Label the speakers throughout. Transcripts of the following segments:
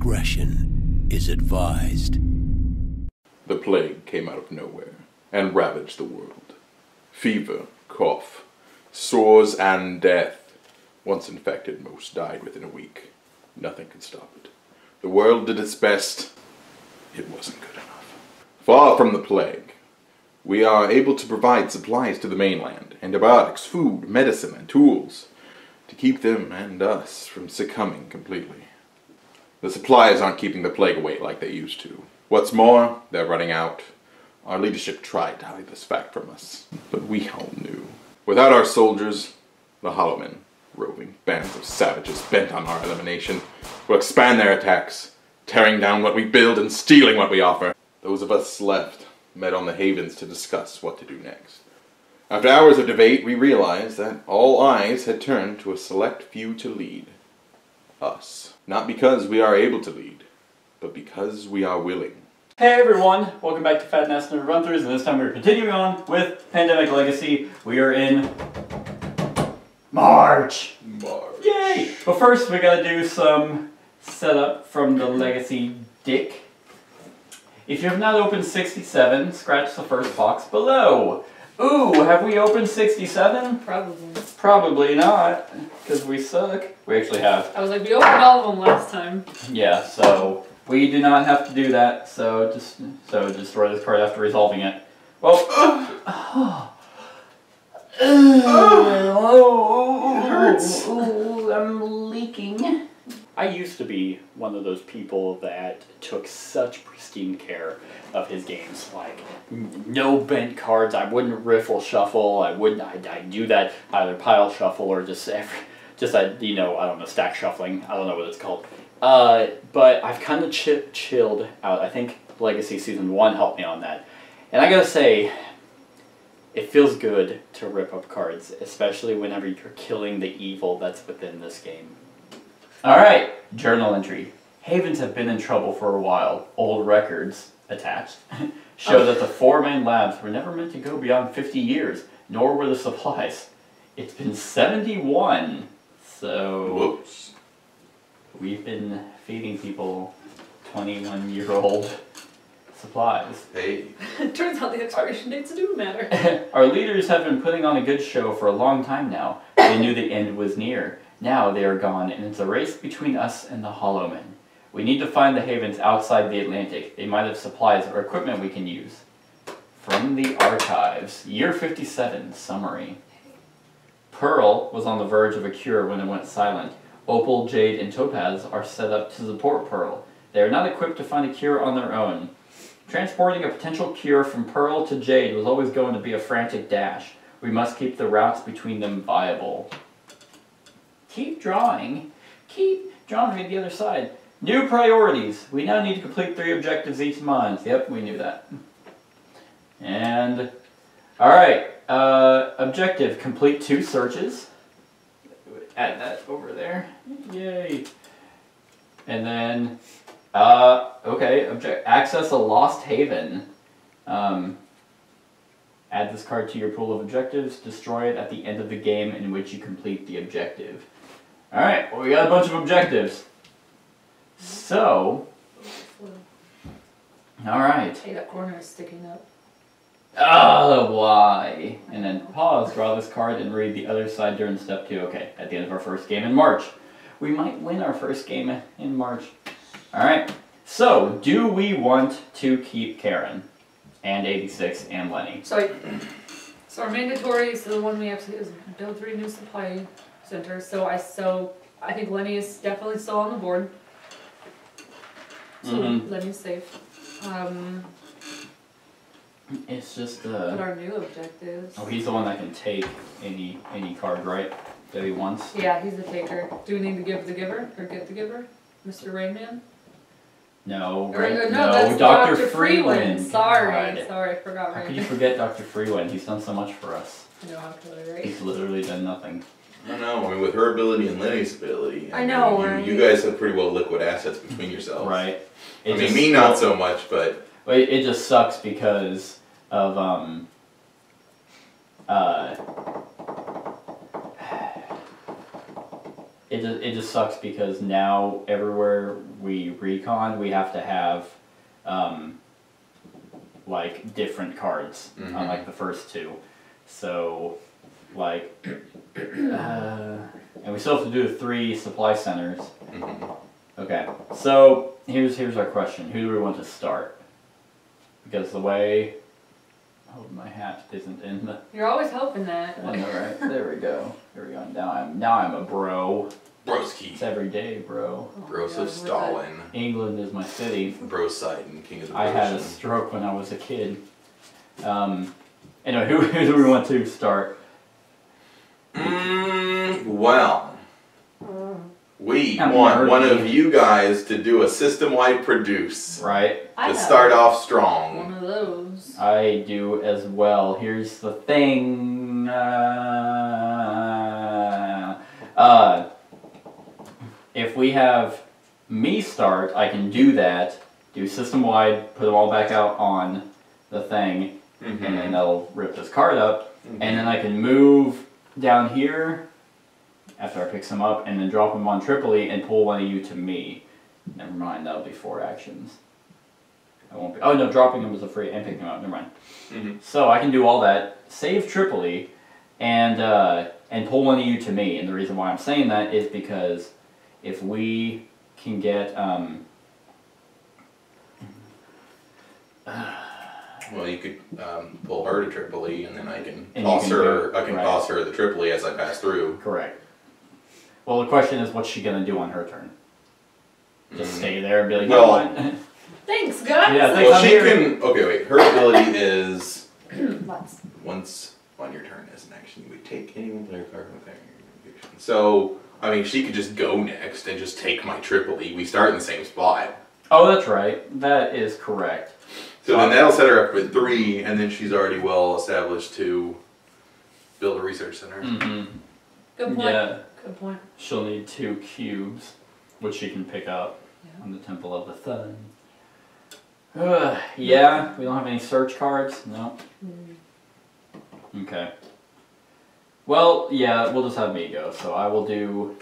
Speaker 1: discretion is advised.
Speaker 2: The plague came out of nowhere and ravaged the world. Fever, cough, sores, and death. Once infected, most died within a week. Nothing could stop it. The world did its best. It wasn't good enough. Far from the plague, we are able to provide supplies to the mainland, antibiotics, food, medicine, and tools to keep them and us from succumbing completely. The supplies aren't keeping the plague away like they used to. What's more, they're running out. Our leadership tried to hide this fact from us, but we all knew. Without our soldiers, the Hollowmen, roving bands of savages bent on our elimination, will expand their attacks, tearing down what we build and stealing what we offer. Those of us left met on the havens to discuss what to do next. After hours of debate, we realized that all eyes had turned to a select few to lead. Us. Not because we are able to lead, but because we are willing.
Speaker 3: Hey everyone, welcome back to Fat Ass Nerd Run-Throughs, and this time we're continuing on with Pandemic Legacy. We are in March! Yay! But first we gotta do some setup from the Legacy Dick. If you have not opened 67, scratch the first box below. Ooh, have we opened 67?
Speaker 4: Probably.
Speaker 3: Probably not, because we suck. We actually have.
Speaker 4: I was like, we opened all of them last time.
Speaker 3: Yeah, so we do not have to do that. So just destroy this card after resolving it. Well, it hurts. I'm leaking. I used to be one of those people that took such pristine care of his games. Like, no bent cards. I wouldn't riffle shuffle. I'd do that either pile shuffle or just I don't know, stack shuffling. I don't know what it's called. But I've kind of chilled out. I think Legacy Season 1 helped me on that. And I gotta say, it feels good to rip up cards, especially whenever you're killing the evil that's within this game. Alright, journal entry. Havens have been in trouble for a while. Old records, attached, show that the 4 main labs were never meant to go beyond 50 years, nor were the supplies. It's been 71, so
Speaker 2: Whoops.
Speaker 3: We've been feeding people 21-year-old supplies.
Speaker 2: Hey.
Speaker 4: Turns out the expiration dates do matter.
Speaker 3: Our leaders have been putting on a good show for a long time now. They knew the end was near. Now they are gone, and it's a race between us and the Hollowmen. We need to find the havens outside the Atlantic. They might have supplies or equipment we can use. From the archives, year 57, summary. Pearl was on the verge of a cure when it went silent. Opal, Jade, and Topaz are set up to support Pearl. They are not equipped to find a cure on their own. Transporting a potential cure from Pearl to Jade was always going to be a frantic dash. We must keep the routes between them viable. Keep drawing. Keep drawing to the other side. New priorities. We now need to complete 3 objectives each month. Yep, we knew that. And, alright. Objective, complete 2 searches. Add that over there. Yay. And then, okay, access a lost haven. Add this card to your pool of objectives. Destroy it at the end of the game in which you complete the objective. Alright, well we got a bunch of objectives. So, alright.
Speaker 4: Hey, that corner is sticking up.
Speaker 3: Why? And then pause, draw this card, and read the other side during step 2. Okay, at the end of our first game in March. We might win our first game in March. Alright, so do we want to keep Karen? And 86 and Lenny?
Speaker 4: So our mandatory is the one we have to is build 3 new supply centers. So I think Lenny is definitely still on the board. So Lenny's safe.
Speaker 3: It's just
Speaker 4: But our new objectives.
Speaker 3: oh, he's the one that can take any card, right? That he wants.
Speaker 4: Yeah, he's the taker. Do we need to give the giver or get the giver, Mr. Rainman?
Speaker 3: No,
Speaker 4: Or,
Speaker 3: right?
Speaker 4: no,
Speaker 3: No,
Speaker 4: that's
Speaker 3: Dr.
Speaker 4: Freeland. Sorry,
Speaker 3: God.
Speaker 4: sorry, I forgot.
Speaker 3: How
Speaker 4: Rainman.
Speaker 3: could you forget Dr. Freeland? He's done so much for us.
Speaker 4: I know, actually, right?
Speaker 3: He's literally done nothing.
Speaker 2: I don't know, I mean, with her ability and Lenny's ability,
Speaker 4: I know,
Speaker 2: mean,
Speaker 4: right?
Speaker 2: you guys have pretty well liquid assets between yourselves.
Speaker 3: Right.
Speaker 2: I mean, me not so much, but...
Speaker 3: It just sucks because of, it just sucks because now everywhere we recon, we have to have like different cards on like the first two. So like and we still have to do the 3 supply centers. Okay, so here's our question. Who do we want to start? Because the way my hat isn't in the.
Speaker 4: You're always hoping that.
Speaker 3: I know, right? There we go. There we go. Now I'm a bro.
Speaker 2: Broski.
Speaker 3: It's every day, bro.
Speaker 2: Bros of Stalin.
Speaker 3: England is my city.
Speaker 2: Bro Sidon, king of the
Speaker 3: I had a stroke when I was a kid. Anyway, who do we want to start?
Speaker 2: Well, we want one of you guys to do a system-wide produce.
Speaker 3: Right.
Speaker 2: To start off strong.
Speaker 4: One of those.
Speaker 3: I do as well. Here's the thing. If we have me start, I can do that. Do system-wide, put them all back out on the thing, and then that'll rip this card up. And then I can move down here after I pick some up, and then drop them on Tripoli and pull one of you to me. Never mind, that'll be 4 actions. I won't be. Oh no, dropping them is a free and picking them up. Never mind. So I can do all that, save Tripoli, and pull one of you to me. And the reason why I'm saying that is because if we can get
Speaker 2: well, you could pull her to Tripoli, and then I can
Speaker 3: And
Speaker 2: toss
Speaker 3: you can
Speaker 2: her.
Speaker 3: do-
Speaker 2: I can
Speaker 3: right.
Speaker 2: toss her the Tripoli as I pass through.
Speaker 3: correct. Well, the question is, what's she gonna do on her turn? Just stay there and be like,
Speaker 2: Well-
Speaker 3: you know what?
Speaker 4: Thanks, guys.
Speaker 3: Yeah, thanks.
Speaker 2: Well,
Speaker 3: I'm
Speaker 2: she
Speaker 3: here.
Speaker 2: can. Okay, wait. Her ability is
Speaker 4: Lots.
Speaker 2: once on your turn as an action, you would take any one player card with their action. So, I mean, she could just go next and just take my Tripoli. We start in the same spot.
Speaker 3: Oh, that's right. That is correct.
Speaker 2: So then that'll set her up with 3, and then she's already well established to build a research center.
Speaker 3: Mm-hmm.
Speaker 4: Good point.
Speaker 3: Yeah,
Speaker 4: Good point.
Speaker 3: she'll need 2 cubes, which she can pick up
Speaker 4: Yeah.
Speaker 3: on the Temple of the Sun. Yeah, we don't have any search cards? No. Okay. Well, yeah, we'll just have me go, so I will do...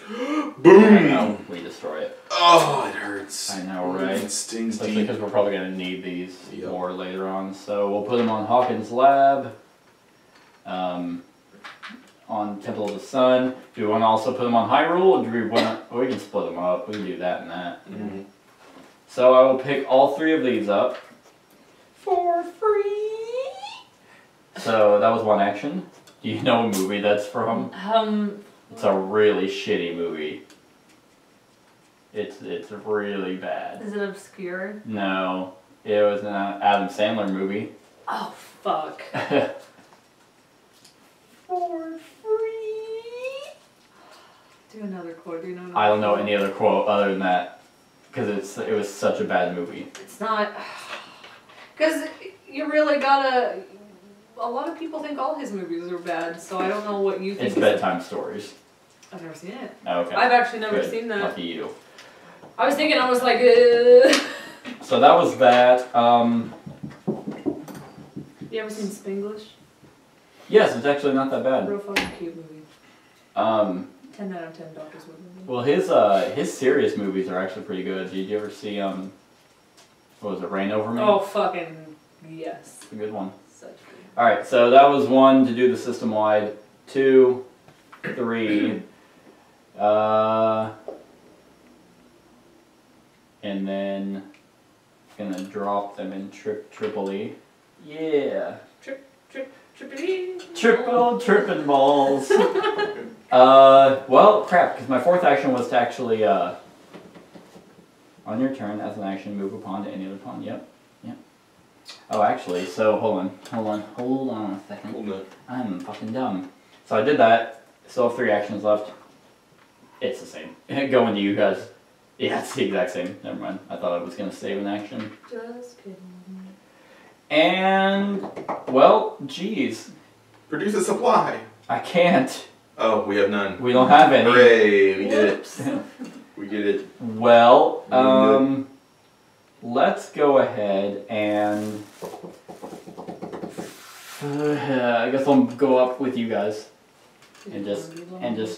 Speaker 2: Boom!
Speaker 3: No, we destroy it.
Speaker 2: Oh, it hurts.
Speaker 3: I know, right?
Speaker 2: It stings
Speaker 3: Especially
Speaker 2: deep.
Speaker 3: because we're probably going to need these
Speaker 2: Yep.
Speaker 3: more later on. So we'll put them on Hawkins' lab, on Temple of the Sun. Do we want to also put them on Hyrule, or do we want to... we can split them up. We can do that and that. So I will pick all 3 of these up for free. So that was 1 action. Do you know what movie that's from? It's a really shitty movie. It's really bad.
Speaker 4: Is it obscure?
Speaker 3: No, it was an Adam Sandler movie.
Speaker 4: Oh, fuck.
Speaker 3: For free.
Speaker 4: Do another quote. Do you know?
Speaker 3: I don't know any other quote other than that, because it was such a bad movie.
Speaker 4: It's not. Because you really gotta. A lot of people think all his movies are bad, so I don't know what you think.
Speaker 3: It's bedtime stories.
Speaker 4: I've never seen it.
Speaker 3: Oh, okay.
Speaker 4: I've actually never
Speaker 3: Good.
Speaker 4: seen that.
Speaker 3: Lucky you.
Speaker 4: I was thinking, I was like,
Speaker 3: So that was that.
Speaker 4: You ever seen Spanglish?
Speaker 3: Yes, it's actually not that bad.
Speaker 4: Real fucking cute movie. 10 out of 10 Doctors Wood movie.
Speaker 3: Well, his serious movies are actually pretty good. Did you ever see what was it, Rain Over Me?
Speaker 4: Oh, fucking yes.
Speaker 3: It's a good one.
Speaker 4: Such good.
Speaker 3: All right, so that was 1 to do the system wide. 2, 3, and then gonna drop them in Tripoli. Yeah. Trippin' balls. Well, crap, because my 4th action was to actually, on your turn, as an action, move a pawn to any other pawn. Yep. Oh, actually, so hold on a second.
Speaker 2: Hold on.
Speaker 3: I'm fucking dumb. So I did that. Still have 3 actions left. It's the same. Going to you guys. Yeah, it's the exact same. Never mind. I thought I was gonna save an action.
Speaker 4: Just kidding.
Speaker 3: And well, geez,
Speaker 2: Produce a supply.
Speaker 3: I can't.
Speaker 2: Oh, we have none.
Speaker 3: We don't have any.
Speaker 2: Hooray! We did it. We did it.
Speaker 3: Well, let's go ahead and I guess I'll go up with you guys and just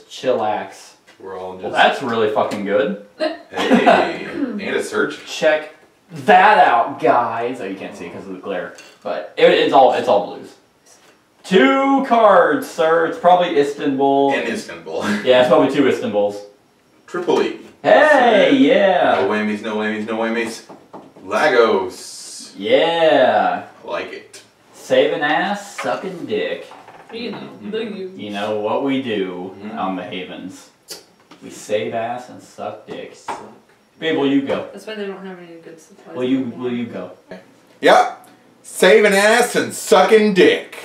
Speaker 3: chillax.
Speaker 2: We're all
Speaker 3: Well,
Speaker 2: just.
Speaker 3: that's really fucking good.
Speaker 2: Hey, and a search.
Speaker 3: Check that out, guys. Oh, you can't see because of the glare, but it's all blues. 2 cards, sir. It's probably Istanbul.
Speaker 2: And Istanbul.
Speaker 3: Yeah, it's probably 2 Istanbuls.
Speaker 2: Tripoli.
Speaker 3: Hey, yeah.
Speaker 2: No whammies, no whammies, no whammies. Lagos.
Speaker 3: Yeah.
Speaker 2: I like it.
Speaker 3: Saving ass, sucking dick.
Speaker 4: You know,
Speaker 3: You know what we do on the Havens. We save ass and suck dick. Babe, will you go?
Speaker 4: That's why they don't have any good supplies.
Speaker 3: Will you go?
Speaker 2: Yep. Saving ass and sucking dick.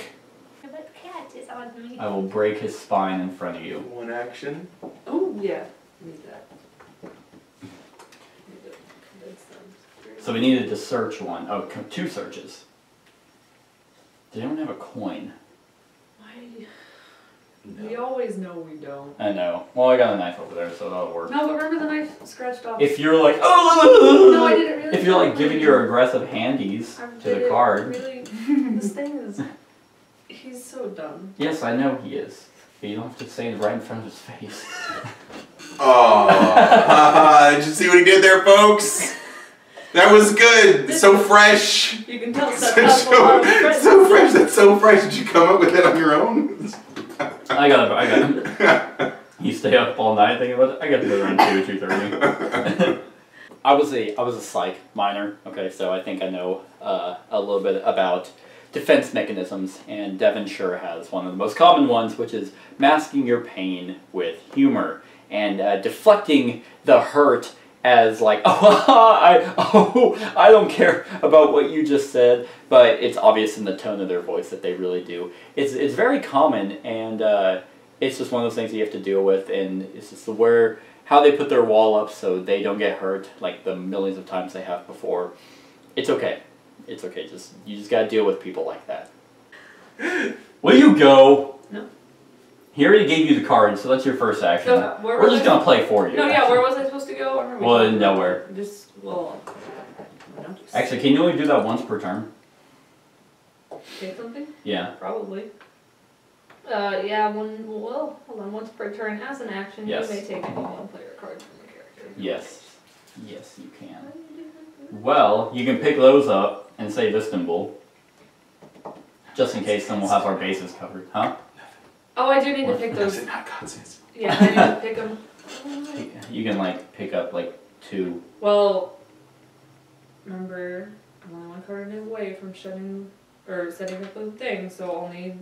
Speaker 4: But cat is on me.
Speaker 3: I will break his spine in front of you.
Speaker 2: One action.
Speaker 4: Oh, yeah. Need that. Need to condense them.
Speaker 3: So we needed to search one. Oh, 2 searches. Did anyone have a coin?
Speaker 4: We always know we don't.
Speaker 3: I know. Well, I got a knife over there, so that'll work.
Speaker 4: No, but remember the knife scratched off?
Speaker 3: If you're like, oh,
Speaker 4: no, I didn't really.
Speaker 3: if you're like giving your aggressive handies to the card.
Speaker 4: Really, this thing is. He's so dumb.
Speaker 3: Yes, I know he is. But you don't have to say it right in front of his face.
Speaker 2: Oh, did you see what he did there, folks? That was good. So fresh.
Speaker 4: You can tell
Speaker 2: So
Speaker 4: fresh.
Speaker 2: That's so fresh. Did you come up with it on your own?
Speaker 3: I got it. You stay up all night thinking about it? I got to go around 2:30. I was a psych minor, okay, so I think I know a little bit about defense mechanisms, and Devonshire has one of the most common ones, which is masking your pain with humor and deflecting the hurt as like, I don't care about what you just said, but it's obvious in the tone of their voice that they really do. It's very common, and it's just one of those things you have to deal with, and it's just how they put their wall up so they don't get hurt like the millions of times they have before. It's okay. It's okay. You just gotta deal with people like that. Will you go?
Speaker 4: No.
Speaker 3: He already gave you the card, so that's your first action.
Speaker 4: So,
Speaker 3: we're just gonna play for you.
Speaker 4: No, yeah, where was I supposed to go?
Speaker 3: Well, nowhere. Actually, can you only do that once per turn?
Speaker 4: Take something?
Speaker 3: Yeah.
Speaker 4: Probably. Yeah, hold on, once per turn as an action,
Speaker 3: Yes.
Speaker 4: you may take any one-player card from your character.
Speaker 3: Yes. Yes, you can. Well, you can pick those up and save Istanbul. Just in case, then we'll have our bases covered. Huh?
Speaker 4: Oh, I do need to pick those. Yeah, I need to pick them.
Speaker 3: You can, like, pick up, like, 2.
Speaker 4: Well, remember, I'm only 1 card away from setting up a thing, so I'll need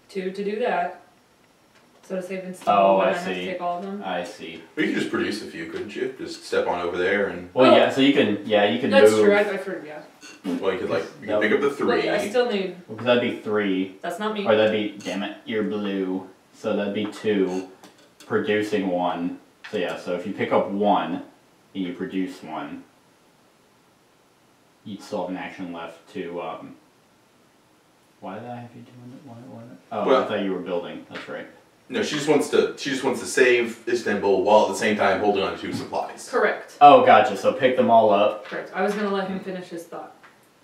Speaker 4: 2 to do that. So to save Istanbul, I have to take all of them.
Speaker 3: I see.
Speaker 2: Well, you could just produce a few, couldn't you? Just step on over there and.
Speaker 3: Well, yeah. So you can
Speaker 4: That's
Speaker 3: move.
Speaker 4: true. I forgot.
Speaker 2: Well, you could pick up the 3.
Speaker 4: Look, I still need.
Speaker 3: Well, because that'd be 3.
Speaker 4: That's not me.
Speaker 3: Or that'd be, damn it, you're blue. So that'd be 2, producing 1. So yeah. So if you pick up 1 and you produce 1, you'd still have an action left to. Why did I have you doing it? Why? Oh,
Speaker 2: well,
Speaker 3: I thought you were building. That's right.
Speaker 2: No, she just wants to save Istanbul while at the same time holding on to 2 supplies.
Speaker 4: Correct.
Speaker 3: Oh, gotcha. So pick them all up.
Speaker 4: Correct. I was gonna let him finish his thought.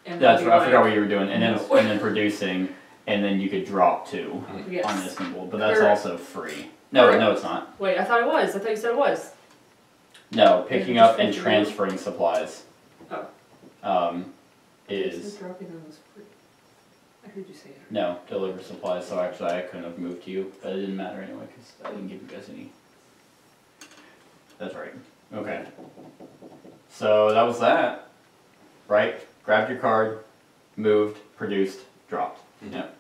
Speaker 4: And
Speaker 3: That's right. I forgot what you were doing, and then producing, and then you could drop 2
Speaker 4: Yes.
Speaker 3: on Istanbul, but that's
Speaker 4: Correct.
Speaker 3: also free. No,
Speaker 4: Correct.
Speaker 3: no, it's not.
Speaker 4: Wait, I thought it was. I thought you said it was.
Speaker 3: No, picking
Speaker 4: Just
Speaker 3: up and
Speaker 4: picking
Speaker 3: transferring supplies.
Speaker 4: Oh.
Speaker 3: Is
Speaker 4: dropping them was free. I heard you say it.
Speaker 3: no deliver supplies. So actually, I couldn't have moved you, but it didn't matter anyway because I didn't give you guys any. That's right. Okay. So that was that. Right? Grabbed your card, moved, produced, dropped. Yep.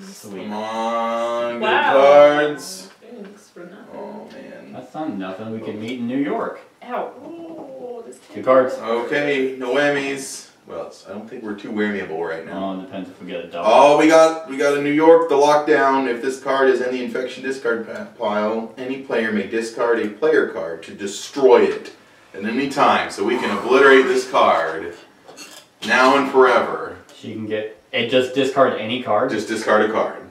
Speaker 3: Sweet.
Speaker 2: Come on,
Speaker 4: Wow.
Speaker 2: good cards.
Speaker 4: Thanks for nothing.
Speaker 2: Oh man.
Speaker 3: That's not nothing. We can meet in New York.
Speaker 4: Ow. Oh, this
Speaker 3: 2 cards.
Speaker 2: Okay, no whammies. Well, I don't think we're too whammiable right now.
Speaker 3: Well, it depends if we get a double.
Speaker 2: Oh, we got in New York the lockdown. If this card is in the infection discard pile, any player may discard a player card to destroy it at any time, so we can obliterate this card now and forever.
Speaker 3: She can get it. Just discard any card.
Speaker 2: Just discard a card.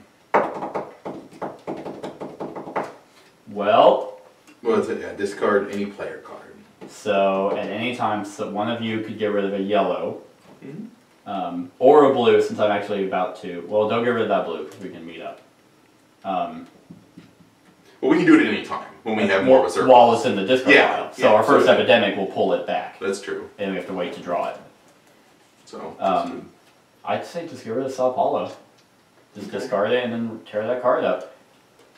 Speaker 3: Well,
Speaker 2: Well, yeah, discard any player card.
Speaker 3: so at any time, so one of you could get rid of a yellow,
Speaker 2: Mm-hmm.
Speaker 3: or a blue. Since I'm actually about to. Well, don't get rid of that blue because we can meet up.
Speaker 2: Well, we can do it at any time when we have more of a surplus.
Speaker 3: While it's in the discard
Speaker 2: Yeah,
Speaker 3: pile. So
Speaker 2: yeah,
Speaker 3: our first
Speaker 2: so-
Speaker 3: epidemic will pull it back.
Speaker 2: That's true.
Speaker 3: And we have to wait to draw it.
Speaker 2: So,
Speaker 3: I'd say just get rid of Sao Paulo. Just discard it and then tear that card up.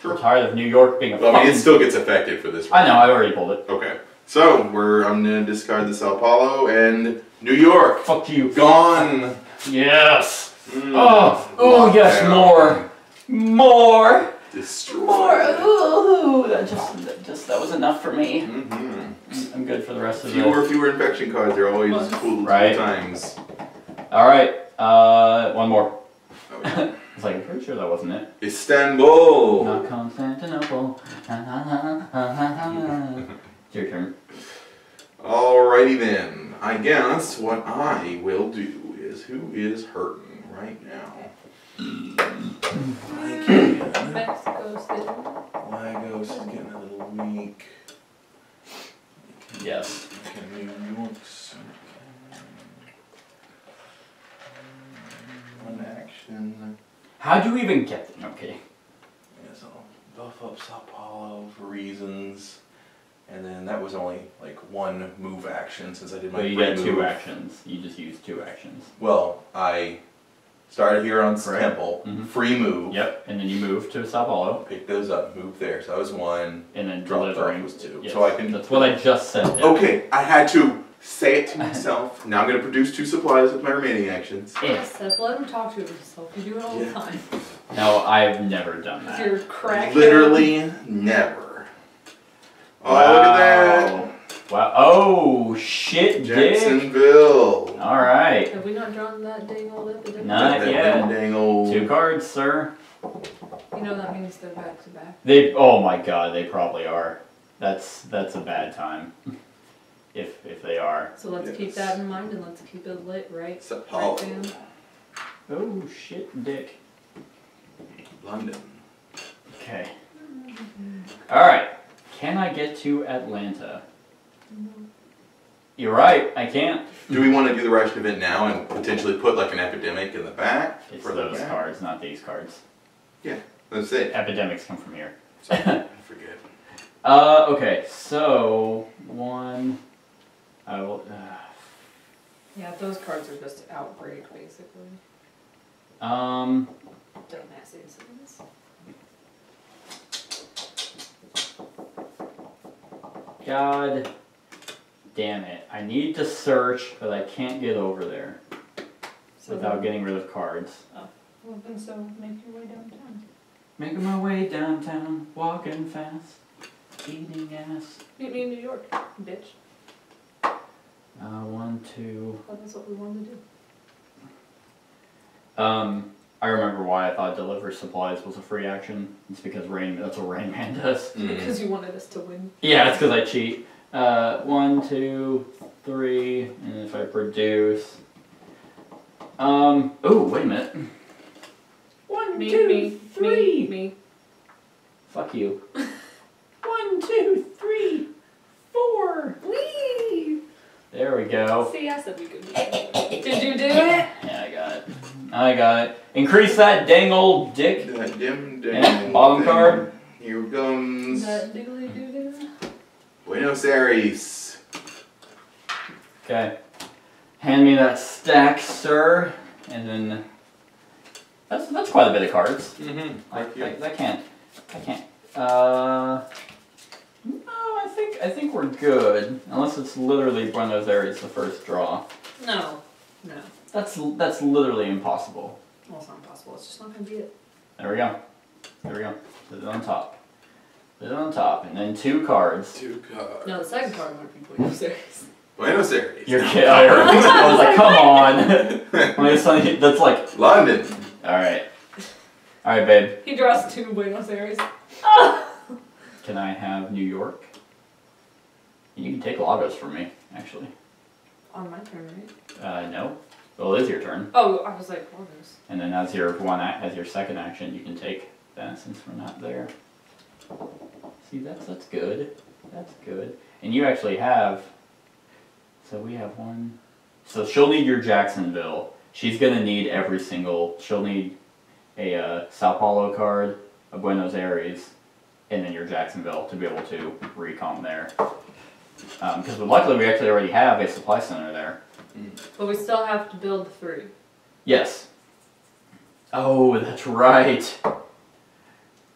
Speaker 2: Sure.
Speaker 3: We're tired of New York being a
Speaker 2: well, I mean,
Speaker 3: fucking...
Speaker 2: it still gets affected for this
Speaker 3: I
Speaker 2: round.
Speaker 3: know, I already pulled it.
Speaker 2: Okay. So, I'm going to discard the Sao Paulo and New York.
Speaker 3: Fuck you.
Speaker 2: Gone.
Speaker 3: Yes!
Speaker 2: Mm,
Speaker 3: Oh, yes,
Speaker 2: lockdown.
Speaker 3: More!
Speaker 2: Destroy.
Speaker 3: More! Ooh, that was enough for me.
Speaker 2: Mm-hmm.
Speaker 3: I'm good for the rest of
Speaker 2: Fewer infection cards are always cool
Speaker 3: Right.
Speaker 2: times.
Speaker 3: Alright, one more.
Speaker 2: Okay.
Speaker 3: It's like, I'm pretty sure that wasn't it.
Speaker 2: Istanbul.
Speaker 3: Not Constantinople. It's your turn.
Speaker 2: Alrighty then. I guess what I will do is who is hurting right now? I can.
Speaker 4: Mexico City.
Speaker 2: Lagos is getting a little weak.
Speaker 3: Yes.
Speaker 2: Okay, New York's. One action.
Speaker 3: How'd you even get them? Okay.
Speaker 2: Yes, I'll buff up Sao Paulo for reasons. And then that was only like one move action since I did my
Speaker 3: But you
Speaker 2: free
Speaker 3: got
Speaker 2: move.
Speaker 3: 2 actions. You just used 2 actions.
Speaker 2: Well, I started here on
Speaker 3: Right.
Speaker 2: Temple,
Speaker 3: Mhm.
Speaker 2: free move.
Speaker 3: Yep, and then you move to Sao Paulo.
Speaker 2: Pick those up, move there. So that was one.
Speaker 3: And then
Speaker 2: Dropped
Speaker 3: delivering.
Speaker 2: off was 2.
Speaker 3: Yes,
Speaker 2: So I can.
Speaker 3: That's what I just said there.
Speaker 2: Okay, I had to say it to myself. Now I'm going to produce 2 supplies with my remaining actions.
Speaker 4: Yes, Seth, let him talk to himself. You do it all the time.
Speaker 3: No, I've never done
Speaker 4: Because
Speaker 3: that.
Speaker 4: you're crackhead.
Speaker 2: Literally never. Oh, look at that.
Speaker 3: Wow. Oh, shit, Dick.
Speaker 2: Jacksonville.
Speaker 3: Alright.
Speaker 4: Have we not drawn that dang old epidemic?
Speaker 3: Not
Speaker 2: That
Speaker 3: yet.
Speaker 2: dang old.
Speaker 3: 2 cards, sir.
Speaker 4: You know that means they're back to back.
Speaker 3: Oh my god, they probably are. That's a bad time. if they are.
Speaker 4: So let's keep that in mind and let's keep it lit, right?
Speaker 2: Sao Paulo.
Speaker 4: Right, fam?
Speaker 3: Oh, shit, Dick.
Speaker 2: London.
Speaker 3: Okay. Alright. Can I get to Atlanta? You're right, I can't.
Speaker 2: Do we want to do the Russian event now and potentially put like an epidemic in the back?
Speaker 3: It's
Speaker 2: further
Speaker 3: those
Speaker 2: back?
Speaker 3: cards, not these cards.
Speaker 2: That's it.
Speaker 3: Epidemics come from here.
Speaker 2: So, I forget.
Speaker 3: Okay, so I will.
Speaker 4: Yeah, those cards are just outbreak, basically.
Speaker 3: Um.
Speaker 4: Dumbass incidents.
Speaker 3: God damn it! I need to search, but I can't get over there
Speaker 4: So
Speaker 3: without getting rid of cards.
Speaker 4: Well, then so make your way downtown.
Speaker 3: Making my way downtown, walking fast, eating ass.
Speaker 4: Meet me in New York, bitch.
Speaker 3: 1, 2.
Speaker 4: That's what we wanted to do.
Speaker 3: I remember why I thought deliver supplies was a free action. It's because that's what Rain Man does.
Speaker 4: Because you wanted us to win.
Speaker 3: Yeah, it's because I cheat. 1, 2, 3, and if I produce. Oh, wait a minute. 1,
Speaker 4: Me,
Speaker 3: 2,
Speaker 4: me,
Speaker 3: 3.
Speaker 4: me.
Speaker 3: Fuck you. 1, 2, 3, 4.
Speaker 4: Whee!
Speaker 3: There we go.
Speaker 4: See, I said we could do it. Did you do it?
Speaker 3: Yeah, I got it. I got it. Increase that dang old dick.
Speaker 2: That dim
Speaker 3: And bottom card.
Speaker 2: Here comes
Speaker 4: That diggly doo doo.
Speaker 2: Buenos Aires.
Speaker 3: Okay. Hand me that stack, sir. And then that's quite a bit of cards.
Speaker 2: Mm-hmm.
Speaker 3: I can't. No, I think we're good. Unless it's literally Buenos Aires the first draw.
Speaker 4: No.
Speaker 3: That's literally impossible.
Speaker 4: Well, it's not impossible. It's just not going to be it.
Speaker 3: There we go. Put it on top. And then 2 cards.
Speaker 2: 2 cards.
Speaker 4: No, the second card might be Buenos Aires.
Speaker 2: Buenos Aires.
Speaker 3: You're kidding. I was like, come on. That's like
Speaker 2: London.
Speaker 3: Alright, babe.
Speaker 4: He draws 2 Buenos Aires.
Speaker 3: Can I have New York? You can take Lagos from me, actually.
Speaker 4: On my turn, right?
Speaker 3: No. Well, it is your turn.
Speaker 4: Oh, I was like, Lagos.
Speaker 3: And then as your second action, you can take that since we're not there. See, that's good. That's good. And you actually have. So we have 1. So she'll need your Jacksonville. She's gonna need every single. She'll need a Sao Paulo card, a Buenos Aires, and then your Jacksonville to be able to recon there. Because luckily we actually already have a supply center there.
Speaker 4: But we still have to build 3.
Speaker 3: Yes. Oh, that's right.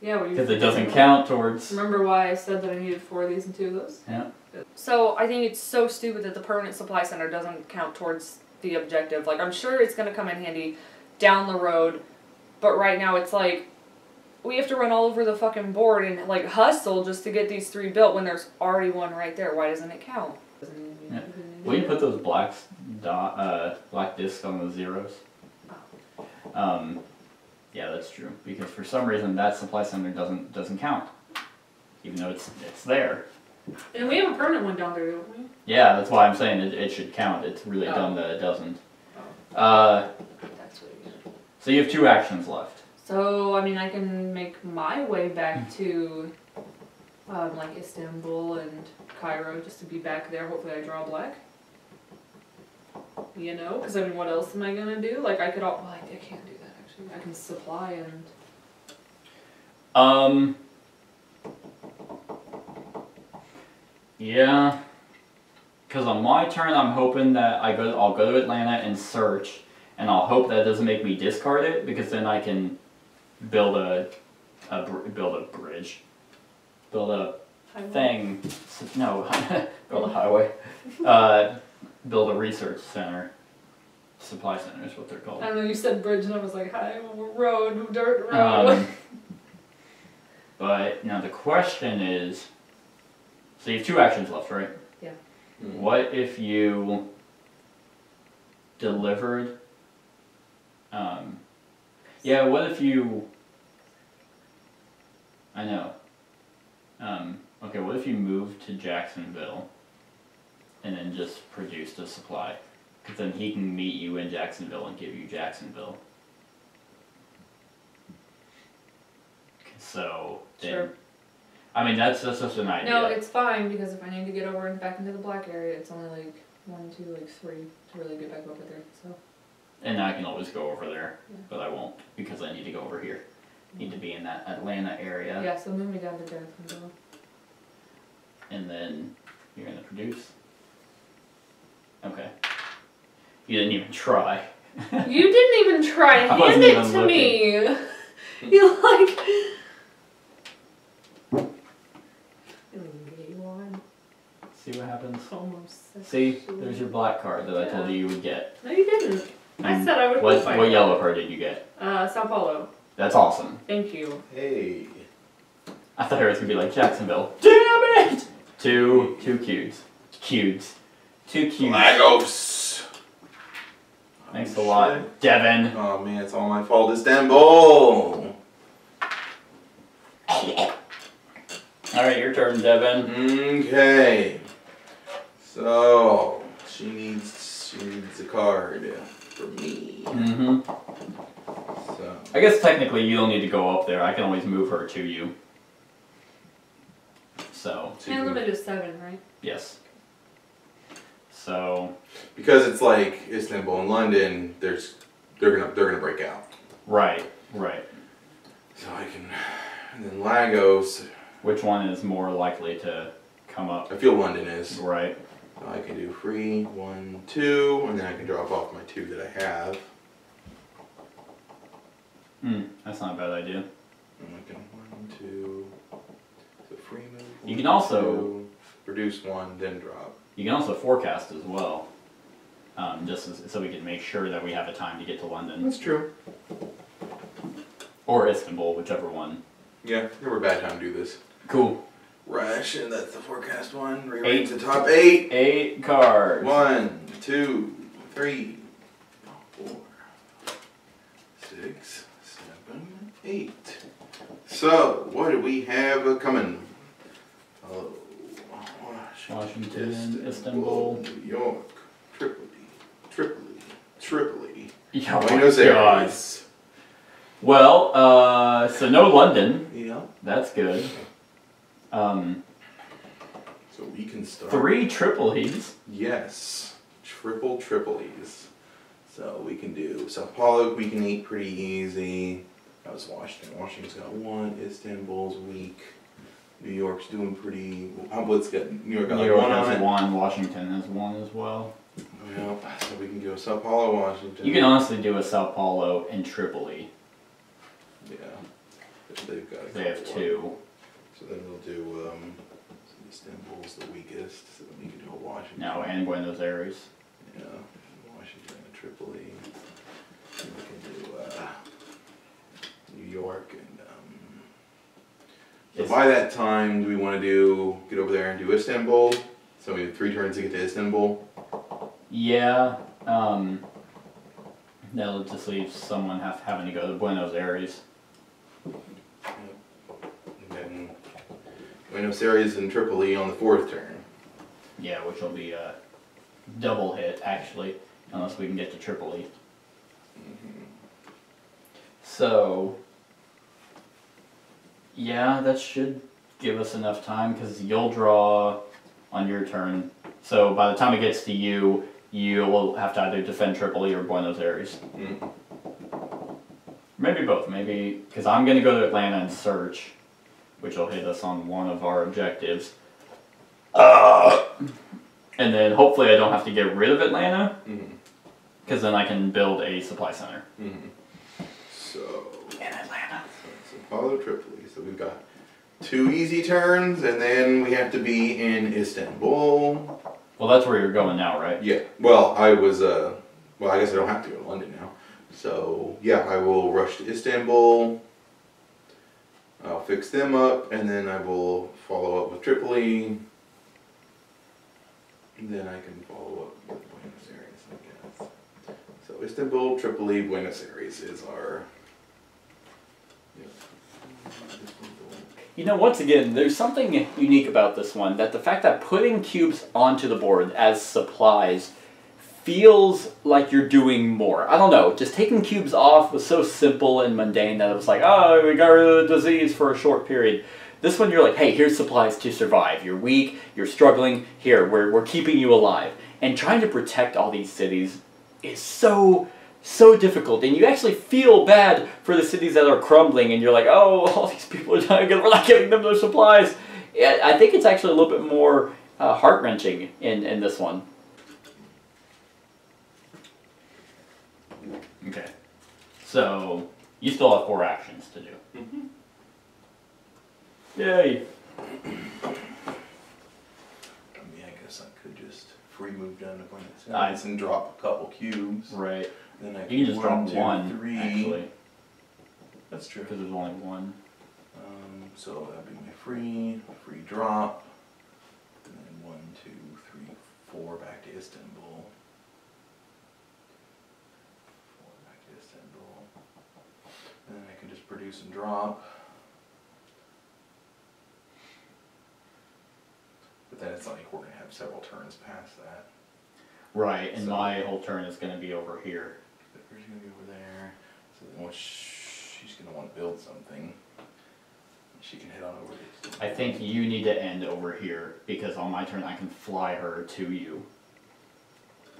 Speaker 4: Yeah,
Speaker 3: Because it doesn't count towards.
Speaker 4: Remember why I said that I needed 4 of these and 2 of those?
Speaker 3: Yeah.
Speaker 4: So I think it's so stupid that the permanent supply center doesn't count towards the objective. Like, I'm sure it's going to come in handy down the road, but right now it's like, we have to run all over the fucking board and like hustle just to get these 3 built when there's already one right there. Why doesn't it count?
Speaker 3: Yeah. Will you put those black discs on the zeros? Yeah, that's true. Because for some reason that supply center doesn't count, even though it's there.
Speaker 4: And we have a permanent one down there, don't we?
Speaker 3: Yeah, that's why I'm saying it should count. It's really dumb that it doesn't.
Speaker 4: That's weird.
Speaker 3: So you have 2 actions left.
Speaker 4: So, I mean, I can make my way back to, like, Istanbul and Cairo just to be back there. Hopefully I draw black. You know? Because, I mean, what else am I going to do? Like, I could well, I can't do that, actually. I can supply and...
Speaker 3: Yeah. Because on my turn, I'm hoping that I'll go to Atlanta and search, and I'll hope that doesn't make me discard it, because then I can build a bridge, build a
Speaker 4: highway.
Speaker 3: thing. No, build a highway. Build a research center. Supply center is what they're called.
Speaker 4: I don't know, you said bridge and I was like, hi, road, dirt road.
Speaker 3: But now the question is, so you have 2 actions left, right?
Speaker 4: Yeah.
Speaker 3: What if you delivered, yeah, what if you, I know, okay, what if you moved to Jacksonville and then just produced a supply? Because then he can meet you in Jacksonville and give you Jacksonville. So, then,
Speaker 4: Sure.
Speaker 3: I mean, that's just an idea.
Speaker 4: No, it's fine, because if I need to get over and back into the black area, it's only like 1, 2, like 3 to really get back over there, so.
Speaker 3: And I can always go over there,
Speaker 4: Yeah.
Speaker 3: but I won't, because I need to go over here. Need to be in that Atlanta area.
Speaker 4: Yeah, so move me down to Jacksonville.
Speaker 3: And then you're gonna produce. Okay. You didn't even try.
Speaker 4: You didn't even try to
Speaker 3: I wasn't
Speaker 4: hand it
Speaker 3: even
Speaker 4: to me! You like...
Speaker 3: See what happens?
Speaker 4: Almost.
Speaker 3: See, there's your black card that I told you would get.
Speaker 4: No, you didn't. I
Speaker 3: And
Speaker 4: said I would
Speaker 3: What
Speaker 4: fight.
Speaker 3: yellow card did you get?
Speaker 4: Sao Paulo.
Speaker 3: That's awesome.
Speaker 4: Thank you.
Speaker 2: Hey.
Speaker 3: I thought it was gonna be like Jacksonville. Damn it! Two cues. Cues. 2 cues.
Speaker 2: Lagos.
Speaker 3: Thanks a
Speaker 2: Oh,
Speaker 3: lot,
Speaker 2: shit.
Speaker 3: Devin.
Speaker 2: Oh man, it's all my fault. Istanbul.
Speaker 3: Alright, your turn, Devin.
Speaker 2: Okay. So she needs a card for me.
Speaker 3: Mm-hmm.
Speaker 2: So
Speaker 3: I guess technically you don't need to go up there. I can always move her to you. So,
Speaker 4: And limit is 7, right?
Speaker 3: yes. So,
Speaker 2: because it's like Istanbul and London, they're gonna break out.
Speaker 3: right.
Speaker 2: So I can, and then Lagos.
Speaker 3: Which one is more likely to come up?
Speaker 2: I feel London is.
Speaker 3: Right.
Speaker 2: So I can do free 1, 2, and then I can drop off my 2 that I have.
Speaker 3: That's not a bad idea.
Speaker 2: And I can 1, 2. So free move.
Speaker 3: You can also
Speaker 2: produce 1, then drop.
Speaker 3: You can also forecast as well, so we can make sure that we have a time to get to London
Speaker 2: That's true.
Speaker 3: or Istanbul, whichever one.
Speaker 2: Yeah, never a bad time to do this.
Speaker 3: Cool.
Speaker 2: Ration, that's the forecast one.
Speaker 3: 8.
Speaker 2: Rearrange the top 8.
Speaker 3: 8 cards.
Speaker 2: 1, 2, 3, 4, 6, 7, 8. So, what do we have coming? Oh,
Speaker 3: Washington, Istanbul,
Speaker 2: New York, Tripoli,
Speaker 3: yeah,
Speaker 2: Buenos Aires.
Speaker 3: Well, so no London.
Speaker 2: Yeah.
Speaker 3: That's good.
Speaker 2: So we can start.
Speaker 3: 3 Tripolis.
Speaker 2: Yes, Tripoli's. So we can do Sao Paulo. We can eat pretty easy. That was Washington. Washington's got 1. Istanbul's weak. New York's doing pretty. What's got New York got
Speaker 3: New
Speaker 2: like
Speaker 3: York
Speaker 2: one on
Speaker 3: has
Speaker 2: it?
Speaker 3: one, Washington has one as well.
Speaker 2: Well, so we can go Sao Paulo, Washington.
Speaker 3: You can honestly do a Sao Paulo and Tripoli.
Speaker 2: Yeah. They've got.
Speaker 3: They have two.
Speaker 2: So then we'll do. Istanbul's the weakest, so then we can do a Washington.
Speaker 3: No, and Buenos Aires.
Speaker 2: Yeah, Washington and Tripoli. And we can do New York and. So by that time, do we want to get over there and do Istanbul? So we have 3 turns to get to Istanbul.
Speaker 3: Yeah. That'll just leave someone having to go to Buenos Aires.
Speaker 2: And then Buenos Aires and Tripoli on the 4th turn.
Speaker 3: Yeah, which will be a double hit actually, unless we can get to Tripoli. So, yeah, that should give us enough time because you'll draw on your turn. So by the time it gets to you, you'll have to either defend Tripoli or Buenos Aires. Maybe both. Maybe because I'm going to go to Atlanta and search, which will hit us on one of our objectives. And then hopefully I don't have to get rid of Atlanta, because then I can build a supply center.
Speaker 2: So
Speaker 3: In Atlanta.
Speaker 2: So follow Tripoli. So we've got 2 easy turns, and then we have to be in Istanbul.
Speaker 3: Well, that's where you're going now, right?
Speaker 2: Yeah. Well, I was. Well, I guess I don't have to go to London now. So yeah, I will rush to Istanbul. I'll fix them up, and then I will follow up with Tripoli. And then I can follow up with Buenos Aires, I guess. So Istanbul, Tripoli, Buenos Aires is our.
Speaker 3: You know, once again, there's something unique about this one, that the fact that putting cubes onto the board as supplies feels like you're doing more. I don't know, just taking cubes off was so simple and mundane that it was like, oh, we got rid of the disease for a short period. This one, you're like, hey, here's supplies to survive. You're weak, you're struggling, here, we're keeping you alive. And trying to protect all these cities is so difficult, and you actually feel bad for the cities that are crumbling, and you're like, oh, all these people are dying because we're not giving them their supplies. I think it's actually a little bit more heart-wrenching in this one. Okay, so you still have 4 actions to do. Yay!
Speaker 2: I mean, I guess I could just free move down to Buenos Aires and drop a couple cubes.
Speaker 3: Right.
Speaker 2: Then I
Speaker 3: You can just drop 1,
Speaker 2: 3.
Speaker 3: actually.
Speaker 2: That's true.
Speaker 3: Because there's only 1.
Speaker 2: So that'd be my free drop. And then 1, 2, 3, 4 back to Istanbul. 4 back to Istanbul. And then I can just produce and drop. But then it's not like we're going to have several turns past that.
Speaker 3: Right, and
Speaker 2: So-
Speaker 3: my whole turn is going to be over here.
Speaker 2: Where's going to be over there? So then she's going to want to build something. She can head on over to Istanbul.
Speaker 3: I think you need to end over here, because on my turn I can fly her to you.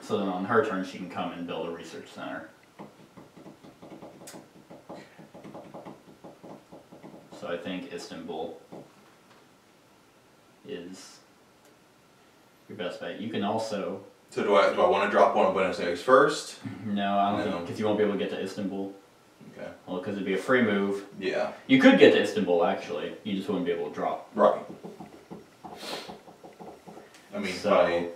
Speaker 3: So then on her turn she can come and build a research center. So I think Istanbul is your best bet. You can also...
Speaker 2: So do I want to drop one of Buenos Aires first?
Speaker 3: No, I don't
Speaker 2: No.
Speaker 3: think, because you won't be able to get to Istanbul.
Speaker 2: Okay.
Speaker 3: Well, because it'd be a free move.
Speaker 2: Yeah.
Speaker 3: You could get to Istanbul, actually. You just wouldn't be able to drop.
Speaker 2: Right. I mean,
Speaker 3: So-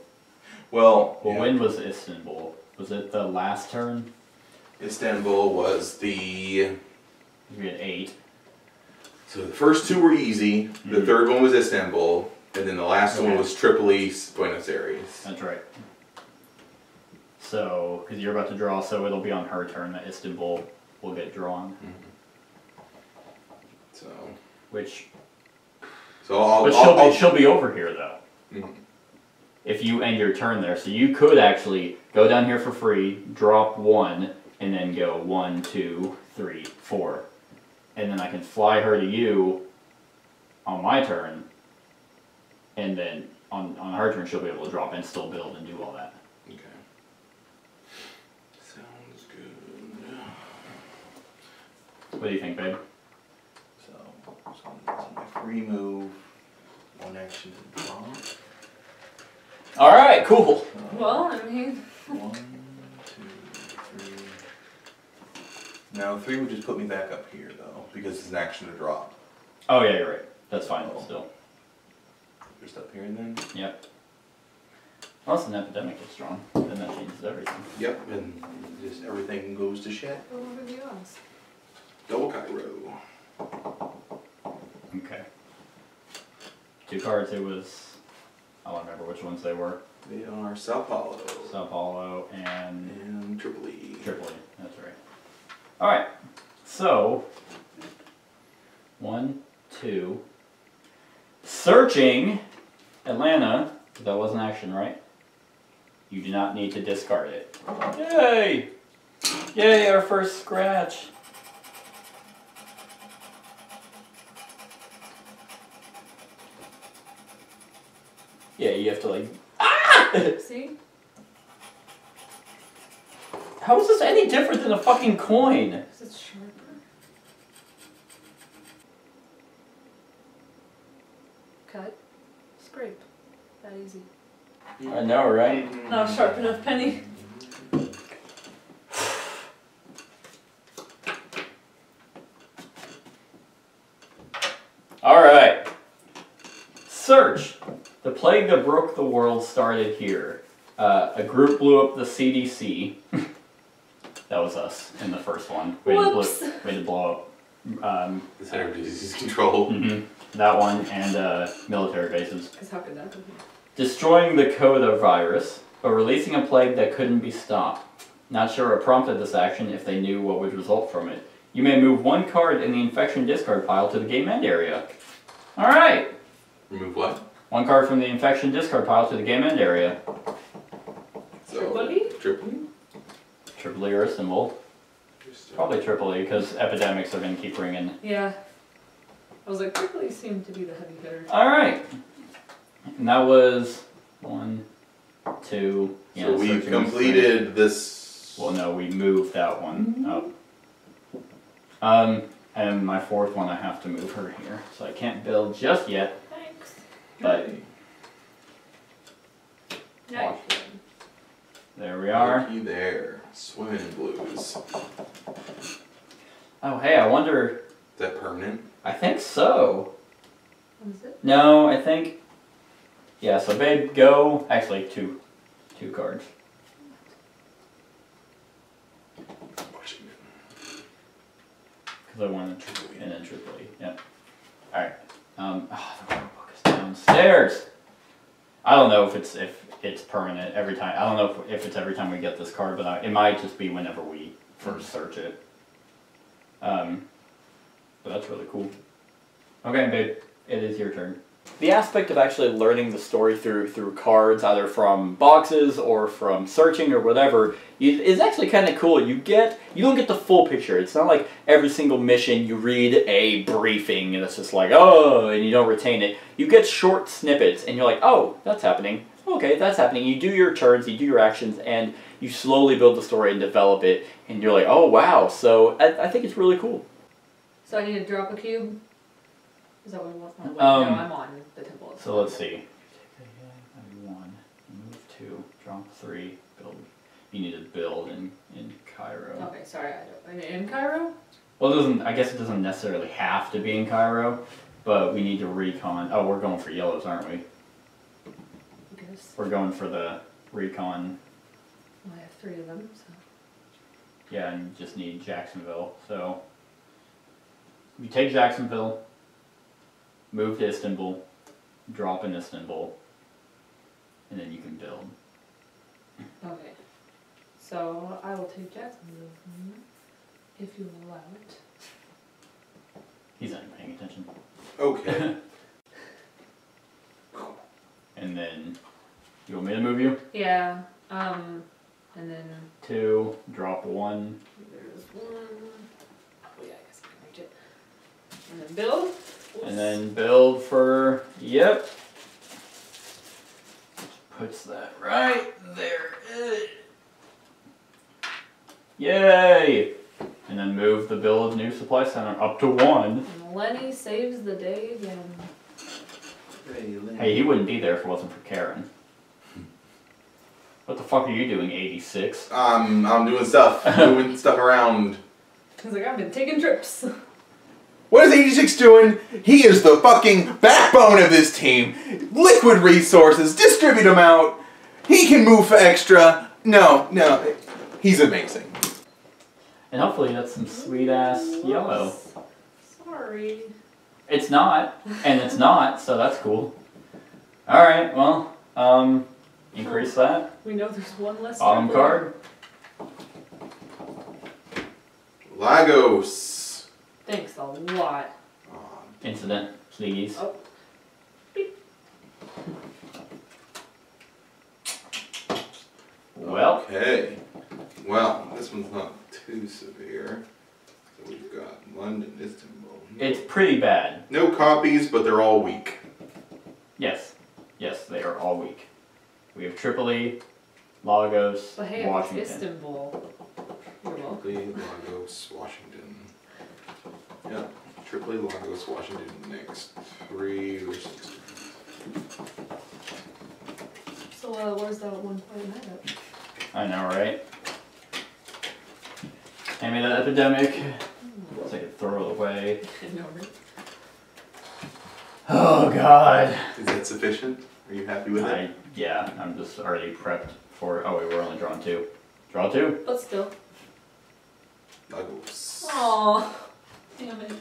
Speaker 2: well, yeah.
Speaker 3: When was Istanbul? Was it the last turn?
Speaker 2: Istanbul was the...
Speaker 3: We had 8.
Speaker 2: So the first 2 were easy, the
Speaker 3: Mhm.
Speaker 2: 3rd one was Istanbul, and then the last one
Speaker 3: Okay.
Speaker 2: was Tripoli, Buenos Aires.
Speaker 3: That's right. So, because you're about to draw, so it'll be on her turn that Istanbul will get drawn.
Speaker 2: So,
Speaker 3: Which,
Speaker 2: I'll...
Speaker 3: but she'll be over here though.
Speaker 2: Mhm.
Speaker 3: If you end your turn there, so you could actually go down here for free, drop 1, and then go 1, 2, 3, 4, and then I can fly her to you on my turn, and then on her turn she'll be able to drop and still build and do all that.
Speaker 2: Okay. Sounds good.
Speaker 3: What do you think, babe?
Speaker 2: So that's my free move. one action to draw.
Speaker 3: Alright, cool.
Speaker 4: Well, I mean.
Speaker 2: 1, 2, 3. Now 3 would just put me back up here though, because it's an action to draw.
Speaker 3: Oh yeah, you're right. That's fine still.
Speaker 2: Just up here and then?
Speaker 3: Yep. Unless an epidemic is strong, then that changes everything.
Speaker 2: Yep, and just everything goes to shit.
Speaker 4: What have you asked?
Speaker 2: Double Cairo.
Speaker 3: Okay. 2 cards, it was... I don't remember which ones they were.
Speaker 2: They are Sao Paulo.
Speaker 3: Sao Paulo and...
Speaker 2: And Tripoli.
Speaker 3: Tripoli, that's right. Alright, so... 1, 2... Searching Atlanta. That was an action, right? You do not need to discard it. Yay! Yay, our first scratch. Yeah, you have to like... Ah!
Speaker 4: See?
Speaker 3: How is this any different than a fucking coin?
Speaker 4: Because it's sharper. Cut. Scrape. That easy.
Speaker 3: I know, right?
Speaker 4: Not a sharp enough penny.
Speaker 3: Alright. Search. The plague that broke the world started here. A group blew up the CDC. That was us in the first one. We had to blow up
Speaker 2: The Center for Disease Control.
Speaker 3: that one and military bases.
Speaker 4: Because how could that be?
Speaker 3: Destroying the Coda virus, but releasing a plague that couldn't be stopped. Not sure what prompted this action if they knew what would result from it. You may move 1 card in the infection discard pile to the game end area. Alright!
Speaker 2: Remove what?
Speaker 3: 1 card from the infection discard pile to the game end area.
Speaker 2: So,
Speaker 4: Tripoli?
Speaker 2: Tripoli?
Speaker 3: Tripoli or a symbol. Probably Tripoli, because epidemics are going to keep ringing.
Speaker 4: Yeah. I was like, Tripoli seemed to be the heavy hitter.
Speaker 3: Alright! And that was 1, 2... Yeah,
Speaker 2: so we
Speaker 3: searching
Speaker 2: completed this...
Speaker 3: Well, no, we moved that one up. And my 4th one, I have to move her here. So I can't build just yet,
Speaker 4: Thanks.
Speaker 3: but
Speaker 4: Nice.
Speaker 3: there we are.
Speaker 2: Looky there. Swimming in blues. Is
Speaker 3: Oh, hey, I wonder...
Speaker 2: that permanent?
Speaker 3: I think so.
Speaker 4: What is it?
Speaker 3: No, I think... Yeah, so babe, go... Actually, two cards.
Speaker 2: Washington.
Speaker 3: Because I wanted Tripoli and then Tripoli. Yep. Alright. The workbook is downstairs. I don't know if it's permanent every time. I don't know if it's every time we get this card, but it might just be whenever we first search it. But that's really cool. Okay, babe, it is your turn. The aspect of actually learning the story through cards, either from boxes or from searching or whatever, is actually kind of cool. You don't get the full picture. It's not like every single mission you read a briefing and it's just like, oh, and you don't retain it. You get short snippets and you're like, oh, that's happening. Okay, that's happening. You do your turns, you do your actions, and you slowly build the story and develop it, and you're like, oh, wow. So I think it's really cool.
Speaker 4: So I need to drop a cube? Is that what it was? No,
Speaker 3: Um,
Speaker 4: I'm on the temple.
Speaker 3: So let's see. Take a 1, move 2, drop 3, build. You need to build in Cairo.
Speaker 4: Okay, sorry. In Cairo?
Speaker 3: Well, it doesn't. I guess it doesn't necessarily have to be in Cairo, but we need to recon. Oh, we're going for yellows, aren't we?
Speaker 4: I guess.
Speaker 3: We're going for the recon.
Speaker 4: Well, I have 3 of them, so.
Speaker 3: Yeah, and you just need Jacksonville. So you take Jacksonville, move to Istanbul, drop in Istanbul, and then you can build.
Speaker 4: Okay. So I will take Jacksonville from you, if you allow it.
Speaker 3: He's not even paying attention.
Speaker 2: Okay.
Speaker 3: And then, you want me to move you?
Speaker 4: Yeah. And then
Speaker 3: 2, drop 1.
Speaker 4: there's 1. Oh yeah, I guess I can reach it. And then build.
Speaker 3: And then build for, yep. Puts that right there. Yay! And then move the build new supply center up to 1.
Speaker 4: And Lenny saves the day again.
Speaker 3: Hey, he wouldn't be there if it wasn't for Karen. What the fuck are you doing, 86?
Speaker 2: I'm doing stuff. Moving stuff around.
Speaker 4: He's like, I've been taking trips.
Speaker 2: What is 86 doing? He is the fucking backbone of this team. Liquid resources, distribute them out. He can move for extra. No, he's amazing.
Speaker 3: And hopefully that's some sweet ass yellow.
Speaker 4: Sorry.
Speaker 3: It's not, and it's not, so that's cool. Alright, well, increase that.
Speaker 4: We know there's one less.
Speaker 3: Bottom card.
Speaker 2: Lagos.
Speaker 4: Thanks a lot.
Speaker 3: Incident, please.
Speaker 4: Oh.
Speaker 3: Well.
Speaker 2: Okay. Well, this one's not too severe. So we've got London, Istanbul.
Speaker 3: It's pretty bad.
Speaker 2: No copies, but they're all weak.
Speaker 3: Yes. Yes, they are all weak. We have Tripoli, Lagos,
Speaker 4: But hey,
Speaker 3: Washington.
Speaker 4: it's Istanbul. You're welcome.
Speaker 2: Tripoli, Lagos, Washington. Yeah, Tripoli, Lagos, Washington next. 3 or 6.
Speaker 4: So where's that 1 point at?
Speaker 3: I know, right? Hand me that epidemic. So I can throw it away.
Speaker 4: I know, right?
Speaker 3: Oh god.
Speaker 2: Is that sufficient? Are you happy with it?
Speaker 3: Yeah, I'm just already prepped for. Oh wait, we're only drawing 2. Draw 2.
Speaker 4: But still.
Speaker 2: Lagos.
Speaker 4: Aww. Damn it.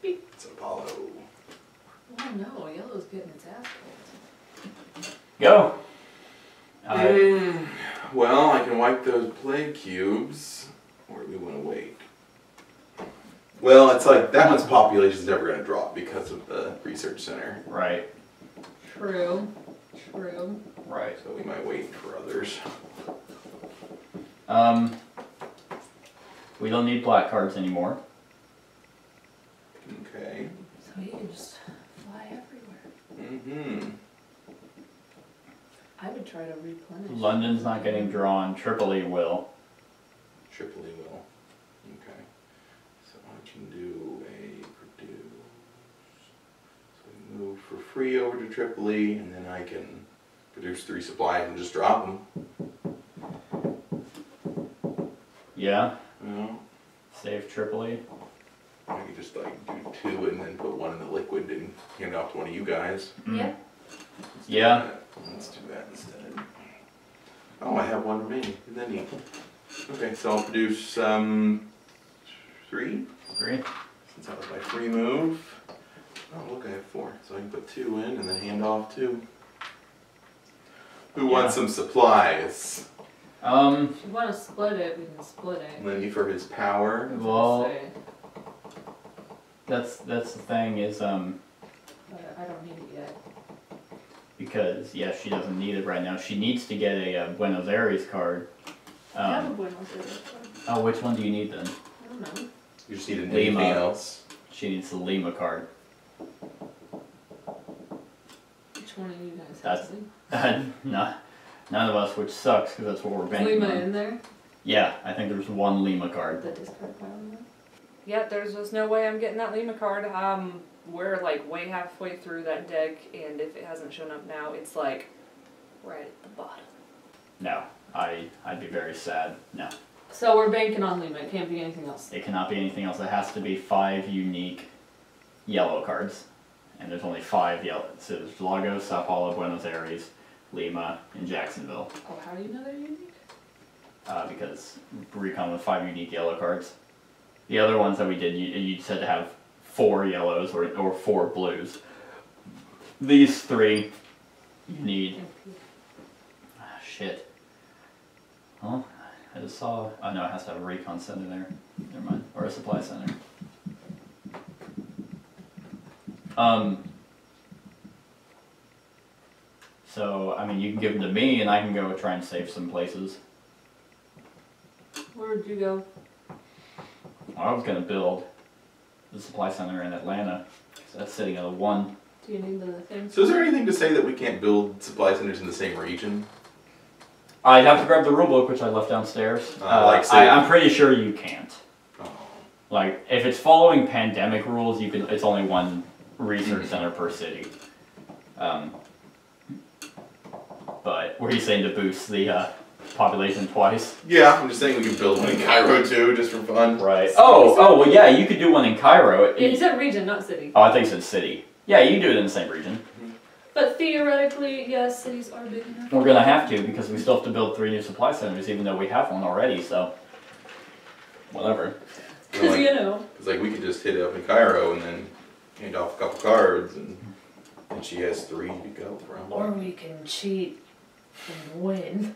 Speaker 4: Beep.
Speaker 2: It's Apollo.
Speaker 4: Oh no, yellow's getting its ass kicked.
Speaker 3: Go.
Speaker 2: Well, I can wipe those plague cubes. Or do we want to wait? Well, it's like that one's population is never going to drop because of the research center.
Speaker 3: Right.
Speaker 4: True. True.
Speaker 3: Right.
Speaker 2: So we might wait for others.
Speaker 3: We don't need black cards anymore.
Speaker 2: Okay.
Speaker 4: So you can just fly everywhere.
Speaker 2: Mm-hmm.
Speaker 4: I would try to replenish.
Speaker 3: London's not getting drawn. Tripoli will.
Speaker 2: Tripoli will. Okay. So I can do a produce. So we move for free over to Tripoli, and then I can produce 3 supplies and just drop them.
Speaker 3: Yeah.
Speaker 2: Well,
Speaker 3: Save Tripoli.
Speaker 2: I could just like do 2 and then put 1 in the liquid and hand it off to one of you guys.
Speaker 4: Yeah.
Speaker 3: Yeah.
Speaker 2: Let's do that instead. Oh, I have 1 remaining. Isn't that neat? Okay, so I'll produce 3.
Speaker 3: 3.
Speaker 2: Since that was my free move. Oh, look, I have 4. So I can put 2 in and then hand off 2. Who wants some supplies?
Speaker 4: If you want to split it, we can split it.
Speaker 2: Lenny for his power.
Speaker 3: Well, that's the thing is
Speaker 4: But I don't need it yet.
Speaker 3: because yeah, she doesn't need it right now. She needs to get a Buenos Aires card.
Speaker 4: I have a Buenos Aires card.
Speaker 3: Oh, which one do you need then?
Speaker 4: I don't know.
Speaker 2: You just need
Speaker 3: Lima.
Speaker 2: anything else.
Speaker 3: She needs the Lima card.
Speaker 4: Which one of you guys
Speaker 3: That's-
Speaker 4: has
Speaker 3: No, none of us, which sucks because that's what we're
Speaker 4: Lima?
Speaker 3: banking
Speaker 4: Lima
Speaker 3: on.
Speaker 4: in there?
Speaker 3: Yeah, I think there's 1 Lima card.
Speaker 4: The discard pile in there?
Speaker 1: Yeah, there's just no way I'm getting that Lima card. We're like way halfway through that deck, and if it hasn't shown up now, it's like right at the bottom.
Speaker 3: No, I'd be very sad. No,
Speaker 4: So we're banking on Lima. It can't be anything else.
Speaker 3: it cannot be anything else. It has to be 5 unique yellow cards, and there's only 5 yellow. So there's Lagos, Sao Paulo, Buenos Aires, Lima, and Jacksonville.
Speaker 4: Oh, how do you know they're unique?
Speaker 3: Because recon with 5 unique yellow cards. The other ones that we did, you just had to have 4 yellows or 4 blues. These 3 you need. Shit. Well, I just saw. Oh no, it has to have a recon center there. Never mind. Or a supply center. So, I mean, you can give them to me and I can go try and save some places.
Speaker 4: Where would you go?
Speaker 3: I was gonna build the supply center in Atlanta. So that's sitting at a 1.
Speaker 4: Do you need the thing?
Speaker 2: So is there anything to say that we can't build supply centers in the same region?
Speaker 3: I'd have to grab the rulebook, which I left downstairs.
Speaker 2: Say-
Speaker 3: I'm pretty sure you can't.
Speaker 2: Oh.
Speaker 3: Like, if it's following pandemic rules, you can. It's only 1 research center per city. But were you saying to boost the population twice?
Speaker 2: Yeah, I'm just saying we can build one in Cairo too, just for fun.
Speaker 3: Right. Oh, well, yeah, you could do one in Cairo.
Speaker 4: Yeah, he said region, not city.
Speaker 3: Oh, I think you said city. Yeah, you can do it in the same region.
Speaker 4: But theoretically, yes, cities are big enough.
Speaker 3: We're gonna have to because we still have to build 3 new supply centers, even though we have one already. So, whatever.
Speaker 4: Because you know.
Speaker 2: It's like we could just hit it up in Cairo and then hand off a couple cards, and she has 3 to go from.
Speaker 4: Or we can cheat and win.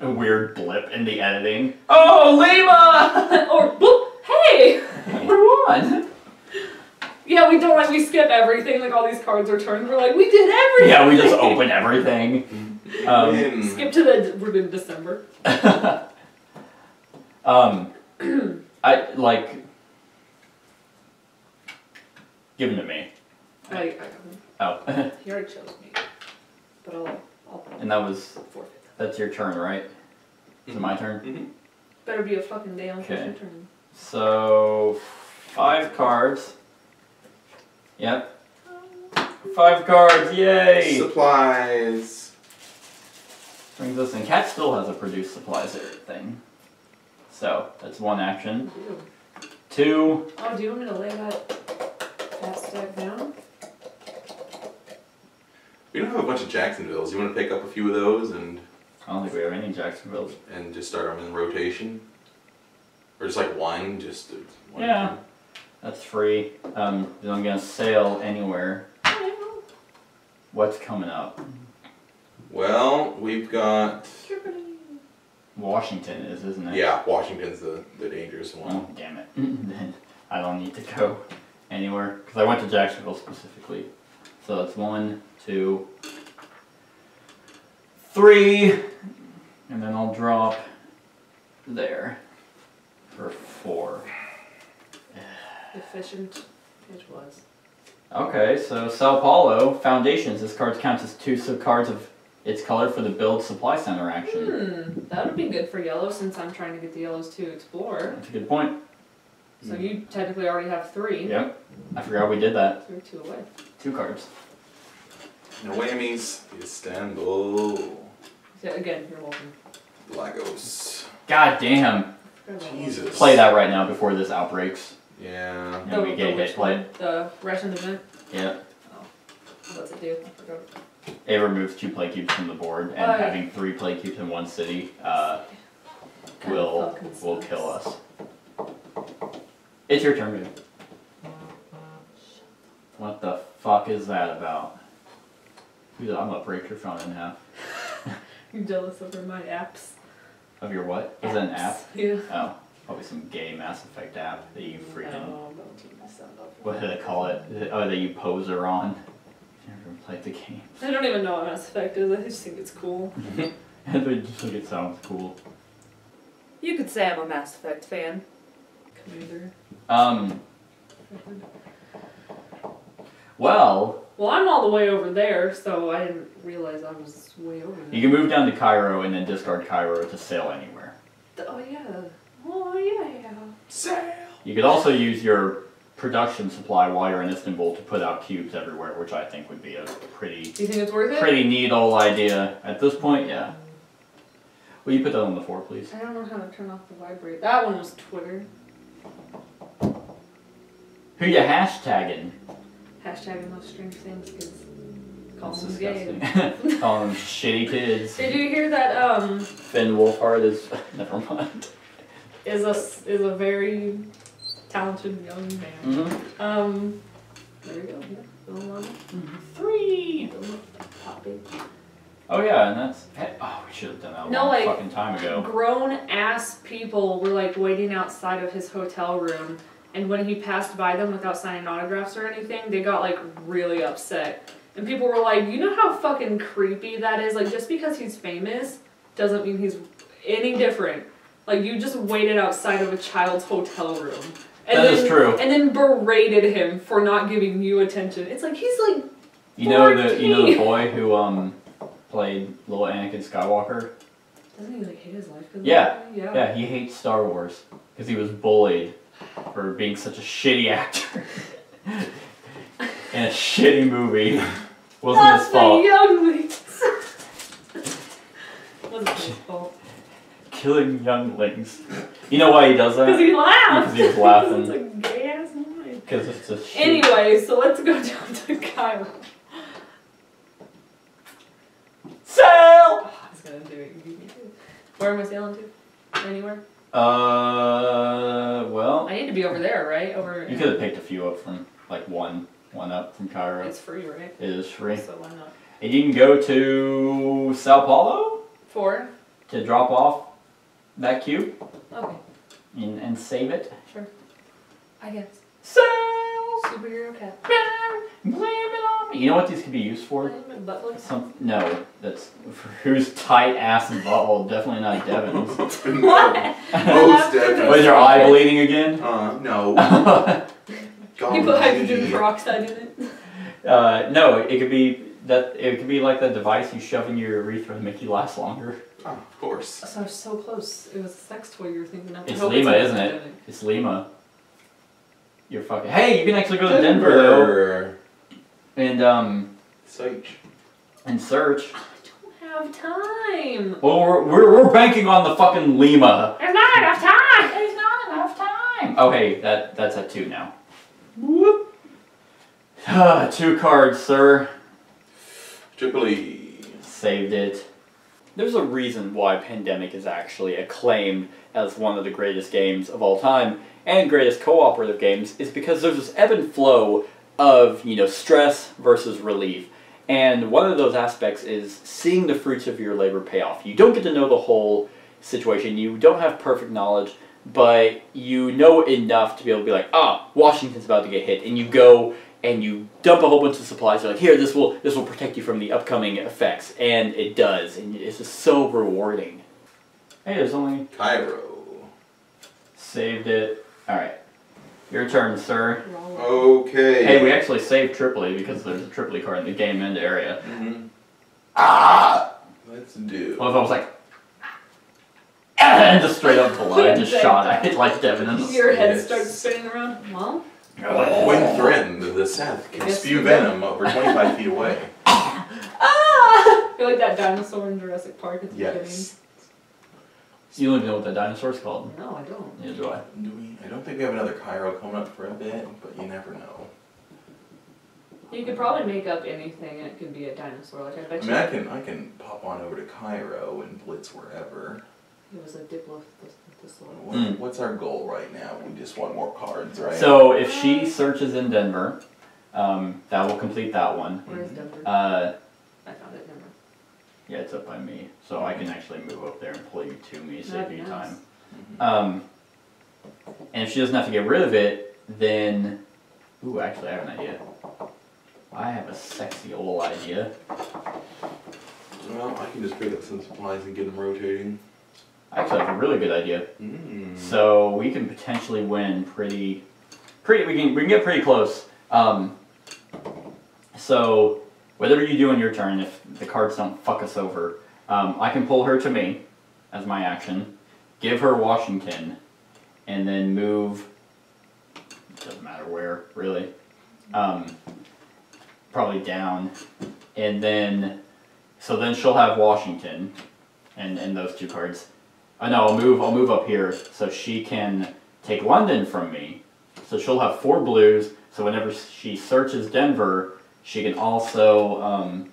Speaker 3: A weird blip in the editing. Oh, Lima!
Speaker 4: Or boop, hey!
Speaker 3: We won!
Speaker 4: Yeah, we don't we skip everything, like all these cards are turned, we're like, we did everything!
Speaker 3: Yeah, we just open everything.
Speaker 4: Skip to we're in December.
Speaker 3: I, like, give them to me.
Speaker 4: I got him.
Speaker 3: Oh.
Speaker 4: He already chose me. But I'll
Speaker 3: And that was,
Speaker 4: forfeit.
Speaker 3: that's your turn, right? Is it my turn?
Speaker 2: Mm-hmm.
Speaker 4: Better be a fucking damn
Speaker 3: Okay.
Speaker 4: your turn.
Speaker 3: So, 5 cards. Yep. 5 cards, yay!
Speaker 2: Supplies.
Speaker 3: Brings us in. Cat still has a produce supplies thing. So, that's 1 action. 2.
Speaker 4: Oh, do you want me to lay that fat stack down?
Speaker 2: We don't have a bunch of Jacksonvilles. You want to pick up a few of those and
Speaker 3: I don't think we have any Jacksonville's.
Speaker 2: just start them in rotation? Or just like one, just one.
Speaker 3: Yeah. That's free. Then I'm gonna sail anywhere. What's coming up?
Speaker 2: Well, we've got.
Speaker 3: Washington is, isn't it?
Speaker 2: Yeah, Washington's the dangerous one.
Speaker 3: Oh, damn it. Then I don't need to go anywhere. Because I went to Jacksonville specifically. So that's 1, 2, 3. And then I'll drop there for 4.
Speaker 4: Efficient it was.
Speaker 3: Okay, so Sao Paulo Foundations. This card counts as 2 cards of its color for the build supply center action.
Speaker 4: That would be good for yellow since I'm trying to get the yellows to explore.
Speaker 3: That's a good point.
Speaker 4: So you technically already have 3.
Speaker 3: Yep. I forgot we did that.
Speaker 4: So you're 2 away.
Speaker 3: 2 cards.
Speaker 2: No whammies. Istanbul.
Speaker 4: So again, you're welcome.
Speaker 2: Lagos.
Speaker 3: God damn.
Speaker 2: Jesus.
Speaker 3: Play that right now before this outbreaks.
Speaker 2: Yeah.
Speaker 3: And we get hit play.
Speaker 4: The Russian event?
Speaker 3: Yeah.
Speaker 4: What's it do? I forgot.
Speaker 3: It removes 2 play cubes from the board, and having 3 play cubes in one city will kill us. It's your turn, dude. What the fuck is that about? I'm gonna break your phone in half.
Speaker 4: You're jealous over my apps?
Speaker 3: Of your what? Is it an app?
Speaker 4: Yeah.
Speaker 3: Oh, probably some gay Mass Effect app that you freaking...
Speaker 4: No, don't team myself up.
Speaker 3: What do they call it? Oh, that you poser on? Never played the game.
Speaker 4: I don't even know what Mass Effect is, I just think it's cool.
Speaker 3: I just think it sounds cool.
Speaker 1: You could say I'm a Mass Effect fan.
Speaker 4: Commander.
Speaker 3: Well,
Speaker 4: I'm all the way over there, so I didn't realize I was way over there.
Speaker 3: you can move down to Cairo and then discard Cairo to sail anywhere.
Speaker 4: Oh yeah. Oh yeah.
Speaker 2: Sail.
Speaker 3: You could also use your production supply while you're in Istanbul to put out cubes everywhere, which I think would be a pretty...
Speaker 4: Do you think it's worth it?
Speaker 3: Pretty neat old idea. At this point, yeah. Will you put that on the floor, please?
Speaker 4: I don't know how to turn off the vibrate. That one was Twitter.
Speaker 3: Who you hashtagging?
Speaker 4: Hashtagging those strange things, kids. Call
Speaker 3: That's
Speaker 4: them gay.
Speaker 3: disgusting. Calling them shitty kids.
Speaker 4: Did you hear that?
Speaker 3: Finn Wolfhard is... Never mind.
Speaker 4: Is a very talented young man.
Speaker 3: Mm-hmm.
Speaker 4: There we go. Yeah. Little mama.
Speaker 3: 3!
Speaker 4: Little pop baby.
Speaker 3: Oh yeah, and that's... Oh, we should have done that a long fucking time ago.
Speaker 4: Grown ass people were like waiting outside of his hotel room, and when he passed by them without signing autographs or anything, they got like really upset. And people were like, you know how fucking creepy that is? Like, just because he's famous doesn't mean he's any different. Like, you just waited outside of a child's hotel room. And
Speaker 3: That is true.
Speaker 4: And then berated him for not giving you attention. It's like, he's like
Speaker 3: You know the
Speaker 4: 14.
Speaker 3: boy who played little Anakin Skywalker?
Speaker 4: Doesn't he like hate his life?
Speaker 3: Yeah, he hates Star Wars because he was bullied for being such a shitty actor. And in a shitty movie. Wasn't his fault.
Speaker 4: Younglings. Wasn't his fault.
Speaker 3: Killing younglings. You know why he does that?
Speaker 4: Because he laughed.
Speaker 3: Because he was laughing.
Speaker 4: It's a gay ass movie.
Speaker 3: Because it's a shit.
Speaker 4: Anyway, so let's go down to Cairo.
Speaker 3: Sail!
Speaker 4: Oh, I was gonna do it. You beat me to it. Where am I sailing to? Anywhere?
Speaker 3: Well.
Speaker 4: I need to be over there, right? Over.
Speaker 3: You could have picked a few up from, like, one up from Cairo.
Speaker 4: It's free, right?
Speaker 3: It is free.
Speaker 4: So why not?
Speaker 3: And you can go to Sao Paulo
Speaker 4: 4.
Speaker 3: to drop off that cube
Speaker 4: Okay.
Speaker 3: and save it.
Speaker 4: Sure. I guess.
Speaker 3: Sail!
Speaker 4: Superhero cat.
Speaker 3: Blame it on me. You know what these could be used for?
Speaker 4: Butt plugs?
Speaker 3: No, that's for whose tight ass and butthole. Definitely not Devin's.
Speaker 4: What?
Speaker 2: Most definitely.
Speaker 3: Was your eye bleeding again?
Speaker 2: No.
Speaker 4: You put hydrogen peroxide in it.
Speaker 3: No, it could be that. It could be like that device you shove in your urethra to make you last longer.
Speaker 2: Oh, of course.
Speaker 4: So I was so close. It was a sex toy you were thinking of.
Speaker 3: It's
Speaker 4: I hope
Speaker 3: Lima,
Speaker 4: not
Speaker 3: isn't it?
Speaker 4: pandemic.
Speaker 3: It's Lima. You're fucking. Hey, you can actually go to Denver though, and
Speaker 2: Search.
Speaker 3: and search.
Speaker 4: I don't have time.
Speaker 3: Well, we're banking on the fucking Lima.
Speaker 4: There's not enough time.
Speaker 3: There's not enough time. Okay, that's at 2 now. Whoop. 2 cards, sir.
Speaker 2: Tripoli.
Speaker 3: Saved it. There's a reason why Pandemic is actually acclaimed as one of the greatest games of all time and greatest cooperative games is because there's this ebb and flow of, stress versus relief. And one of those aspects is seeing the fruits of your labor pay off. You don't get to know the whole situation. You don't have perfect knowledge, but you know enough to be able to be like, Washington's about to get hit, and you go and you dump a whole bunch of supplies. You're like, here, this will protect you from the upcoming effects, and it does, and it's just so rewarding. Hey, there's only
Speaker 2: Cairo.
Speaker 3: saved it. All right, your turn, sir.
Speaker 2: Okay.
Speaker 3: Hey, we actually saved Tripoli because there's a Tripoli card in the game end area.
Speaker 2: Mm-hmm. Let's do.
Speaker 3: What if I was like, and just straight up below, I just shot at it like Devin in the
Speaker 4: Your head
Speaker 2: Yes.
Speaker 4: starts spinning around. Well,
Speaker 2: When threatened, the Seth can
Speaker 4: Yes,
Speaker 2: spew
Speaker 4: we
Speaker 2: venom over 25 feet away.
Speaker 4: I feel like that dinosaur in Jurassic Park at the
Speaker 2: Yes.
Speaker 3: You don't even know what that dinosaur's called.
Speaker 4: beginning. No, I don't.
Speaker 3: Neither do I.
Speaker 2: I don't think we have another Cairo coming up for a bit, but you never know.
Speaker 4: You could probably make up anything and it could be a dinosaur. Like I bet
Speaker 2: I can pop on over to Cairo and blitz wherever.
Speaker 4: it was a diplosaur.
Speaker 2: What's our goal right now? We just want more cards, right?
Speaker 3: So if she searches in Denver, that will complete that one.
Speaker 4: Where's Denver?
Speaker 3: Uh,
Speaker 4: I found it. Denver.
Speaker 3: yeah, it's up by me, so I can actually move up there and pull you to me, save
Speaker 4: That'd
Speaker 3: you
Speaker 4: be nice.
Speaker 3: time. And if she doesn't have to get rid of it, then... Ooh, actually, I have an idea. I have a sexy old idea.
Speaker 2: Well, I can just pick up some supplies and get them rotating.
Speaker 3: I actually have a really good idea.
Speaker 2: Mm.
Speaker 3: So we can potentially win we can get pretty close. So whatever you do in your turn, if the cards don't fuck us over, I can pull her to me as my action, give her Washington, and then move, doesn't matter where, really, probably down, and then, so then she'll have Washington, and those 2 cards. No, I'll move up here, so she can take London from me, so she'll have 4 blues, so whenever she searches Denver, she can also,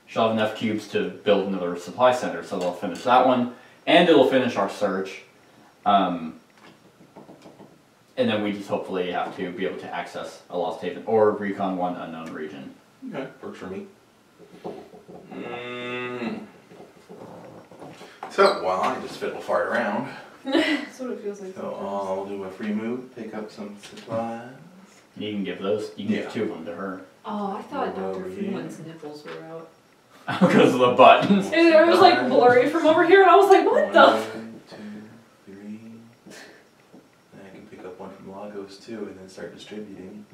Speaker 3: she'll have enough cubes to build another supply center, so they'll finish that one, and it'll finish our search. And then we just hopefully have to be able to access a Lost Haven or recon 1 unknown region.
Speaker 2: Okay, works for me. So, while I just fiddle fart around,
Speaker 4: That's what it feels like.
Speaker 2: so
Speaker 4: sometimes.
Speaker 2: I'll do a free move, pick up some supplies.
Speaker 3: You can give those, you can give 2 of them to her.
Speaker 4: Oh, I thought
Speaker 2: Over
Speaker 4: Dr.
Speaker 2: here.
Speaker 4: Freeman's nipples were out.
Speaker 3: Because of the buttons.
Speaker 4: And it was like blurry from over here, and I was like, what the?
Speaker 2: 1, 2, 3. And I can pick up one from Lagos too, and then start distributing.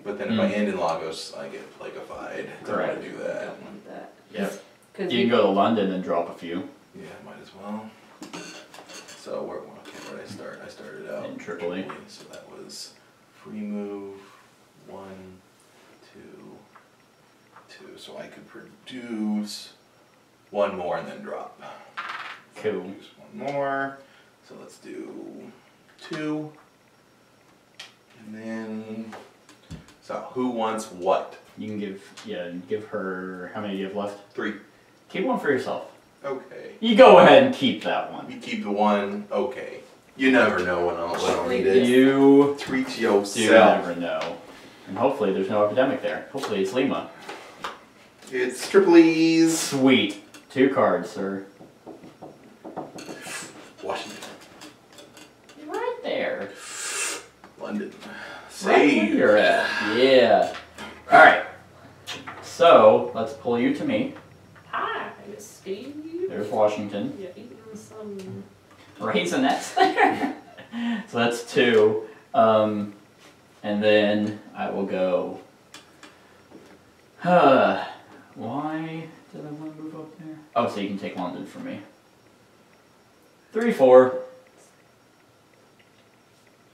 Speaker 2: But then if I end in Lagos, I get plaguified. Don't
Speaker 3: Correct.
Speaker 2: want to do
Speaker 4: I
Speaker 2: that.
Speaker 4: don't want that.
Speaker 3: Yep.
Speaker 4: Cause
Speaker 3: You can go to London and drop a few
Speaker 2: Yeah, might as well. So where did I start? I started out
Speaker 3: in Tripoli.
Speaker 2: So that was free move, 1, 2, 2. So I could produce one more and then drop.
Speaker 3: Cool.
Speaker 2: Produce one more. So let's do 2. And then, so who wants what?
Speaker 3: You can give her, how many do you have left?
Speaker 2: 3.
Speaker 3: Keep one for yourself.
Speaker 2: Okay.
Speaker 3: You go ahead and keep that one.
Speaker 2: You keep the one, okay. You never know when I'll need it.
Speaker 3: You
Speaker 2: Treat
Speaker 3: do
Speaker 2: yourself.
Speaker 3: never know. And hopefully there's no epidemic there. Hopefully it's Lima.
Speaker 2: It's Tripoli's.
Speaker 3: Sweet. 2 cards, sir.
Speaker 2: Washington.
Speaker 3: Right there.
Speaker 2: London.
Speaker 3: Right where
Speaker 2: Save.
Speaker 3: you're at. Yeah. Alright. So, let's pull you to me.
Speaker 4: Hi, Steve.
Speaker 3: There's Washington.
Speaker 4: You're eating some.
Speaker 3: Raisinets there. So that's 2. And then I will go. Why did I want to move up there? Oh, so you can take London from me. 3, 4.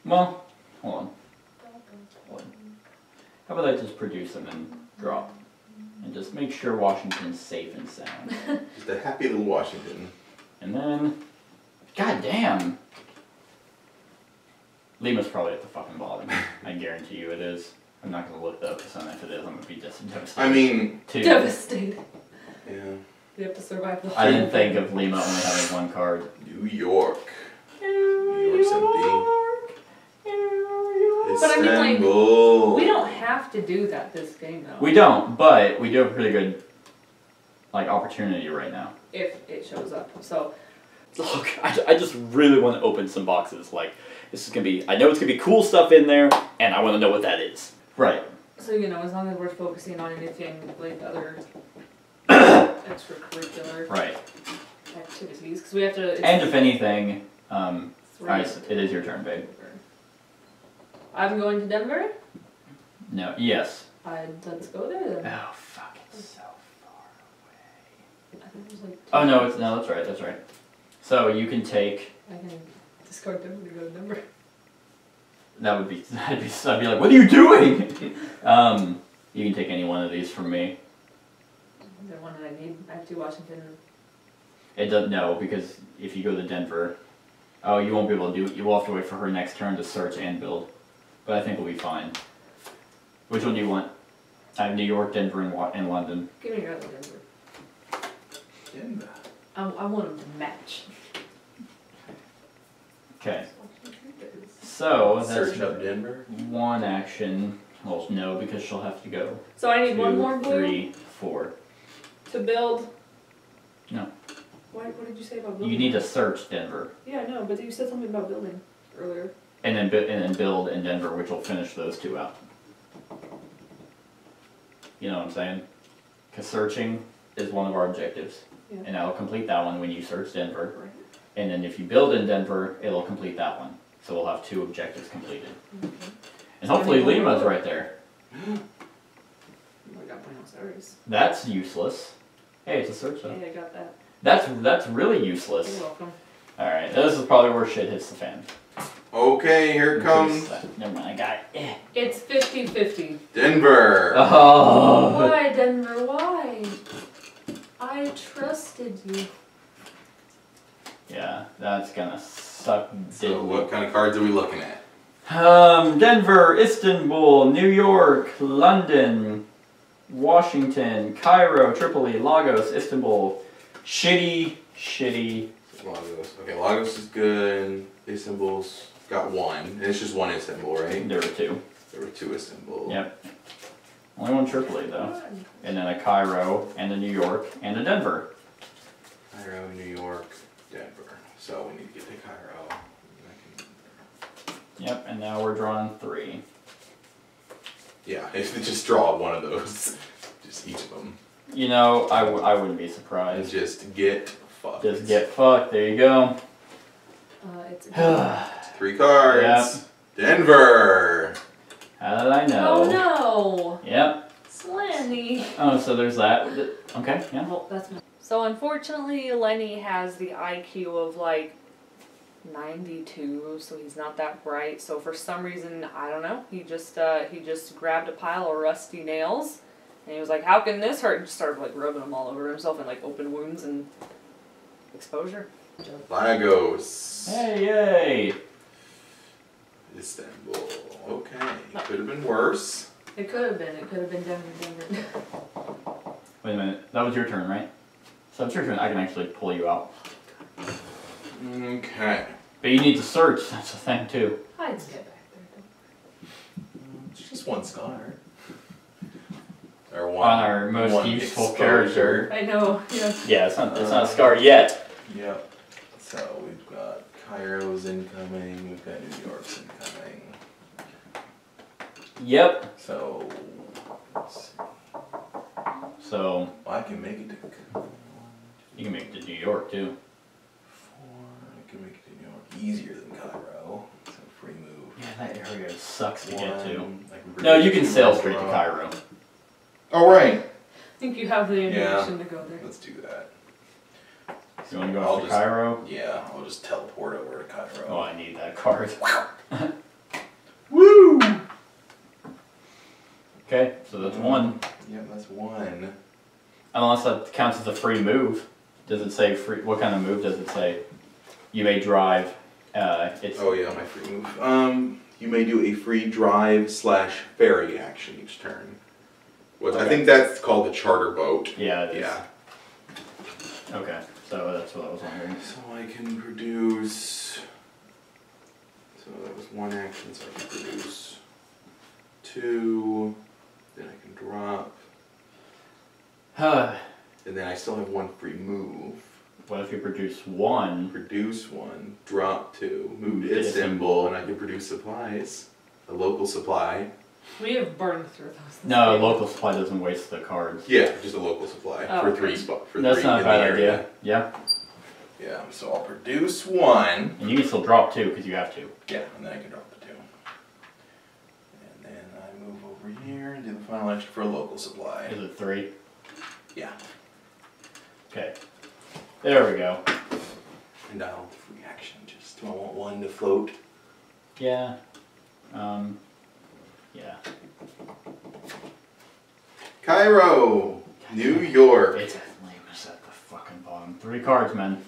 Speaker 3: Well, hold on. How about I just produce them and drop? And just make sure Washington's safe and sound.
Speaker 2: Just a happy little Washington.
Speaker 3: And then, god damn! Lima's probably at the fucking bottom. I guarantee you it is. I'm not gonna look though, because then if it is, I'm gonna be just devastated.
Speaker 2: I mean,
Speaker 3: 2.
Speaker 4: Devastated.
Speaker 2: yeah.
Speaker 4: You have to survive the
Speaker 3: I didn't think of Lima only having 1 card.
Speaker 2: New York. New York's empty.
Speaker 4: But I mean, like,
Speaker 2: Istanbul.
Speaker 4: we don't have to do that this game though.
Speaker 3: We don't, but we do have a pretty good like opportunity right now.
Speaker 4: If it shows up. So
Speaker 3: Look, I just really want to open some boxes. Like, this is gonna be, I know it's gonna be cool stuff in there, and I want to know what that is. Right.
Speaker 4: So, you know, as long as we're focusing on anything like other extracurricular
Speaker 3: Right.
Speaker 4: activities, because we have to.
Speaker 3: And if anything,
Speaker 4: three.
Speaker 3: alright, it is your turn, babe.
Speaker 4: I'm going to Denver.
Speaker 3: No, yes.
Speaker 4: Let's go there then.
Speaker 3: Oh, fuck, it's so far away.
Speaker 4: I think there's like.
Speaker 3: Oh, no, that's right. So you can take,
Speaker 4: I can discard Denver to go to Denver.
Speaker 3: I'd be like, what are you doing? You can take any one of these from me.
Speaker 4: The one that I need. I have 2 Washington.
Speaker 3: It doesn't, no, because if you go to Denver, oh, you won't be able to do it. You will have to wait for her next turn to search and build. But I think we'll be fine. Which one do you want? I have New York, Denver, and London.
Speaker 4: Give me your other Denver.
Speaker 2: Denver.
Speaker 4: I want them to match.
Speaker 3: Okay. So, that's
Speaker 2: Search up Denver.
Speaker 3: 1 action. Well, no, because she'll have to go.
Speaker 4: So I need
Speaker 3: 2,
Speaker 4: one more blue
Speaker 3: 3, 4.
Speaker 4: to build.
Speaker 3: No.
Speaker 4: What did you say about building?
Speaker 3: You need to search Denver.
Speaker 4: Yeah, I know, but you said something about building earlier.
Speaker 3: And then build in Denver, which will finish those 2 out. You know what I'm saying? Because searching is one of our objectives.
Speaker 4: Yeah.
Speaker 3: And I'll complete that one when you search Denver.
Speaker 4: Right.
Speaker 3: And then if you build in Denver, it'll complete that one. So we'll have 2 objectives completed.
Speaker 4: Okay.
Speaker 3: And hopefully Lima's right there.
Speaker 4: Oh, I got Buenos Aires.
Speaker 3: That's useless. Hey, it's a search though.
Speaker 4: Hey, I got that.
Speaker 3: That's really
Speaker 4: You're
Speaker 3: useless.
Speaker 4: welcome.
Speaker 3: Alright, this is probably where shit hits the fan.
Speaker 2: Okay, here it comes.
Speaker 3: Never mind, I got it.
Speaker 4: It's 50-50.
Speaker 2: Denver.
Speaker 3: Oh.
Speaker 4: Why, Denver? Why? I trusted you.
Speaker 3: Yeah, that's gonna suck.
Speaker 2: So what kind of cards are we looking at?
Speaker 3: Denver, Istanbul, New York, London, Washington, Cairo, Tripoli, Lagos, Istanbul. Shitty.
Speaker 2: Lagos. Okay, Lagos is good. Istanbul's got 1. And it's just 1 Istanbul, right?
Speaker 3: There were 2.
Speaker 2: There were 2 Istanbul.
Speaker 3: Yep. Only 1 Tripoli though. And then a Cairo, and a New York, and a Denver.
Speaker 2: Cairo, New York, Denver. So we need to get to Cairo.
Speaker 3: Yep, and now we're drawing 3.
Speaker 2: Yeah, if they just draw one of those. Just each of them.
Speaker 3: You know, I wouldn't be
Speaker 2: And
Speaker 3: surprised.
Speaker 2: just get fucked.
Speaker 3: Just get fucked, there you go.
Speaker 4: It's
Speaker 2: 3 cards.
Speaker 3: Yep.
Speaker 2: Denver.
Speaker 3: How did I know?
Speaker 4: Oh no!
Speaker 3: Yep.
Speaker 4: Slanny.
Speaker 3: Oh, so there's that. Okay, yeah.
Speaker 4: Well, that's my.
Speaker 1: So unfortunately, Lenny has the IQ of like 92, so he's not that bright. So for some reason, I don't know, he just grabbed a pile of rusty nails, and he was like, "How can this hurt?" And just started like rubbing them all over himself and like open wounds and exposure.
Speaker 2: Lagos.
Speaker 3: Hey, yay!
Speaker 2: Istanbul. Okay. Could have been worse.
Speaker 1: It could have been. It could have been Denver.
Speaker 3: Wait a minute, that was your turn, right? So it's your turn. I can actually pull you out.
Speaker 2: Okay.
Speaker 3: But you need to search. That's the thing too.
Speaker 1: I just get back there.
Speaker 2: It's just one scar. Or one.
Speaker 3: On our most
Speaker 2: one
Speaker 3: useful
Speaker 2: exposure.
Speaker 3: character.
Speaker 1: I know. Yeah.
Speaker 3: Yeah, it's not a scar yet.
Speaker 2: Yep. So we've got Cairo's incoming. We've got New York's incoming.
Speaker 3: Yep.
Speaker 2: So. Let's see.
Speaker 3: So
Speaker 2: I can make it to.
Speaker 3: you can make it to New York too.
Speaker 2: 4. I can make it to New York easier than Cairo. So free move.
Speaker 3: Yeah, that area sucks to get to.
Speaker 2: 1.
Speaker 3: No, you can sail straight to Cairo.
Speaker 2: Oh right.
Speaker 1: I think you have the ammunition to go there.
Speaker 2: Let's do that.
Speaker 3: You want to go
Speaker 2: I'll
Speaker 3: out to
Speaker 2: just-
Speaker 3: Cairo?
Speaker 2: Yeah, I'll just teleport over to Cairo.
Speaker 3: Oh, I need that card.
Speaker 2: Woo!
Speaker 3: Okay, so that's 1.
Speaker 2: Yep, that's 1.
Speaker 3: Unless that counts as a free move. Does it say free? What kind of move does it say? You may drive. It's
Speaker 2: Oh yeah, my free move. You may do a free drive / ferry action each turn. I
Speaker 3: Okay.
Speaker 2: think that's called the charter boat.
Speaker 3: yeah, it is.
Speaker 2: Yeah.
Speaker 3: Okay, so that's what I was wondering.
Speaker 2: So I can produce. So that was 1 action, so I can produce 2. Then I can drop. And then I still have 1 free move.
Speaker 3: What if you produce 1?
Speaker 2: Produce 1, drop 2, move to
Speaker 3: Istanbul.
Speaker 2: Istanbul, and I can produce supplies. A local supply.
Speaker 1: We have burned through those.
Speaker 3: No, local supply doesn't waste the cards.
Speaker 2: Yeah, just a local supply
Speaker 1: Oh,
Speaker 2: for
Speaker 1: okay.
Speaker 2: 3 spot for
Speaker 3: That's
Speaker 2: 3
Speaker 3: not a
Speaker 2: in
Speaker 3: bad
Speaker 2: the area.
Speaker 3: idea. Yeah,
Speaker 2: Yeah, so I'll produce 1.
Speaker 3: and you can still drop 2 because you have to.
Speaker 2: Yeah, and then I can drop the 2. And then I move over here and do the final action for a local supply.
Speaker 3: Is it 3?
Speaker 2: Yeah.
Speaker 3: Okay. There we go.
Speaker 2: And I'll have the free action. Just do I want 1 to float?
Speaker 3: Yeah. Yeah.
Speaker 2: Cairo, New York.
Speaker 3: It's lame as at the fucking bottom. 3 cards, man.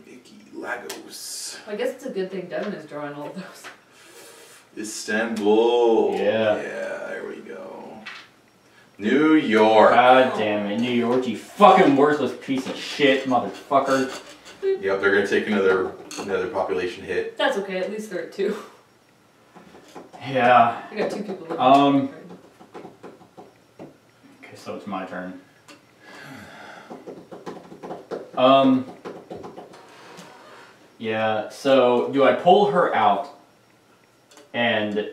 Speaker 2: Icky Lagos.
Speaker 1: I guess it's a good thing Devin is drawing all of those.
Speaker 2: Istanbul.
Speaker 3: Yeah.
Speaker 2: Yeah, there we go. New York.
Speaker 3: God damn it, New York, you fucking worthless piece of shit, motherfucker.
Speaker 2: Yep, they're gonna take another population hit.
Speaker 1: That's okay. At least there are 2.
Speaker 3: Yeah.
Speaker 1: I got 2 people living.
Speaker 3: Okay, so it's my turn. Yeah, so do I pull her out and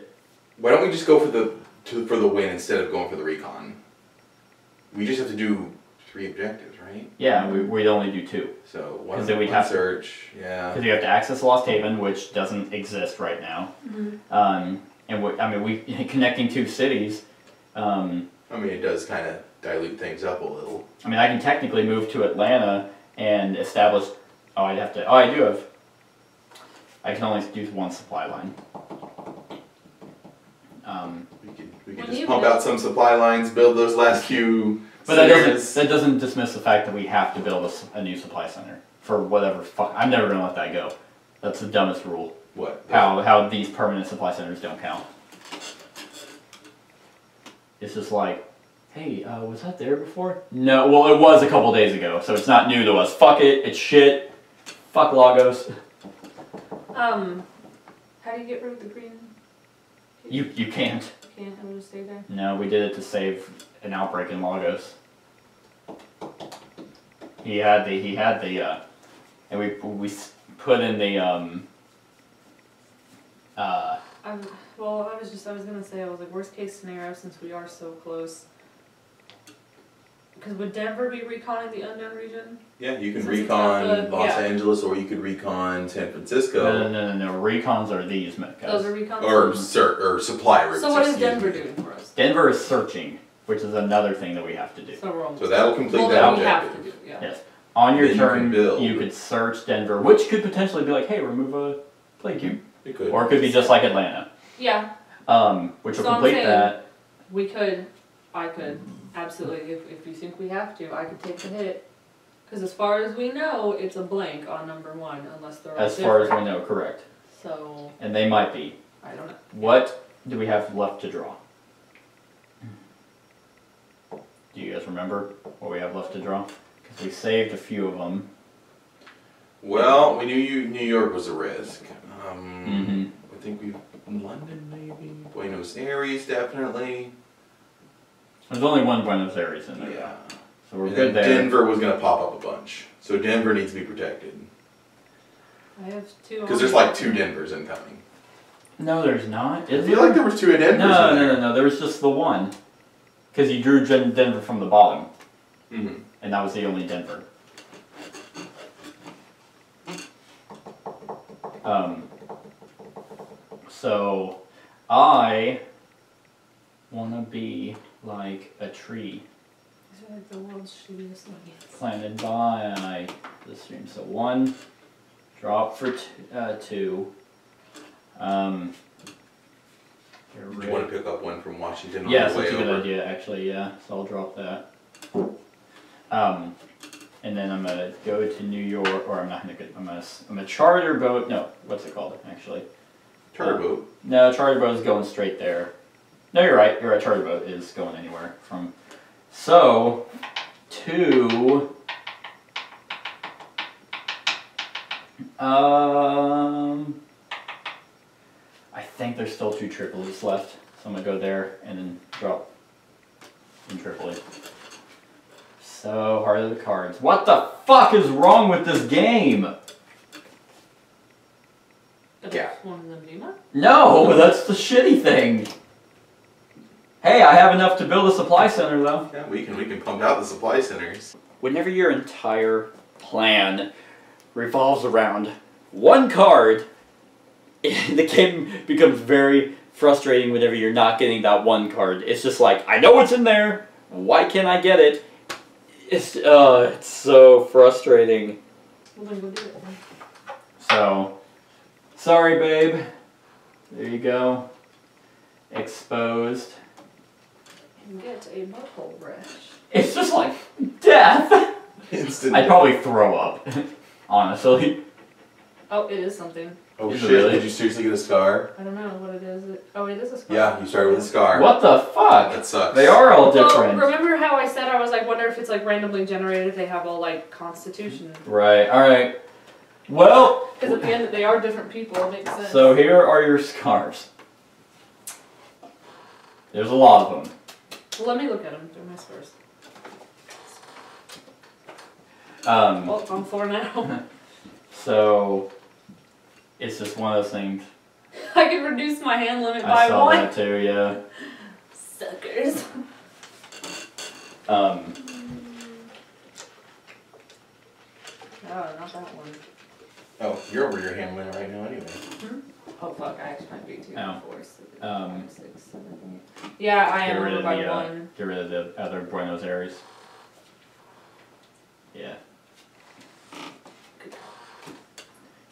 Speaker 2: Why don't we just go for the win instead of going for the recon? We just have to do 3 objectives, right?
Speaker 3: yeah, we'd only do 2.
Speaker 2: So one,
Speaker 3: 'Cause then we'd
Speaker 2: one
Speaker 3: have to-
Speaker 2: search, yeah.
Speaker 3: Because you have to access Lost Haven, which doesn't exist right now. And we connecting 2 cities.
Speaker 2: I mean, it does kind of dilute things up a little.
Speaker 3: I mean, I can technically move to Atlanta and establish. Oh, I'd have to. Oh, I do have. I can only use 1 supply line.
Speaker 2: We could
Speaker 1: When
Speaker 2: just
Speaker 1: you
Speaker 2: pump
Speaker 1: build-
Speaker 2: out some supply lines, build those last few.
Speaker 3: But that
Speaker 2: centers.
Speaker 3: doesn't dismiss the fact that we have to build a new supply center for whatever fuck. I'm never gonna let that go. That's the dumbest rule.
Speaker 2: What?
Speaker 3: How these permanent supply centers don't count. It's just like, hey, was that there before? No, well, it was a couple days ago, so it's not new to us. Fuck it, it's shit. Fuck Lagos.
Speaker 1: How do you get rid of the green?
Speaker 3: You can't.
Speaker 1: Can't. I'm gonna stay there.
Speaker 3: No, we did it to save an outbreak in Lagos. He had the and we put in the
Speaker 1: I was gonna say, I was like, worst case scenario, since we are so close. Because would Denver be reconning the unknown region?
Speaker 2: Yeah, you can
Speaker 1: Since it's not
Speaker 2: recon
Speaker 1: the-
Speaker 2: Los
Speaker 1: yeah.
Speaker 2: Angeles, or you could recon San Francisco,
Speaker 3: no. Recons are these guys.
Speaker 1: Those are recons?
Speaker 2: or supply routes.
Speaker 1: So what is
Speaker 2: excuse
Speaker 1: Denver
Speaker 2: me.
Speaker 1: doing for us?
Speaker 3: Denver is searching, which is another thing that we have to do.
Speaker 1: So we're almost.
Speaker 2: So that'll complete
Speaker 1: Well,
Speaker 2: that
Speaker 1: that we have
Speaker 2: objective.
Speaker 1: to do, yeah.
Speaker 3: Yes. On your
Speaker 2: Then
Speaker 3: turn,
Speaker 2: build.
Speaker 3: you could search Denver, which could potentially be like, hey, remove a plague cube.
Speaker 2: It could.
Speaker 3: Or it could be just like Atlanta.
Speaker 4: Yeah.
Speaker 3: Which will
Speaker 4: So I'm
Speaker 3: complete
Speaker 4: saying-
Speaker 3: that.
Speaker 4: I could, absolutely, if you think we have to, I could take the hit. Because as far as we know, it's a blank on number 1, unless they're all
Speaker 3: As far as
Speaker 4: different.
Speaker 3: we know, correct.
Speaker 4: So,
Speaker 3: And they might be.
Speaker 4: I don't know.
Speaker 3: What do we have left to draw? Do you guys remember what we have left to draw? Because we saved a few of them.
Speaker 2: Well, we knew New York was a risk.
Speaker 3: Mhm.
Speaker 2: I think London maybe. Buenos Aires definitely.
Speaker 3: There's only one Buenos Aires in there.
Speaker 2: Yeah.
Speaker 3: So we're
Speaker 2: And
Speaker 3: good
Speaker 2: then
Speaker 3: there.
Speaker 2: Denver was gonna pop up a bunch, so Denver needs to be protected
Speaker 4: I have 2
Speaker 2: because there's like 2 Denvers incoming.
Speaker 3: No, there's not.
Speaker 2: I
Speaker 3: Is
Speaker 2: feel
Speaker 3: there?
Speaker 2: like there was 2 Denvers.
Speaker 3: No. There was just the one. Because you drew Denver from the bottom.
Speaker 2: Mm-hmm.
Speaker 3: And that was the only Denver. So I want to be like a tree
Speaker 4: These are like the world's shittiest nuggets.
Speaker 3: planted by the stream. So 1, drop for 2.
Speaker 2: Do you want to pick up one from Washington on
Speaker 3: Yes,
Speaker 2: the way
Speaker 3: that's a good
Speaker 2: over?
Speaker 3: idea, actually, yeah. So I'll drop that. And then I'm gonna go to New York, or I'm not gonna go, I'm a charter boat, no, what's it called, actually?
Speaker 2: Charter boat.
Speaker 3: No, charter boat is going straight there. No, you're right, charter boat is going anywhere from, so, to, I think there's still 2 Tripolis left, so I'm gonna go there and then drop in Tripoli. So, Heart of the Cards. What the fuck is wrong with this game?
Speaker 2: Yeah.
Speaker 4: One of them Nima?
Speaker 3: No, that's the shitty thing. Hey, I have enough to build a supply center though.
Speaker 2: Yeah, we can pump out the supply centers.
Speaker 3: Whenever your entire plan revolves around one card, the game becomes very frustrating whenever you're not getting that one card. It's just like, I know what's in there, why can't I get it? It's so frustrating.
Speaker 4: Well, then go do it then.
Speaker 3: So, sorry babe. There you go. Exposed.
Speaker 4: And get a butthole brush.
Speaker 3: It's just like death.
Speaker 2: Instant.
Speaker 3: I'd probably throw up, honestly.
Speaker 4: Oh, it is something.
Speaker 2: Oh
Speaker 3: Is it
Speaker 2: shit!
Speaker 3: really?
Speaker 2: Did you seriously get a scar?
Speaker 4: I don't know what it is. Oh, it is a scar.
Speaker 2: Yeah, you started with a scar.
Speaker 3: What the fuck?
Speaker 2: That sucks.
Speaker 3: They are all
Speaker 4: Well,
Speaker 3: different.
Speaker 4: remember how I said I was like, wonder if it's like randomly generated if they have all like constitution.
Speaker 3: Right, alright. Well,
Speaker 4: Because at the end they are different people, it makes sense.
Speaker 3: so here are your scars. There's a lot of them.
Speaker 4: Well, let me look at them through my scars.
Speaker 3: Um,
Speaker 4: I'm 4 now.
Speaker 3: so, it's just one of those things.
Speaker 4: I can reduce my hand limit
Speaker 3: I
Speaker 4: by
Speaker 3: saw
Speaker 4: 1.
Speaker 3: that too, yeah.
Speaker 4: Suckers.
Speaker 3: Um,
Speaker 4: Oh, not that one.
Speaker 2: Oh, you're over your hand limit right now anyway.
Speaker 4: Oh fuck, I actually might be 2,
Speaker 3: Oh.
Speaker 4: 4, 6,
Speaker 3: Um,
Speaker 4: 5, 6, 7, 8. Yeah, I am over by
Speaker 3: the,
Speaker 4: 1.
Speaker 3: get rid of the other Buenos Aires. Yeah.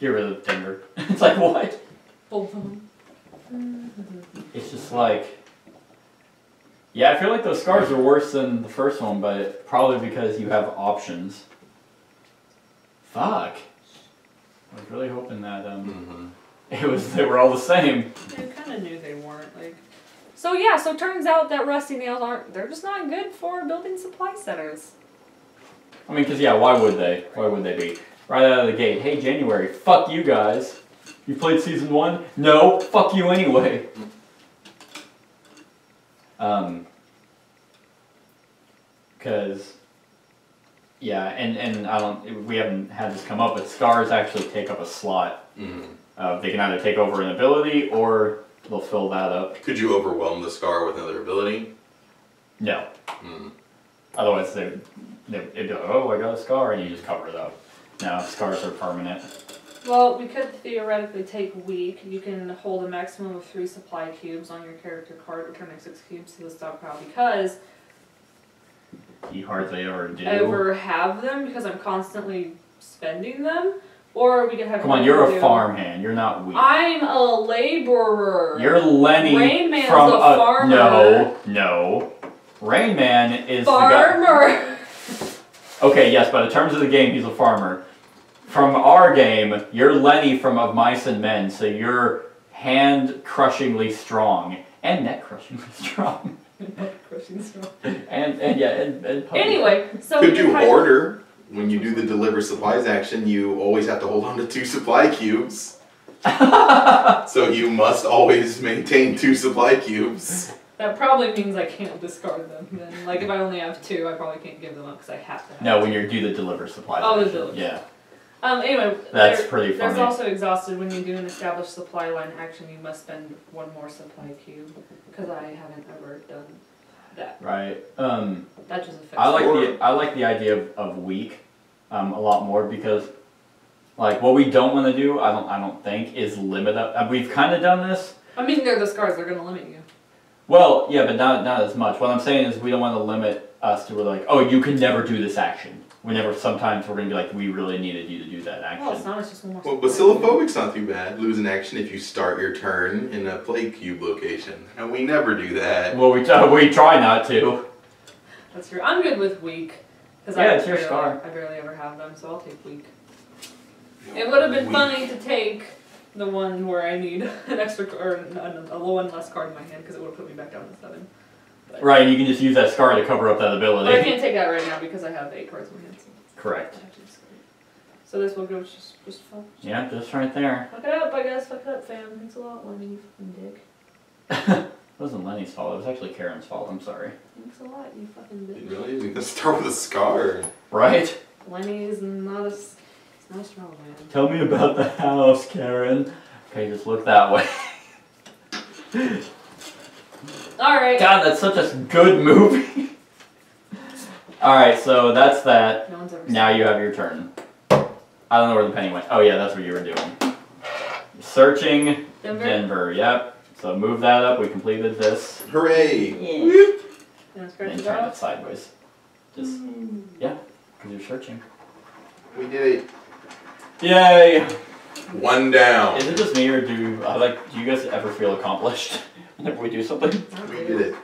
Speaker 3: Get rid of Denver. It's like, what?
Speaker 4: Both of them.
Speaker 3: It's just like, yeah, I feel like those scars are worse than the first one, but probably because you have options. Fuck. I was really hoping that they were all the same.
Speaker 4: I kind of knew they weren't like. So yeah, so turns out that rusty nails they're just not good for building supply centers.
Speaker 3: I mean, because yeah, why would they? Why would they be? Right out of the gate, hey January, fuck you guys. You played season 1? No, fuck you anyway. Because, yeah, and I don't, we haven't had this come up, but scars actually take up a slot. They can either take over an ability or they'll fill that up.
Speaker 2: Could you overwhelm the scar with another ability?
Speaker 3: No. Otherwise, it'd be like, oh, I got a scar, and you just cover it up. No, scars are permanent.
Speaker 4: Well, we could theoretically take weak. You can hold a maximum of 3 supply cubes on your character card, returning 6 cubes to the stockpile because
Speaker 3: he hardly ever do.
Speaker 4: ever have them because I'm constantly spending them, or we can have.
Speaker 3: Come on, you're a farmhand. You're not weak.
Speaker 4: I'm a laborer.
Speaker 3: You're Lenny
Speaker 4: Rain Man's
Speaker 3: from
Speaker 4: a farmer.
Speaker 3: No. Rain Man is
Speaker 4: farmer.
Speaker 3: the guy. Okay, yes, but in terms of the game, he's a farmer. From our game, you're Lenny from Of Mice and Men, so you're hand-crushingly strong and neck-crushingly strong. and
Speaker 4: Anyway, so
Speaker 5: could do order. When you do the deliver supplies action, you always have to hold on to 2 supply cubes. So you must always maintain 2 supply cubes.
Speaker 4: that probably means I can't discard them. Then, like if I only have 2, I probably can't give them up because I have to. Have
Speaker 3: No, when you do the deliver supplies.
Speaker 4: Oh, the
Speaker 3: action.
Speaker 4: deliver.
Speaker 3: Yeah.
Speaker 4: Anyway,
Speaker 3: That's pretty funny.
Speaker 4: There's also exhausted. When you do an established supply line action, you must spend 1 more supply cube because I haven't ever done that.
Speaker 3: Right.
Speaker 4: That just affects.
Speaker 3: I like the idea of weak, a lot more because, like, what we don't want to do, I don't think, is limit up. We've kind of done this.
Speaker 4: I mean, they're the scars. They're gonna limit you.
Speaker 3: Well, yeah, but not as much. What I'm saying is we don't want to limit us to like, oh, you can never do this action. Sometimes we're going to be like, we really needed you to do that action.
Speaker 4: Well, it's not, it's just 1 more.
Speaker 5: Well, Bacillophobic's not too bad. Lose an action if you start your turn in a plague cube location. And we never do that.
Speaker 3: Well, we try not to.
Speaker 4: That's true. I'm good with weak. Because
Speaker 3: Yeah, it's your scar.
Speaker 4: I barely ever have them, so I'll take weak. It would have been funny to take the one where I need an extra, or a low and less card in my hand, because it would have put me back down to 7. But,
Speaker 3: Right, and you can just use that scar to cover up that ability.
Speaker 4: but I can't take that right now because I have 8 cards in my hand. So
Speaker 3: Correct.
Speaker 4: I have to discard it. So this will go just fuck.
Speaker 3: Yeah, just right there.
Speaker 4: Fuck it up, I guess. Fuck it up, fam. Thanks a lot, Lenny, you fucking dick.
Speaker 3: It wasn't Lenny's fault, it was actually Karen's fault, I'm sorry.
Speaker 4: Thanks a lot, you fucking dick.
Speaker 5: Really? You can start with a scar.
Speaker 3: Right?
Speaker 4: Lenny is not a strong man.
Speaker 3: Tell me about the house, Karen. Okay, just look that way.
Speaker 4: Alright.
Speaker 3: God, that's such a good movie. Alright, so that's that.
Speaker 4: No one's ever
Speaker 3: Now you have your turn. I don't know where the penny went. Oh yeah, that's what you were doing. Searching Denver, yep. So move that up, we completed this.
Speaker 5: Hooray!
Speaker 4: And scratch
Speaker 3: And
Speaker 4: it
Speaker 3: turn it
Speaker 4: off.
Speaker 3: sideways. Just, yeah, because you're searching.
Speaker 5: We did it.
Speaker 3: Yay!
Speaker 5: 1 down.
Speaker 3: Is it just me or do you guys ever feel accomplished whenever we do something?
Speaker 5: We did it.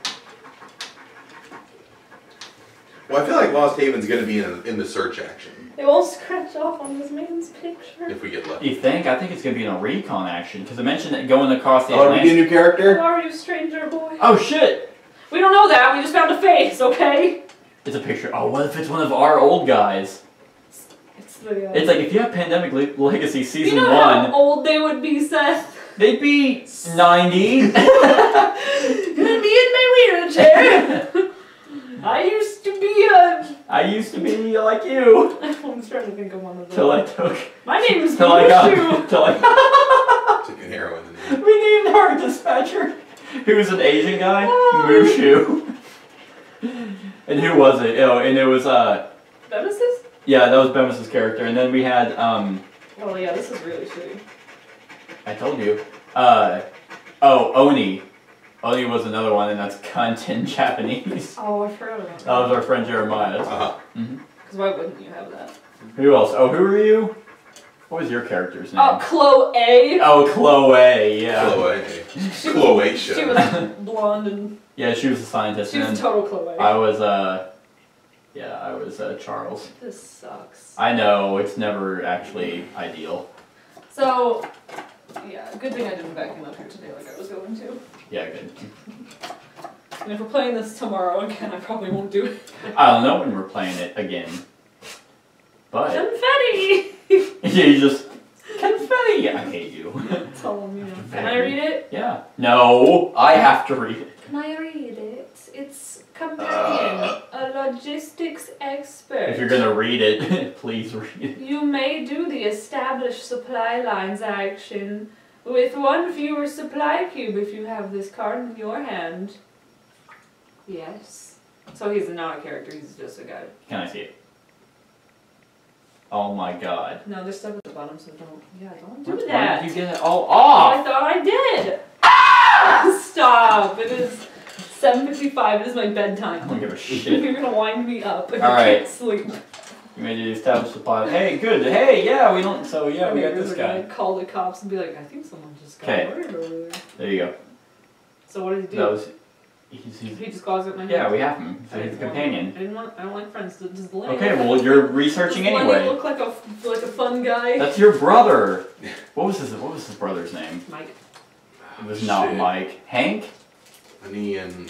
Speaker 5: Well, I feel like Lost Haven's going to be in the search action.
Speaker 4: It won't scratch off on this man's picture.
Speaker 5: If we get lucky.
Speaker 3: You think? I think it's going to be in a recon action, because it mentioned that going across the
Speaker 5: Oh, we get a
Speaker 3: Atlantic.
Speaker 5: new character?
Speaker 4: Who are you, stranger boy?
Speaker 3: Oh shit!
Speaker 4: We don't know that. We just found a face, okay?
Speaker 3: It's a picture. Oh, what if it's one of our old guys?
Speaker 4: It's the.
Speaker 3: It's like if you have Pandemic Legacy Season
Speaker 4: you know
Speaker 3: 1,
Speaker 4: how old they would be, Seth?
Speaker 3: they'd be 90.
Speaker 4: Me in my wheelchair. I used to be
Speaker 3: like you.
Speaker 4: I was trying to think of one of those.
Speaker 3: Till I took.
Speaker 4: My name is
Speaker 3: Till I got.
Speaker 4: Mushu.
Speaker 3: Till I.
Speaker 5: Took an heroin in there.
Speaker 3: We named our dispatcher, who was an Asian guy, Mushu. And who was it? Oh, and it was
Speaker 4: Nemesis?
Speaker 3: Yeah, that was Bemis's character, and then we had
Speaker 4: Oh yeah, this is really shitty.
Speaker 3: I told you. Oni. Oni was another one, and that's cunt in Japanese.
Speaker 4: Oh, I forgot about that.
Speaker 3: That was our friend Jeremiah.
Speaker 5: Uh-huh.
Speaker 4: Because why wouldn't you have that?
Speaker 3: Who else? Oh, who were you? What was your character's name?
Speaker 4: Oh, Chloe.
Speaker 3: Oh, Chloe, yeah.
Speaker 5: Chloe.
Speaker 4: She was blonde and
Speaker 3: Yeah, she was a scientist.
Speaker 4: she was
Speaker 3: and
Speaker 4: a total Chloe.
Speaker 3: I was, Charles.
Speaker 4: This sucks.
Speaker 3: I know, it's never actually ideal.
Speaker 4: So, yeah, good thing I didn't back him up here today like I was going to.
Speaker 3: Yeah, good.
Speaker 4: And if we're playing this tomorrow again, I probably won't do it.
Speaker 3: I don't know when we're playing it again. But...
Speaker 4: Confetti!
Speaker 3: Yeah, you just... Confetti! I hate you.
Speaker 4: That's all I'm, Can I read it?
Speaker 3: Yeah. No, I have to read it.
Speaker 4: Can I read it? It's Companion, a logistics expert.
Speaker 3: If you're gonna read it, please read it.
Speaker 4: You may do the established supply lines action with 1 fewer supply cube if you have this card in your hand. Yes. So he's not a character, he's just a guy.
Speaker 3: Can I see it? Oh my god.
Speaker 4: No, there's stuff at the bottom, so don't do
Speaker 3: Why
Speaker 4: that.
Speaker 3: did you get it all off?
Speaker 4: I thought I did. Ah! Stop! It is 7:55. It is my
Speaker 3: I
Speaker 4: bedtime.
Speaker 3: don't give a shit.
Speaker 4: You're gonna wind me up if
Speaker 3: All
Speaker 4: I
Speaker 3: right.
Speaker 4: can't sleep.
Speaker 3: You made to establish supply. Hey, good. Hey, yeah, we don't. So yeah,
Speaker 4: My
Speaker 3: we got
Speaker 4: neighbors
Speaker 3: this
Speaker 4: are gonna
Speaker 3: guy.
Speaker 4: call the cops and be like, I think someone just got
Speaker 3: 'Kay.
Speaker 4: murdered over there.
Speaker 3: There you go.
Speaker 4: So what did he do?
Speaker 3: That was. He's
Speaker 4: He just calls it my
Speaker 3: yeah,
Speaker 4: name.
Speaker 3: we have him. So he's a companion.
Speaker 4: I don't like friends. Does Lenny
Speaker 3: Okay,
Speaker 4: look
Speaker 3: well
Speaker 4: like
Speaker 3: you're
Speaker 4: Does
Speaker 3: researching
Speaker 4: Lenny
Speaker 3: anyway.
Speaker 4: look like a fun guy?
Speaker 3: That's your brother. What was his brother's name?
Speaker 4: Mike.
Speaker 3: It was not
Speaker 5: Shit.
Speaker 3: Mike. Hank?
Speaker 5: Lenny and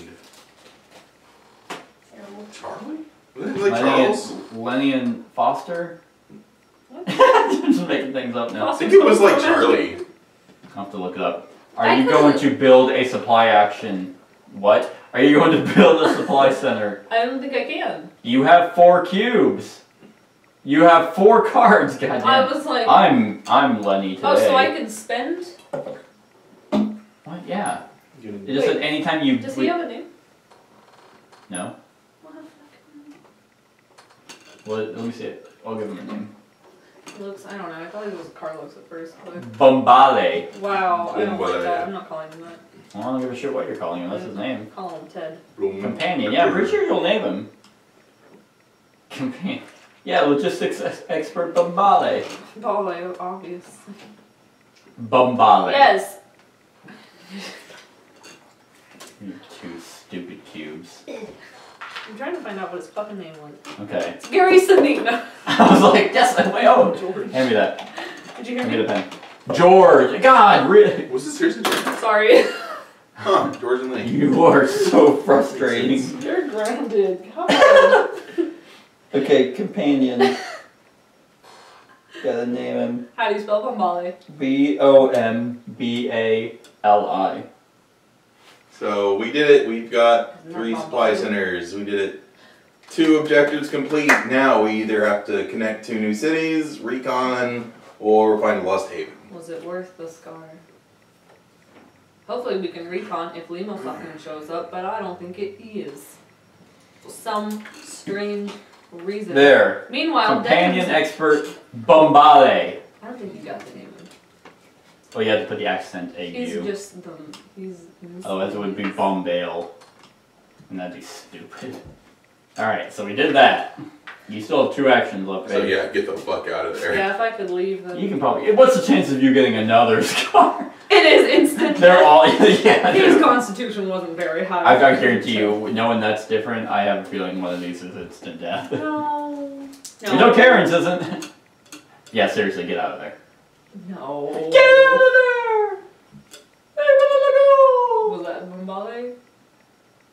Speaker 5: Charlie? Wasn't it like Charles?
Speaker 3: Lenny and Foster?
Speaker 4: What?
Speaker 3: Just making things up now.
Speaker 5: I think it was like Charlie.
Speaker 3: I'll have to look it up. Are you going to build a supply action? What? Are you going to build a supply center?
Speaker 4: I don't think I can.
Speaker 3: You have 4 cubes. You have 4 cards, goddamn.
Speaker 4: I was like,
Speaker 3: I'm Lenny today.
Speaker 4: oh, so I can spend?
Speaker 3: What? Yeah. It just said anytime you.
Speaker 4: Does he have a name?
Speaker 3: No.
Speaker 4: What the fuck?
Speaker 3: Well, let me see it. I'll give him a name.
Speaker 4: He looks, I don't know. I thought he was Carlos at first. But
Speaker 3: Bombale.
Speaker 4: wow, I don't like
Speaker 5: Bombale.
Speaker 4: that. I'm not calling him that.
Speaker 3: Well, I don't give a shit what you're calling him. That's his name.
Speaker 4: Call him Ted.
Speaker 3: Companion. Yeah, I'm pretty sure you'll name him. Companion. Yeah, logistics expert Bombale.
Speaker 4: Bale, obvious.
Speaker 3: Bombale.
Speaker 4: Yes.
Speaker 3: You 2 stupid cubes.
Speaker 4: I'm trying to find out what his fucking name was.
Speaker 3: Okay.
Speaker 4: It's Gary Sinina.
Speaker 3: I was like, yes, I went. Oh,
Speaker 4: George.
Speaker 3: hand me that.
Speaker 4: Did you hear
Speaker 3: Hand me
Speaker 4: me?
Speaker 3: the pen. George. God, really?
Speaker 5: Was this seriously George?
Speaker 4: Sorry.
Speaker 5: Huh, George and Lenny.
Speaker 3: You are so frustrating.
Speaker 4: You're grounded. Come on.
Speaker 3: Okay, companion. Gotta name him.
Speaker 4: How do you spell Bombale?
Speaker 3: Bombali.
Speaker 5: So we did it. We've got
Speaker 4: Isn't that
Speaker 5: 3
Speaker 4: Bob
Speaker 5: supply
Speaker 4: Marley?
Speaker 5: centers. We did it. 2 objectives complete. Now we either have to connect 2 new cities, recon, or find a lost haven.
Speaker 4: Was it worth the scar? Hopefully we can recon if Lima fucking shows up, but I don't think it is. For some strange reason.
Speaker 3: There.
Speaker 4: Meanwhile,
Speaker 3: Companion
Speaker 4: Declan's-
Speaker 3: expert Bombale.
Speaker 4: I don't think you got the name.
Speaker 3: Oh, you had to put the accent
Speaker 4: He's
Speaker 3: AU.
Speaker 4: just he's.
Speaker 3: Otherwise it would be Bombale. And that'd be stupid. Alright, so we did that. You still have 2 actions left,
Speaker 5: So
Speaker 3: baby.
Speaker 5: yeah, get the fuck out of there.
Speaker 4: Yeah, if I could leave, then
Speaker 3: You can probably. What's the chance of you getting another scar?
Speaker 4: it is instant.
Speaker 3: They're all. Yeah.
Speaker 4: His constitution wasn't very high.
Speaker 3: I guarantee you, knowing that's different, I have a feeling one of these is instant death.
Speaker 4: No.
Speaker 3: We know Karen's isn't. Yeah, seriously, get out of there.
Speaker 4: No.
Speaker 3: Get out of there!
Speaker 4: Was that Bombale?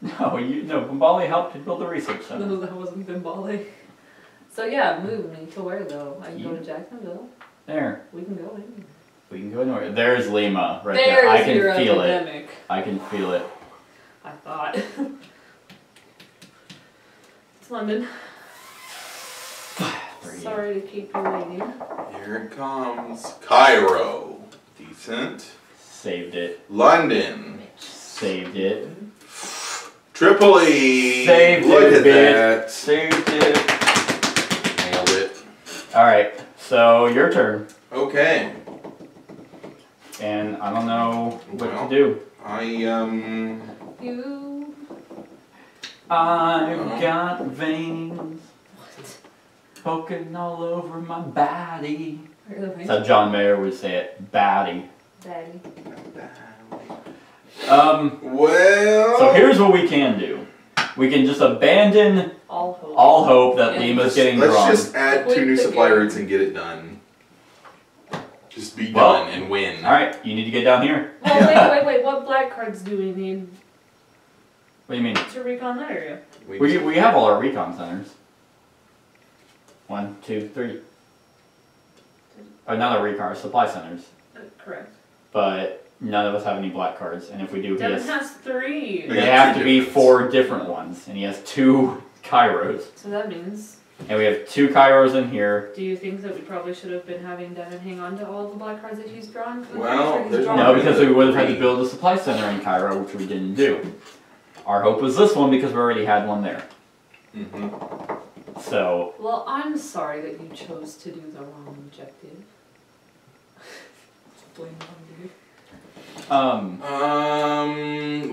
Speaker 3: No, Bombali helped to build the research center.
Speaker 4: No, that wasn't Bombale. So yeah, move me to where though? I can go to Jacksonville.
Speaker 3: There.
Speaker 4: We can go anywhere.
Speaker 3: We can go anywhere. There's Lima, right there. I can
Speaker 4: your
Speaker 3: feel it.
Speaker 4: epidemic.
Speaker 3: I can feel it.
Speaker 4: I thought. It's London. Sorry to keep you waiting.
Speaker 5: Here it comes. Cairo. Decent.
Speaker 3: Saved it.
Speaker 5: London.
Speaker 3: Saved it.
Speaker 5: Tripoli.
Speaker 3: Saved
Speaker 5: Look
Speaker 3: it,
Speaker 5: at
Speaker 3: bitch.
Speaker 5: that.
Speaker 3: Saved it.
Speaker 5: Nailed it.
Speaker 3: Alright, so your turn.
Speaker 5: Okay.
Speaker 3: And I don't know what
Speaker 5: Well.
Speaker 3: to do.
Speaker 4: You.
Speaker 3: I've got veins poking all over my body. That's how John Mayer would say it. Batty.
Speaker 4: Daddy.
Speaker 5: Well.
Speaker 3: So here's what we can do. We can just abandon
Speaker 4: All hope.
Speaker 3: all hope that
Speaker 4: Yeah.
Speaker 3: Lima's getting
Speaker 5: Let's
Speaker 3: drawn.
Speaker 5: just add
Speaker 4: Quit
Speaker 5: 2 new
Speaker 4: the
Speaker 5: supply
Speaker 4: game.
Speaker 5: routes and get it done. Just be
Speaker 3: Well,
Speaker 5: done and win.
Speaker 3: Alright, you need to get down here.
Speaker 4: Well, wait. What black cards do we need
Speaker 3: What do you mean?
Speaker 4: to recon that area?
Speaker 3: We have all our recon centers. 1, 2, 3. Oh, not our recon, our supply centers.
Speaker 4: Correct.
Speaker 3: But none of us have any black cards, and if we do,
Speaker 4: Devin has 3.
Speaker 5: We
Speaker 3: they
Speaker 5: got
Speaker 3: have
Speaker 5: 2
Speaker 3: to be
Speaker 5: difference.
Speaker 3: 4 different ones, and he has 2 Kairos.
Speaker 4: So that means,
Speaker 3: And we have 2 Kairos in here.
Speaker 4: do you think that we probably should have been having Devin hang on to all the black cards that he's drawn? 'Cause I'm
Speaker 5: Well,
Speaker 4: pretty sure he's
Speaker 5: there's
Speaker 4: drawn
Speaker 3: No,
Speaker 5: one.
Speaker 4: them.
Speaker 3: because we would have had to build a supply center in Cairo, which we didn't do. Our hope was this one because we already had one there.
Speaker 5: Mm-hmm.
Speaker 3: So,
Speaker 4: Well, I'm sorry that you chose to do the wrong objective. Blame it on you. We're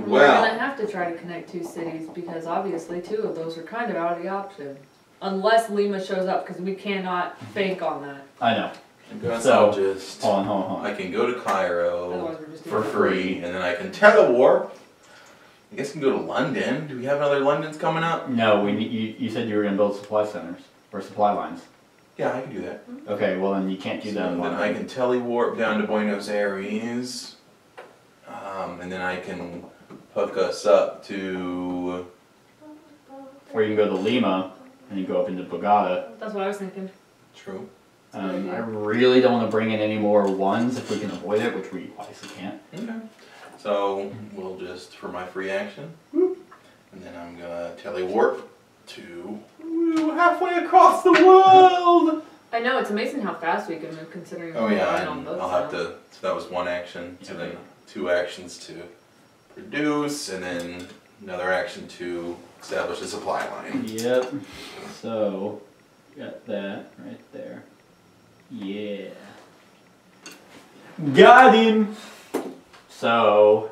Speaker 5: Well.
Speaker 4: gonna have to try to connect 2 cities because obviously 2 of those are kind of out of the option. Unless Lima shows up, because we cannot bank on that.
Speaker 3: I know.
Speaker 5: I guess
Speaker 3: So-
Speaker 5: I'll just.
Speaker 3: Hold on.
Speaker 5: I can go to Cairo
Speaker 4: Otherwise, we're just
Speaker 5: for
Speaker 4: doing it.
Speaker 5: free, and then I can telewarp. I guess I can go to London. Do we have another Londons coming up?
Speaker 3: No, we need, you said you were gonna build supply centers or supply lines.
Speaker 5: Yeah, I can do that.
Speaker 3: Okay, well then you can't do that in
Speaker 5: Then
Speaker 3: London.
Speaker 5: I can telewarp down to Buenos Aires, and then I can hook us up to.
Speaker 3: Or you can go to Lima and you go up into Bogota.
Speaker 4: That's what I was thinking.
Speaker 5: True.
Speaker 3: I really don't want to bring in any more ones if we can avoid it, which we obviously can't.
Speaker 5: Okay. So we'll just for my free action, and then I'm gonna telewarp to halfway across the world.
Speaker 4: I know, it's amazing how fast we can move considering
Speaker 5: Oh
Speaker 4: we're
Speaker 5: yeah,
Speaker 4: relying on
Speaker 5: and
Speaker 4: boats
Speaker 5: I'll have
Speaker 4: now.
Speaker 5: to. So that was one action. So then 2 actions to produce, and then another action to establish a supply line.
Speaker 3: Yep. So, got that right there. Yeah. Got him! So,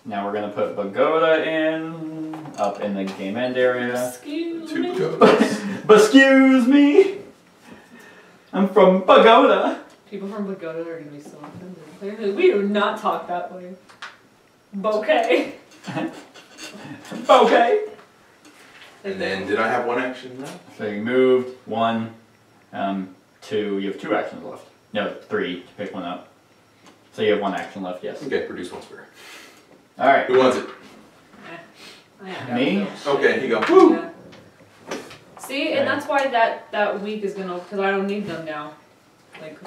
Speaker 3: now we're gonna put Bogota in, up in the game end area.
Speaker 4: Excuse
Speaker 5: 2
Speaker 4: me.
Speaker 5: goats.
Speaker 3: But excuse me! I'm from Bogota!
Speaker 4: People from Bogota are gonna be so offended. Clearly, we do not talk that way. Bouquet.
Speaker 3: Okay!
Speaker 5: And then did I have one action left?
Speaker 3: So you moved, 1, 2, you have 2 actions left. No, 3, to pick one up. So you have 1 action left, yes.
Speaker 5: Okay, produce 1 square.
Speaker 3: Alright.
Speaker 5: Who wants it?
Speaker 4: I ain't got
Speaker 3: Me?
Speaker 4: no shit.
Speaker 5: Okay, here you go. Woo!
Speaker 4: Yeah. See, and that's why that week is gonna, because I don't need them now. Like.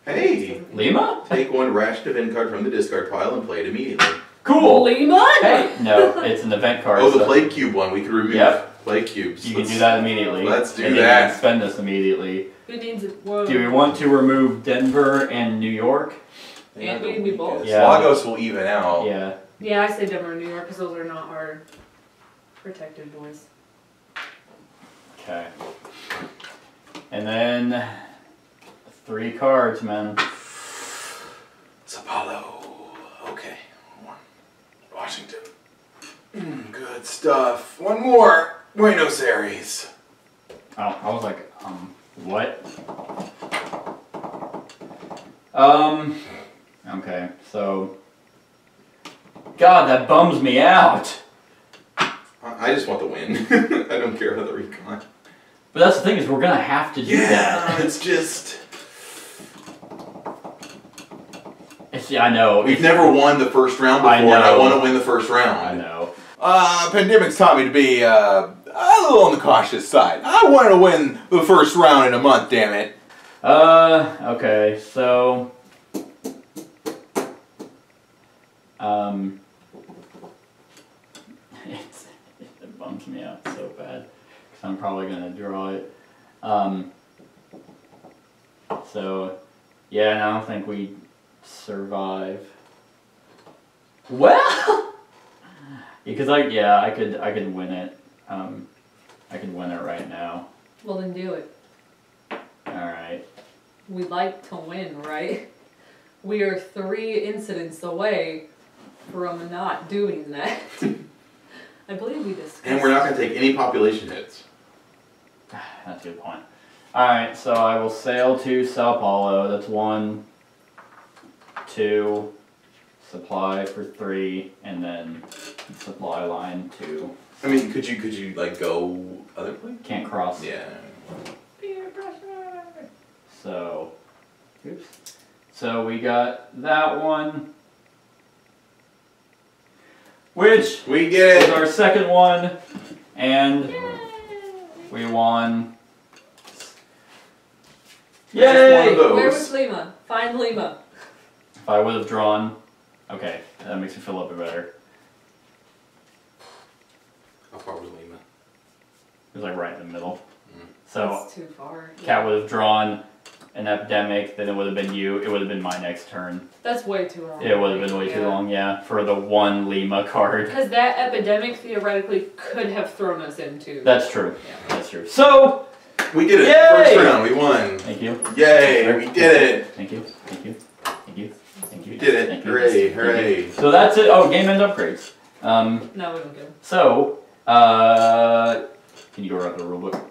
Speaker 5: Hey!
Speaker 3: Lima?
Speaker 5: Take 1 rash event card from the discard pile and play it immediately.
Speaker 3: Cool!
Speaker 4: Lima?
Speaker 3: Hey! No, it's an event card.
Speaker 5: Oh, the
Speaker 3: so
Speaker 5: plague cube one we could remove.
Speaker 3: Yep.
Speaker 5: Plague cubes.
Speaker 3: you can do that immediately.
Speaker 5: Let's do
Speaker 3: and then
Speaker 5: that.
Speaker 3: You can spend this immediately.
Speaker 4: Who needs it? Whoa.
Speaker 3: Do we want to remove Denver and New York?
Speaker 4: And we can do both.
Speaker 3: Yeah.
Speaker 5: Lagos will even out.
Speaker 3: Yeah.
Speaker 4: Yeah, I say Denver and New York because those are not our protected boys.
Speaker 3: Okay. And then 3 cards, man.
Speaker 5: Sao Paulo. Okay. 1. Washington. Good stuff. 1 more. Buenos Aires.
Speaker 3: Oh, I was like, what? Okay, so. God, that bums me out.
Speaker 5: I just want the win. I don't care about the recon.
Speaker 3: But that's the thing is, we're gonna have to do that.
Speaker 5: it's just.
Speaker 3: I know.
Speaker 5: We've never won the first round before,
Speaker 3: I know.
Speaker 5: and I want to win the first round.
Speaker 3: I know.
Speaker 2: Pandemic's taught me to be a little on the cautious side. I want to win the first round in a month, damn it.
Speaker 3: Okay, so. It bums me out so bad. Because I'm probably gonna draw it. So, yeah, and I don't think we survive. Well, because I could win it. I could win it right now.
Speaker 4: Well, then do it.
Speaker 3: All right.
Speaker 4: We like to win, right? We are 3 incidents away from not doing that. I believe we discussed.
Speaker 5: And we're not going to take any population hits.
Speaker 3: That's a good point. Alright, so I will sail to Sao Paulo. That's 1, 2, supply for 3, and then supply line 2.
Speaker 5: I mean, could you like go other place?
Speaker 3: Can't cross.
Speaker 5: Yeah.
Speaker 4: Peer pressure.
Speaker 3: So, oops. So we got that one, which
Speaker 5: We get
Speaker 3: is
Speaker 5: it.
Speaker 3: our second one, and we won.
Speaker 5: Just one
Speaker 3: Yay!
Speaker 5: of those.
Speaker 4: Where was Lima? Find Lima.
Speaker 3: If I would have drawn, okay, that makes me feel a little bit better.
Speaker 5: How far was Lima?
Speaker 3: It was like right in the middle.
Speaker 5: Mm.
Speaker 3: So
Speaker 4: That's too far.
Speaker 3: Cat would have drawn an epidemic, then it would have been you. It would have been my next turn.
Speaker 4: That's way too long.
Speaker 3: It would have been way too long, yeah, for the 1 Lima card.
Speaker 4: Because that epidemic theoretically could have thrown us into.
Speaker 3: That's true.
Speaker 4: Yeah.
Speaker 3: That's true. So,
Speaker 5: We did it.
Speaker 3: Yay!
Speaker 5: First round, we won.
Speaker 3: thank you.
Speaker 5: Yay, we did it.
Speaker 3: Thank you. Thank you. Thank you. Thank you.
Speaker 5: We did it.
Speaker 3: Thank you.
Speaker 5: Great. Yay! Hooray!
Speaker 3: So that's it. Oh, game end upgrades.
Speaker 4: No, we don't get them.
Speaker 3: So, can you go around the rulebook?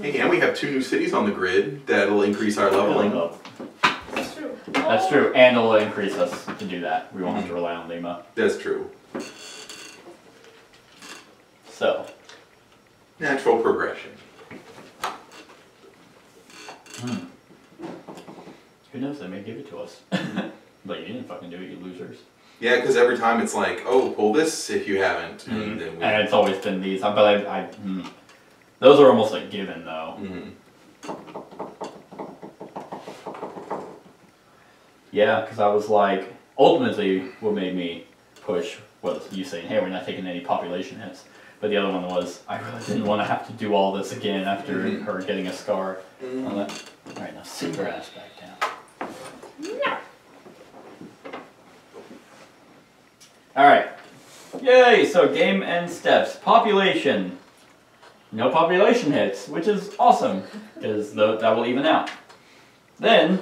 Speaker 5: Hey, and we have 2 new cities on the grid that'll increase our leveling.
Speaker 4: That's true.
Speaker 3: That's true, and it'll increase us to do that. We won't have to rely on Lima.
Speaker 5: That's true.
Speaker 3: So,
Speaker 5: Natural progression.
Speaker 3: who knows? They may give it to us. But you didn't fucking do it, you losers.
Speaker 5: Yeah, because every time it's like, oh, pull this if you haven't, and then we.
Speaker 3: And it's always been these. But those are almost like given though. Yeah, because I was like, ultimately, what made me push was you saying, hey, we're not taking any population hits. But the other one was, I really didn't want to have to do all this again after her getting a scar. Alright, now sit your ass back down.
Speaker 4: No.
Speaker 3: Alright. Yay! So game end steps. Population. No population hits, which is awesome, because that will even out. Then,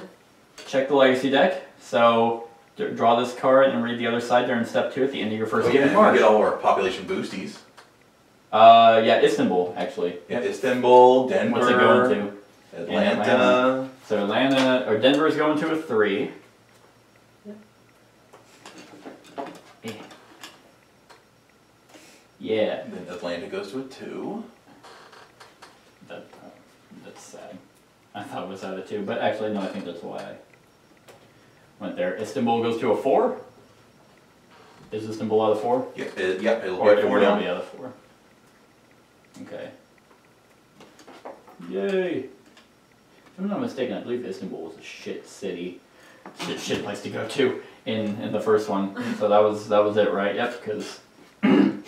Speaker 3: check the legacy deck. So, draw this card and read the other side during step 2 at the end of your first game in March.
Speaker 5: We get all our population boosties.
Speaker 3: Yeah, Istanbul, actually.
Speaker 5: Yeah, Istanbul, Denver.
Speaker 3: What's it going to?
Speaker 5: Atlanta.
Speaker 3: So Atlanta, or Denver is going to a 3.
Speaker 4: Yep.
Speaker 3: Yeah.
Speaker 5: Then Atlanta goes to a 2.
Speaker 3: That's sad. I thought it was at a 2, but actually no, I think that's why I went there. Istanbul goes to a 4? Is Istanbul out of 4?
Speaker 5: Yep, it'll
Speaker 3: Or
Speaker 5: be a
Speaker 3: it
Speaker 5: 4
Speaker 3: will
Speaker 5: now.
Speaker 3: be out of 4. Okay. Yay! If I'm not mistaken, I believe Istanbul was a shit city. Shit place to go to in the first one. So that was it, right? Yep, because man,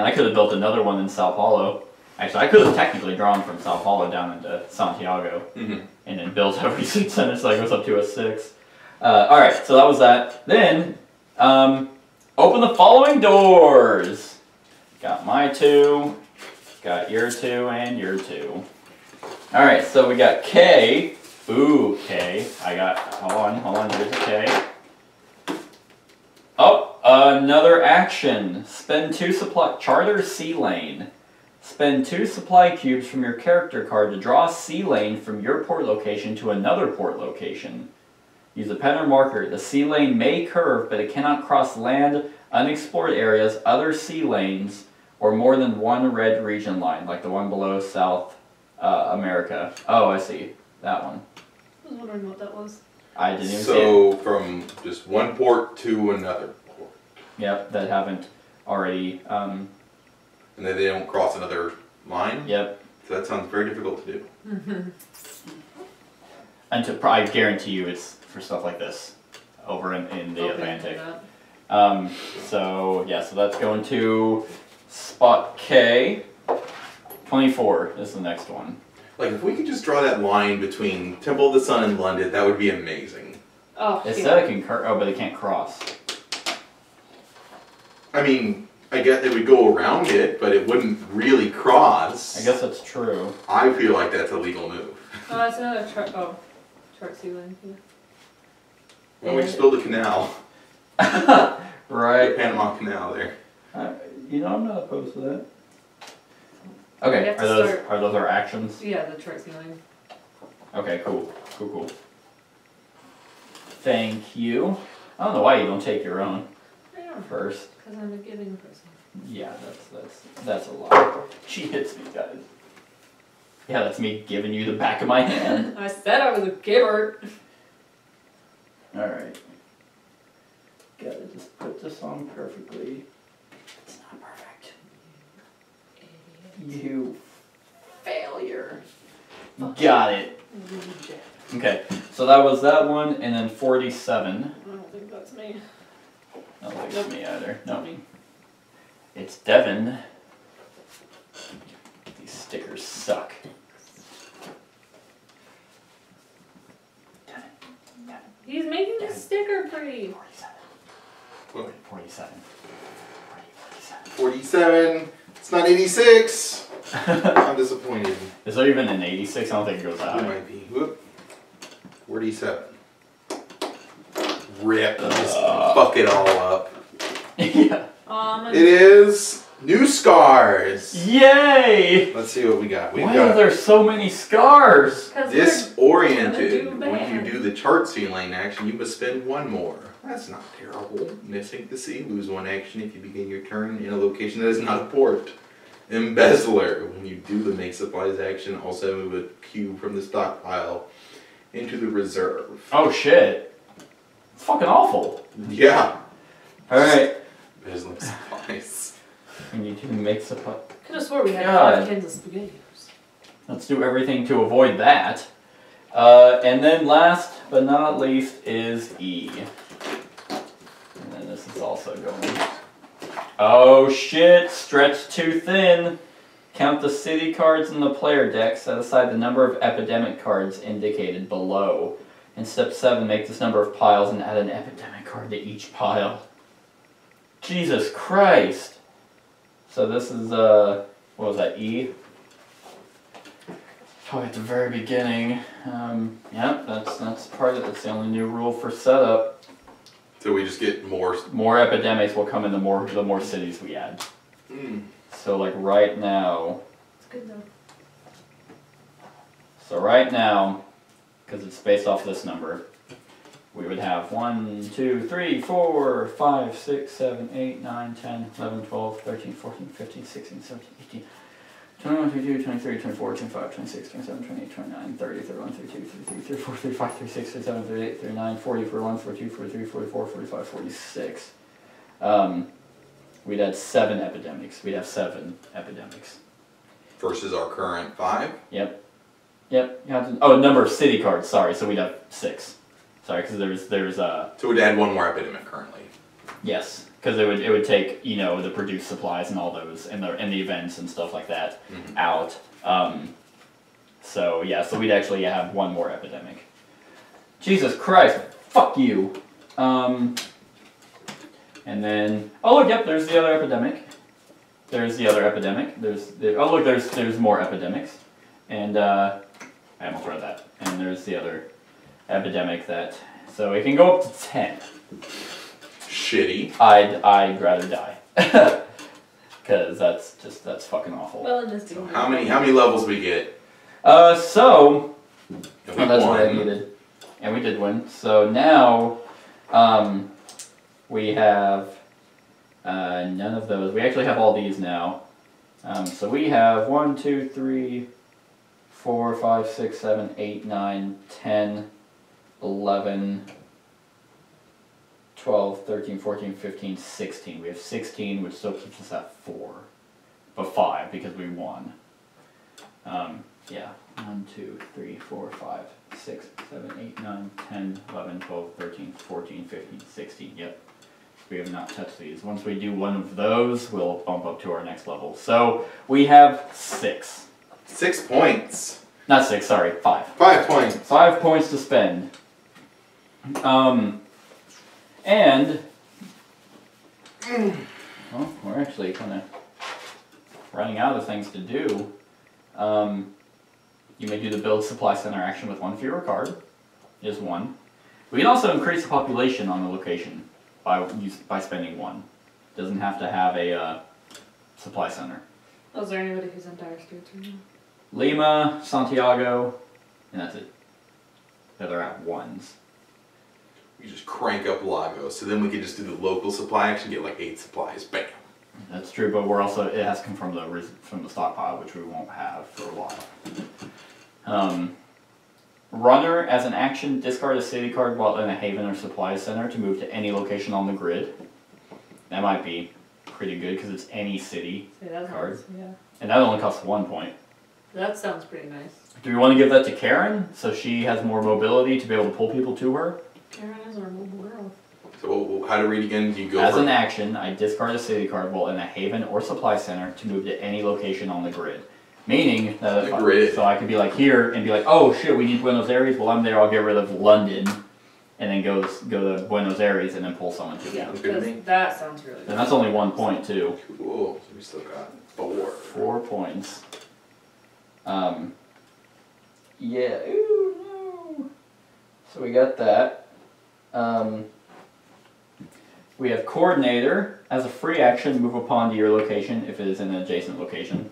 Speaker 3: I could have built another one in Sao Paulo. Actually, I could have technically drawn from Sao Paulo down into Santiago and then built every 6 center so I goes up to a 6. Alright, so that was that. Then, open the following doors. Got my 2, got your 2, and your 2. Alright, so we got K. Ooh, K. I got, hold on, here's a K. Oh, another action. Spend 2 supply, charter sea lane. Spend 2 supply cubes from your character card to draw a sea lane from your port location to another port location. Use a pen or marker. The sea lane may curve, but it cannot cross land, unexplored areas, other sea lanes, or more than one red region line, like the one below South America. Oh, I see. That one.
Speaker 4: I was wondering what that was.
Speaker 3: I didn't even see it.
Speaker 5: So, from just one port to another port.
Speaker 3: Yep, that haven't already.
Speaker 5: And then they don't cross another line?
Speaker 3: Yep.
Speaker 5: So that sounds very difficult to do.
Speaker 3: And I guarantee you it's for stuff like this over in the Atlantic. So yeah, so that's going to spot K. 24 is the next one.
Speaker 5: Like, if we could just draw that line between Temple of the Sun and London, that would be amazing.
Speaker 4: Oh,
Speaker 3: It
Speaker 4: yeah.
Speaker 3: said it can but it can't cross.
Speaker 5: I mean, I guess it would go around it, but it wouldn't really cross.
Speaker 3: I guess that's true.
Speaker 5: I feel like that's a legal move.
Speaker 4: Oh, that's another chart. Oh, chart ceiling. Yeah.
Speaker 5: Why don't we just build a canal?
Speaker 3: Right.
Speaker 5: The Panama Canal there.
Speaker 3: You know, I'm not opposed to that.
Speaker 4: We
Speaker 3: Okay,
Speaker 4: have to
Speaker 3: are those our actions?
Speaker 4: Yeah, the chart ceiling.
Speaker 3: Okay, cool. Cool. Thank you. I don't know why you don't take your own
Speaker 4: Yeah,
Speaker 3: first.
Speaker 4: because I'm a giving person.
Speaker 3: Yeah, that's a lot. She hits me, guys. Yeah, that's me giving you the back of my hand.
Speaker 4: I said I was a giver.
Speaker 3: Alright. Gotta just put this on perfectly. It's not perfect. You failure. Got it. Okay, so that was that one, and then 47.
Speaker 4: I don't think that's me.
Speaker 3: I don't think it's me either. No. It's Devin. These stickers suck.
Speaker 4: He's making the sticker pretty.
Speaker 3: 47.
Speaker 5: 47.
Speaker 3: 47.
Speaker 5: 47. It's not 86. I'm disappointed.
Speaker 3: Is there even an 86? I don't think it goes
Speaker 5: It
Speaker 3: out.
Speaker 5: might be. Whoop. 47. rip. Just fuck it all up.
Speaker 3: Yeah.
Speaker 5: It is new scars.
Speaker 3: Yay!
Speaker 5: Let's see what we got. We've
Speaker 3: Why
Speaker 5: got
Speaker 3: are there so many scars?
Speaker 5: disoriented.
Speaker 4: gonna do bad.
Speaker 5: When you do the chart ceiling action, you must spend one more. That's not terrible. Missing the sea, lose one action if you begin your turn in a location that is not a port. Embezzler. When you do the make supplies action, also move a cube from the stockpile into the reserve.
Speaker 3: Oh shit. It's fucking awful.
Speaker 5: Yeah.
Speaker 3: Alright.
Speaker 5: Embezzling supplies.
Speaker 3: We need to make supply.
Speaker 4: Could have swore we had
Speaker 3: God.
Speaker 4: 5 cans of SpaghettiOs.
Speaker 3: Let's do everything to avoid that. And then last but not least is E. And then this is also going. Oh shit, stretch too thin. Count the city cards in the player deck, set aside the number of epidemic cards indicated below. In step 7, make this number of piles and add an epidemic card to each pile. Jesus Christ! So this is, what was that, E? Probably at the very beginning. Yep, that's part of it. That's the only new rule for setup.
Speaker 5: So we just get more.
Speaker 3: More epidemics will come in the more cities we add. So like right now.
Speaker 4: It's good though.
Speaker 3: So right now, because it's based off this number, we would have 1, 2, 3, 4, 5, 6, 7, 8, 9, 10, 11, 12, 13, 14, 15, 16, 17, 18, 21, 22, 23, 24, 25, 26, 27, 28, 29, 30, 31, 32, 33, 34, 35, 36, 37, 38, 39, 40, 41, 42, 43, 44, 45, 46. We'd add 7 epidemics. We'd have 7 epidemics.
Speaker 5: Versus our current 5?
Speaker 3: Yep. Yep. You have to, oh, number of city cards, sorry, so we'd have 6. Sorry, because there's
Speaker 5: So we'd add one more epidemic currently.
Speaker 3: yes. Because it would take, you know, the produced supplies and all those and the events and stuff like that out. So yeah, so we'd actually have one more epidemic. Jesus Christ, fuck you. And then oh look, yep, there's the other epidemic. There's the other epidemic. Oh look, there's more epidemics. And I almost read that. And there's the other epidemic that so it can go up to 10.
Speaker 5: Shitty.
Speaker 3: I'd rather die. Because that's fucking awful.
Speaker 4: Well, in this
Speaker 5: So how many levels we get?
Speaker 3: So
Speaker 5: And we
Speaker 3: that's what I
Speaker 5: won.
Speaker 3: needed. And we did win. So now we have none of those. We actually have all these now. So we have 1, 2, 3, 4, 5, 6, 7, 8, 9, 10, 11, 12, 13, 14, 15, 16. We have 16, which still keeps us at 4. But 5, because we won. Yeah. 1, 2, 3, 4, 5, 6, 7, 8, 9, 10, 11, 12, 13, 14, 15, 16. Yep. We have not touched these. Once we do one of those, we'll bump up to our next level. So we have 6.
Speaker 5: 6 points.
Speaker 3: Not 6, sorry, 5.
Speaker 5: 5 points.
Speaker 3: 5 points to spend. And well, we're actually kind of running out of things to do. You may do the build supply center action with 1 fewer card. Is 1. We can also increase the population on the location by spending 1. Doesn't have to have a supply center.
Speaker 4: Was there anybody who's in dire straits right now?
Speaker 3: Lima, Santiago, and that's it. The other at 1s.
Speaker 5: We just crank up Lagos, so then we can just do the local supply action, get like 8 supplies. Bam.
Speaker 3: That's true, but we're also it has to come from the stockpile, which we won't have for a while. Runner, as an action, discard a city card while in a haven or supply center to move to any location on the grid. That might be pretty good because it's any city
Speaker 4: Say that
Speaker 3: card,
Speaker 4: sounds, yeah.
Speaker 3: and that only costs 1 point.
Speaker 4: That sounds pretty nice.
Speaker 3: Do we want to give that to Karen so she has more mobility to be able to pull people to her?
Speaker 4: Karen is our mobile girl.
Speaker 5: So how to read again? Do you go
Speaker 3: As
Speaker 5: for
Speaker 3: an action, I discard a city card while in a haven or supply center to move to any location on the grid. Meaning that if
Speaker 5: grid.
Speaker 3: so I could be like here and be like, oh shit, we need Buenos Aires. Well, I'm there. I'll get rid of London, and then go to Buenos Aires and then pull someone to
Speaker 4: Yeah,
Speaker 3: me.
Speaker 5: Good to me.
Speaker 4: that sounds really good.
Speaker 3: And that's only 1 point too.
Speaker 5: Cool. So we still got 4.
Speaker 3: 4 points. Yeah. Ooh, no. So we got that. We have Coordinator. As a free action, move a pawn to your location if it is in an adjacent location.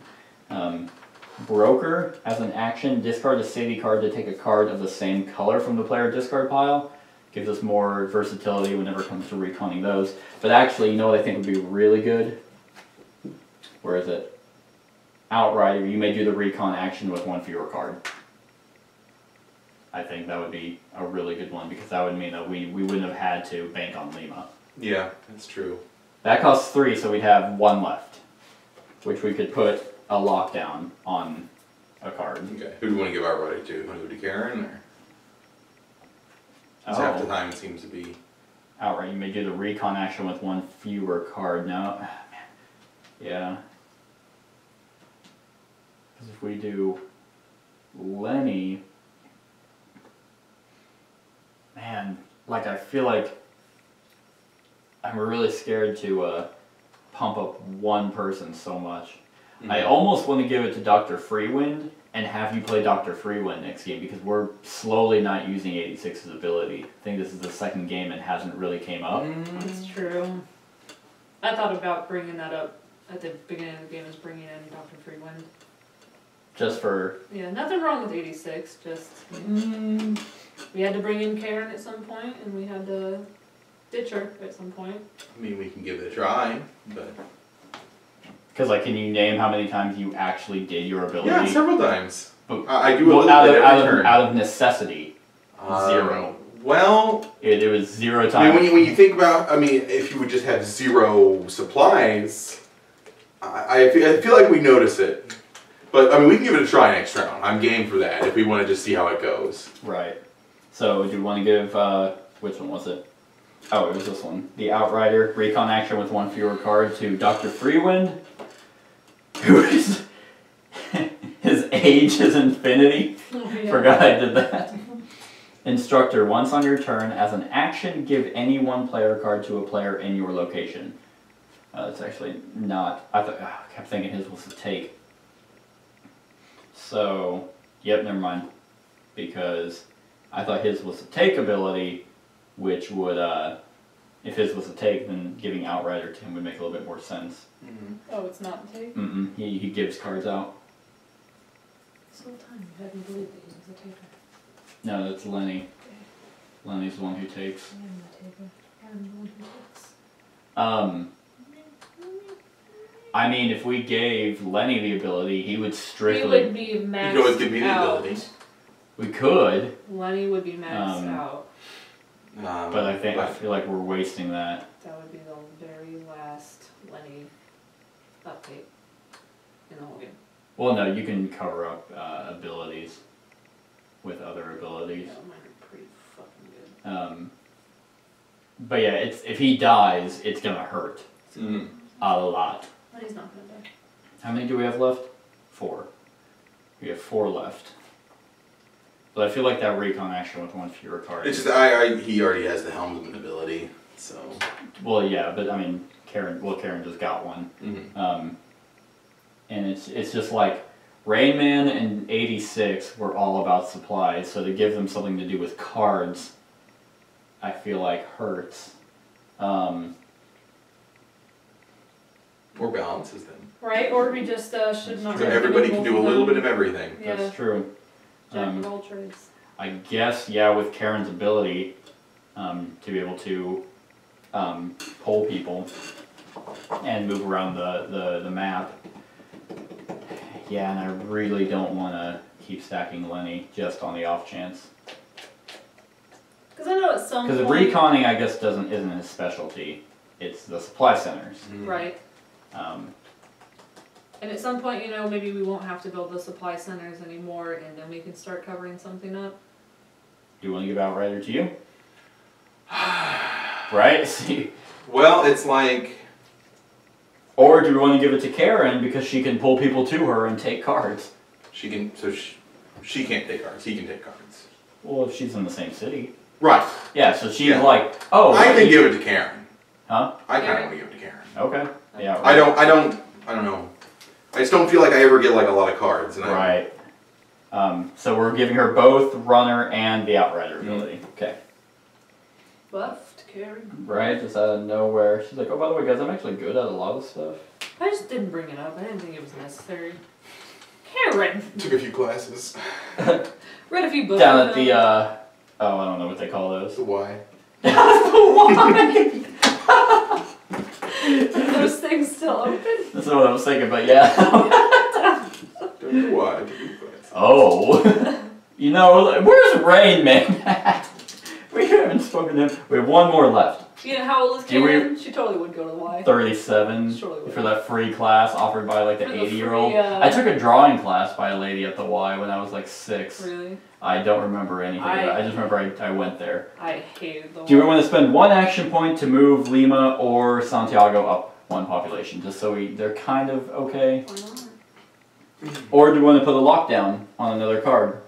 Speaker 3: Broker. As an action, discard a city card to take a card of the same color from the player discard pile. Gives us more versatility whenever it comes to reconning those. But actually, you know what I think would be really good? Where is it? Outrider. You may do the recon action with one fewer card. I think that would be a really good one because that would mean that we wouldn't have had to bank on Lima.
Speaker 5: Yeah, that's true.
Speaker 3: That costs 3, so we'd have 1 left, which we could put a lockdown on a card.
Speaker 5: Okay. Who do you want to give outrider to? You want to go to Karen or? Because half the time it seems to be.
Speaker 3: Outright, you may do the recon action with 1 fewer card. No, man. Yeah. Because if we do Lenny, man, like I feel like I'm really scared to pump up one person so much. Mm-hmm. I almost want to give it to Dr. Freewind and have you play Dr. Freewind next game because we're slowly not using 86's ability. I think this is the second game and hasn't really came up.
Speaker 4: That's true. I thought about bringing that up at the beginning of the game, is bringing in Dr. Freewind.
Speaker 3: Just for...
Speaker 4: Yeah, nothing wrong with 86, just... we had to bring in Karen at some point, and we had to ditch her at some point.
Speaker 5: I mean, we can give it a try, but...
Speaker 3: Because, like, can you name how many times you actually did your ability?
Speaker 5: Yeah, several times.
Speaker 3: But,
Speaker 5: I do a little bit every turn.
Speaker 3: Out of necessity, 0.
Speaker 5: Well...
Speaker 3: It was 0 times.
Speaker 5: I mean, when you think about... I mean, if you would just have 0 supplies, I feel like we notice it. But, I mean, we can give it a try next round. I'm game for that, if we want to just see how it goes.
Speaker 3: Right. So, do you want to give... which one was it? Oh, it was this one. The Outrider, recon action with 1 fewer card to Dr. Freewind, who is... his age is infinity.
Speaker 4: Oh, yeah.
Speaker 3: Forgot I did that. Instructor, once on your turn, as an action, give any 1 player card to a player in your location. That's actually not... I kept thinking his was a take. So, yep, never mind. Because I thought his was a take ability, which would, if his was a take, then giving Outrider to him would make a little bit more sense.
Speaker 4: Mm-hmm. Oh, it's not a take?
Speaker 3: Mm-mm, he gives cards out.
Speaker 4: This whole time you had me believe that he was a taker.
Speaker 3: No, that's Lenny.
Speaker 4: Okay.
Speaker 3: Lenny's the one who takes.
Speaker 4: I am the taker. I am the one who takes.
Speaker 3: I mean, if we gave Lenny the ability, he would strictly...
Speaker 4: He would be maxed
Speaker 5: You could always give me the
Speaker 4: out.
Speaker 5: ability.
Speaker 3: We could.
Speaker 4: Lenny would be maxed out.
Speaker 3: But I feel like we're wasting that.
Speaker 4: That would be the very last Lenny update in the whole game.
Speaker 3: Well, no, you can cover up abilities with other abilities.
Speaker 4: Yeah, mine are pretty fucking good.
Speaker 3: But yeah, if he dies, it's gonna hurt
Speaker 5: Mm.
Speaker 3: a lot.
Speaker 4: But he's not gonna die.
Speaker 3: How many do we have left? 4. We have 4 left. But I feel like that recon action with 1 fewer card.
Speaker 5: It's just, he already has the helmsman ability, so...
Speaker 3: Well, yeah, but I mean, Karen just got one.
Speaker 5: Mm-hmm.
Speaker 3: And it's just like, Rain Man and 86 were all about supplies, so to give them something to do with cards, I feel like hurts.
Speaker 5: Or balances them.
Speaker 4: Right, or we just should not...
Speaker 5: So everybody can do a little bit of everything.
Speaker 4: Yeah.
Speaker 3: That's true.
Speaker 4: Jack of all trades.
Speaker 3: I guess, yeah, with Karen's ability to be able to pull people and move around the map. Yeah, and I really don't want to keep stacking Lenny just on the off chance.
Speaker 4: Because I know at some point...
Speaker 3: Because the reconning, I guess, isn't his specialty. It's the supply centers.
Speaker 5: Mm-hmm.
Speaker 4: Right. And at some point, you know, maybe we won't have to build the supply centers anymore, and then we can start covering something up.
Speaker 3: Do you want to give Outrider to you? Right? See?
Speaker 5: Well, it's like...
Speaker 3: Or do we want to give it to Karen because she can pull people to her and take cards?
Speaker 5: She can... So she can't take cards. He can take cards.
Speaker 3: Well, if she's in the same city.
Speaker 5: Right.
Speaker 3: Yeah, so she's
Speaker 5: Yeah.
Speaker 3: like, oh...
Speaker 5: I can give it to Karen.
Speaker 3: Huh?
Speaker 5: I kind of want to give it to Karen.
Speaker 3: Okay. Yeah.
Speaker 5: I don't know. I just don't feel like I ever get like a lot of cards. And
Speaker 3: Right. So we're giving her both Runner and the Outrider ability. Okay.
Speaker 4: buffed, Karen.
Speaker 3: Right, just out of nowhere. She's like, oh, by the way, guys, I'm actually good at a lot of stuff.
Speaker 4: I just didn't bring it up. I didn't think it was necessary. Karen!
Speaker 5: Took a few classes.
Speaker 4: Read a few books.
Speaker 3: Down at the, oh, I don't know what they call those.
Speaker 5: The why?
Speaker 4: Why? Are those things still open?
Speaker 3: That's what I was thinking, but yeah.
Speaker 5: Don't know why. Took a few classes.
Speaker 3: Oh. You know, where's Rain Man? We haven't spoken to him. We have one more left.
Speaker 4: You know how old is
Speaker 3: Do we-
Speaker 4: Karen? She totally would go to the Y.
Speaker 3: 37
Speaker 4: Surely would.
Speaker 3: for that free class offered by like the
Speaker 4: For the
Speaker 3: 80-year-old.
Speaker 4: free,
Speaker 3: I took a drawing class by a lady at the Y when I was like 6.
Speaker 4: Really?
Speaker 3: I don't remember anything.
Speaker 4: I
Speaker 3: I just remember I went there.
Speaker 4: I hated the
Speaker 3: Do we want to spend 1 action point to move Lima or Santiago up 1 population, just so they're kind of okay?
Speaker 4: Why not?
Speaker 3: Or do we want to put a lockdown on another card?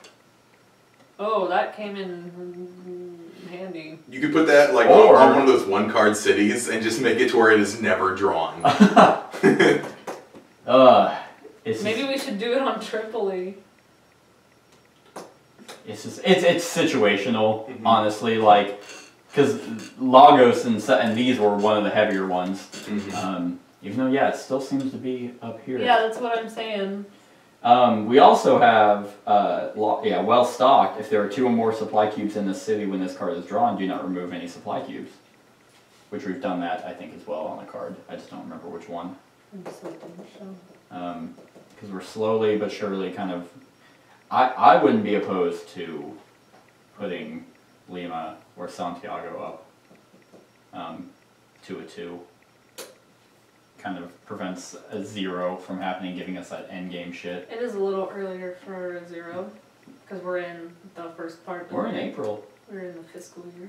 Speaker 4: Oh, that came in handy.
Speaker 5: You could put that like
Speaker 3: Or-
Speaker 5: on one of those one-card cities and just make it to where it is never drawn.
Speaker 3: It's
Speaker 4: Maybe
Speaker 3: just,
Speaker 4: we should do it on Tripoli.
Speaker 3: it's situational,
Speaker 5: Mhm.
Speaker 3: honestly. Like, because Lagos and these were one of the heavier ones.
Speaker 5: Mhm.
Speaker 3: Even though, yeah, it still seems to be up here.
Speaker 4: Yeah, that's what I'm saying.
Speaker 3: We also have, well stocked. If there are 2 or more supply cubes in the city when this card is drawn, do not remove any supply cubes. Which we've done that, I think, as well on the card. I just don't remember which one.
Speaker 4: I'm so dumb,
Speaker 3: Because we're slowly but surely kind of... I wouldn't be opposed to putting Lima or Santiago up to a 2. Kind of prevents a 0 from happening, giving us that endgame shit.
Speaker 4: It is a little earlier for 0, because we're in the first part. Of
Speaker 3: We're in
Speaker 4: the-
Speaker 3: April.
Speaker 4: We're in the fiscal year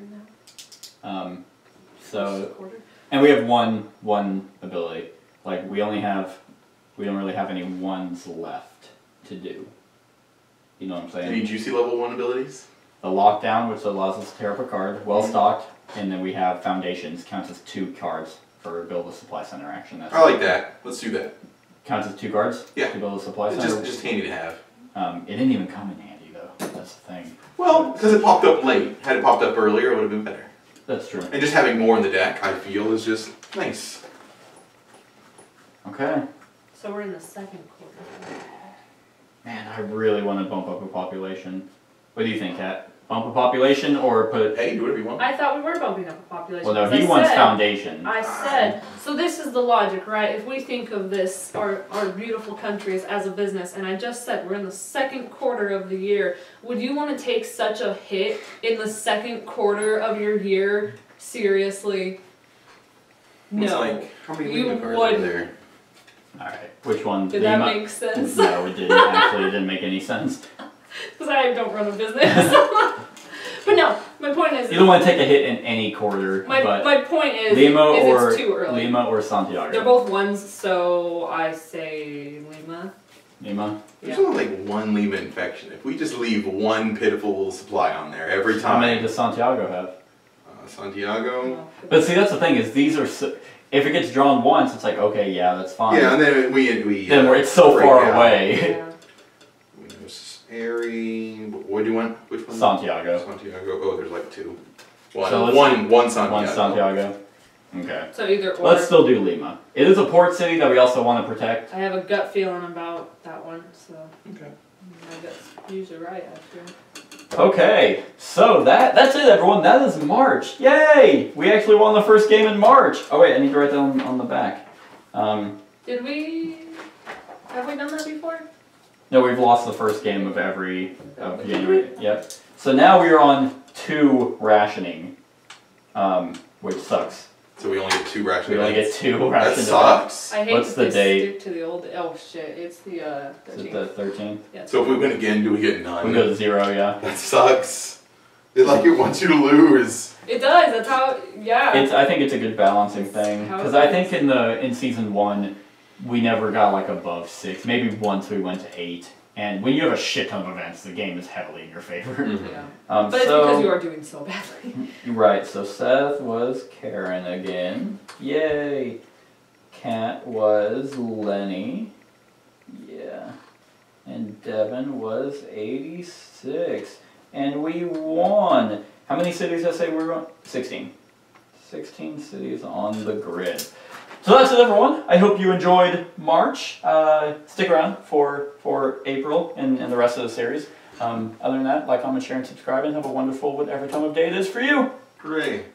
Speaker 4: now.
Speaker 3: So,
Speaker 4: First quarter.
Speaker 3: and we have one ability. Like we don't really have any 1s left to do. You know what I'm saying?
Speaker 5: Any juicy level 1 abilities?
Speaker 3: The lockdown, which allows us to tear up a card, well stocked, and then we have foundations, counts as 2 cards for build a supply center action. That's
Speaker 5: I like that. Let's do that.
Speaker 3: Counts as 2 cards
Speaker 5: Yeah.
Speaker 3: to build a supply
Speaker 5: It's
Speaker 3: center.
Speaker 5: just handy to have.
Speaker 3: It didn't even come in handy though. That's the thing.
Speaker 5: Well, because it popped up late. Had it popped up earlier, it would have been better.
Speaker 3: That's true.
Speaker 5: And just having more in the deck, I feel, is just nice.
Speaker 3: Okay.
Speaker 4: So we're in the second quarter.
Speaker 3: Man, I really want to bump up a population. What do you think, Kat? Bump a population or put...
Speaker 5: Hey, do whatever you want.
Speaker 4: I thought we were bumping up a population.
Speaker 3: Well, no,
Speaker 4: 'cause
Speaker 3: he
Speaker 4: I
Speaker 3: wants
Speaker 4: said-
Speaker 3: foundation.
Speaker 4: I said, so this is the logic, right? If we think of this, our beautiful countries as a business, and I just said we're in the second quarter of the year, would you want to take such a hit in the second quarter of your year? Seriously? No.
Speaker 5: It's like, how many
Speaker 4: You
Speaker 5: Lima cards
Speaker 4: wouldn't.
Speaker 5: are there?
Speaker 3: Alright, which one?
Speaker 4: Did
Speaker 3: Lima?
Speaker 4: that make sense?
Speaker 3: No, it didn't. Actually, it didn't make any sense.
Speaker 4: Because I don't run a business. But no, my point is.
Speaker 3: You don't want to take a hit in any quarter,
Speaker 4: My
Speaker 3: but
Speaker 4: point is,
Speaker 3: Lima or
Speaker 4: it's too early.
Speaker 3: Lima or Santiago.
Speaker 4: They're both 1s, so I say Lima.
Speaker 3: Lima.
Speaker 5: There's
Speaker 4: Yeah.
Speaker 5: only like 1 Lima infection. If we just leave 1 pitiful little supply on there every time.
Speaker 3: How many does Santiago have?
Speaker 5: Santiago.
Speaker 4: No.
Speaker 3: But see, that's the thing is these are if it gets drawn once, it's like okay, yeah, that's fine.
Speaker 5: Yeah, and then we
Speaker 3: Then it's so
Speaker 5: break
Speaker 3: far
Speaker 5: out.
Speaker 3: away.
Speaker 4: Yeah.
Speaker 5: Airy. What do you want? Which one?
Speaker 3: Santiago.
Speaker 5: Santiago. Oh, there's like 2. One.
Speaker 3: So let's
Speaker 5: one Santiago.
Speaker 3: One Santiago. Okay.
Speaker 4: So either or.
Speaker 3: Let's still do Lima. It is a port city that we also want to protect.
Speaker 4: I have a gut feeling about that one, so
Speaker 5: Okay.
Speaker 4: my gut's usually right actually.
Speaker 3: Okay, so that's it, everyone. That is March. Yay! We actually won the first game in March. Oh wait, I need to write that on the back.
Speaker 4: Have we done that before?
Speaker 3: No, we've lost the first game of January. Yep. So now we are on 2 rationing, which sucks.
Speaker 5: So we only get 2 ration
Speaker 3: We only get
Speaker 5: events.
Speaker 3: 2
Speaker 5: That
Speaker 3: rations.
Speaker 5: sucks.
Speaker 4: I hate
Speaker 3: What's
Speaker 4: that
Speaker 3: the
Speaker 4: they
Speaker 3: date?
Speaker 4: stick to the old. Oh shit! It's the
Speaker 3: Is it
Speaker 4: 13th.
Speaker 3: the 13th?
Speaker 4: Yeah.
Speaker 5: So if we win again, do we get none?
Speaker 3: We go to 0, yeah.
Speaker 5: That sucks. It wants you to lose.
Speaker 4: It does. That's how. Yeah.
Speaker 3: I think it's a good balancing thing
Speaker 4: How
Speaker 3: because
Speaker 4: it
Speaker 3: I
Speaker 4: is.
Speaker 3: think in season 1 we never got like above 6. Maybe once we went to 8. And when you have a shit ton of events, the game is heavily in your favor.
Speaker 4: Yeah. But it's
Speaker 3: so,
Speaker 4: because you are doing so badly.
Speaker 3: Right, so Seth was Karen again. Yay! Kat was Lenny. Yeah. And Devin was 86. and we won. How many cities did I say we were on? 16. 16 cities on the grid. So that's it, everyone. I hope you enjoyed March. Stick around for April and the rest of the series. Other than that, like, comment, share, and subscribe, and have a wonderful whatever time of day it is for you.
Speaker 5: Hooray.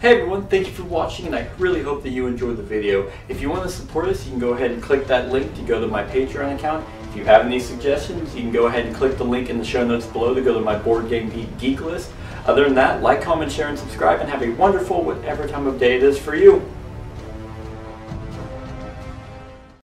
Speaker 3: Hey everyone, thank you for watching, and I really hope that you enjoyed the video. If you want to support us, you can go ahead and click that link to go to my Patreon account. If you have any suggestions, you can go ahead and click the link in the show notes below to go to my Board Game Geek list. Other than that, like, comment, share, and subscribe, and have a wonderful whatever time of day it is for you.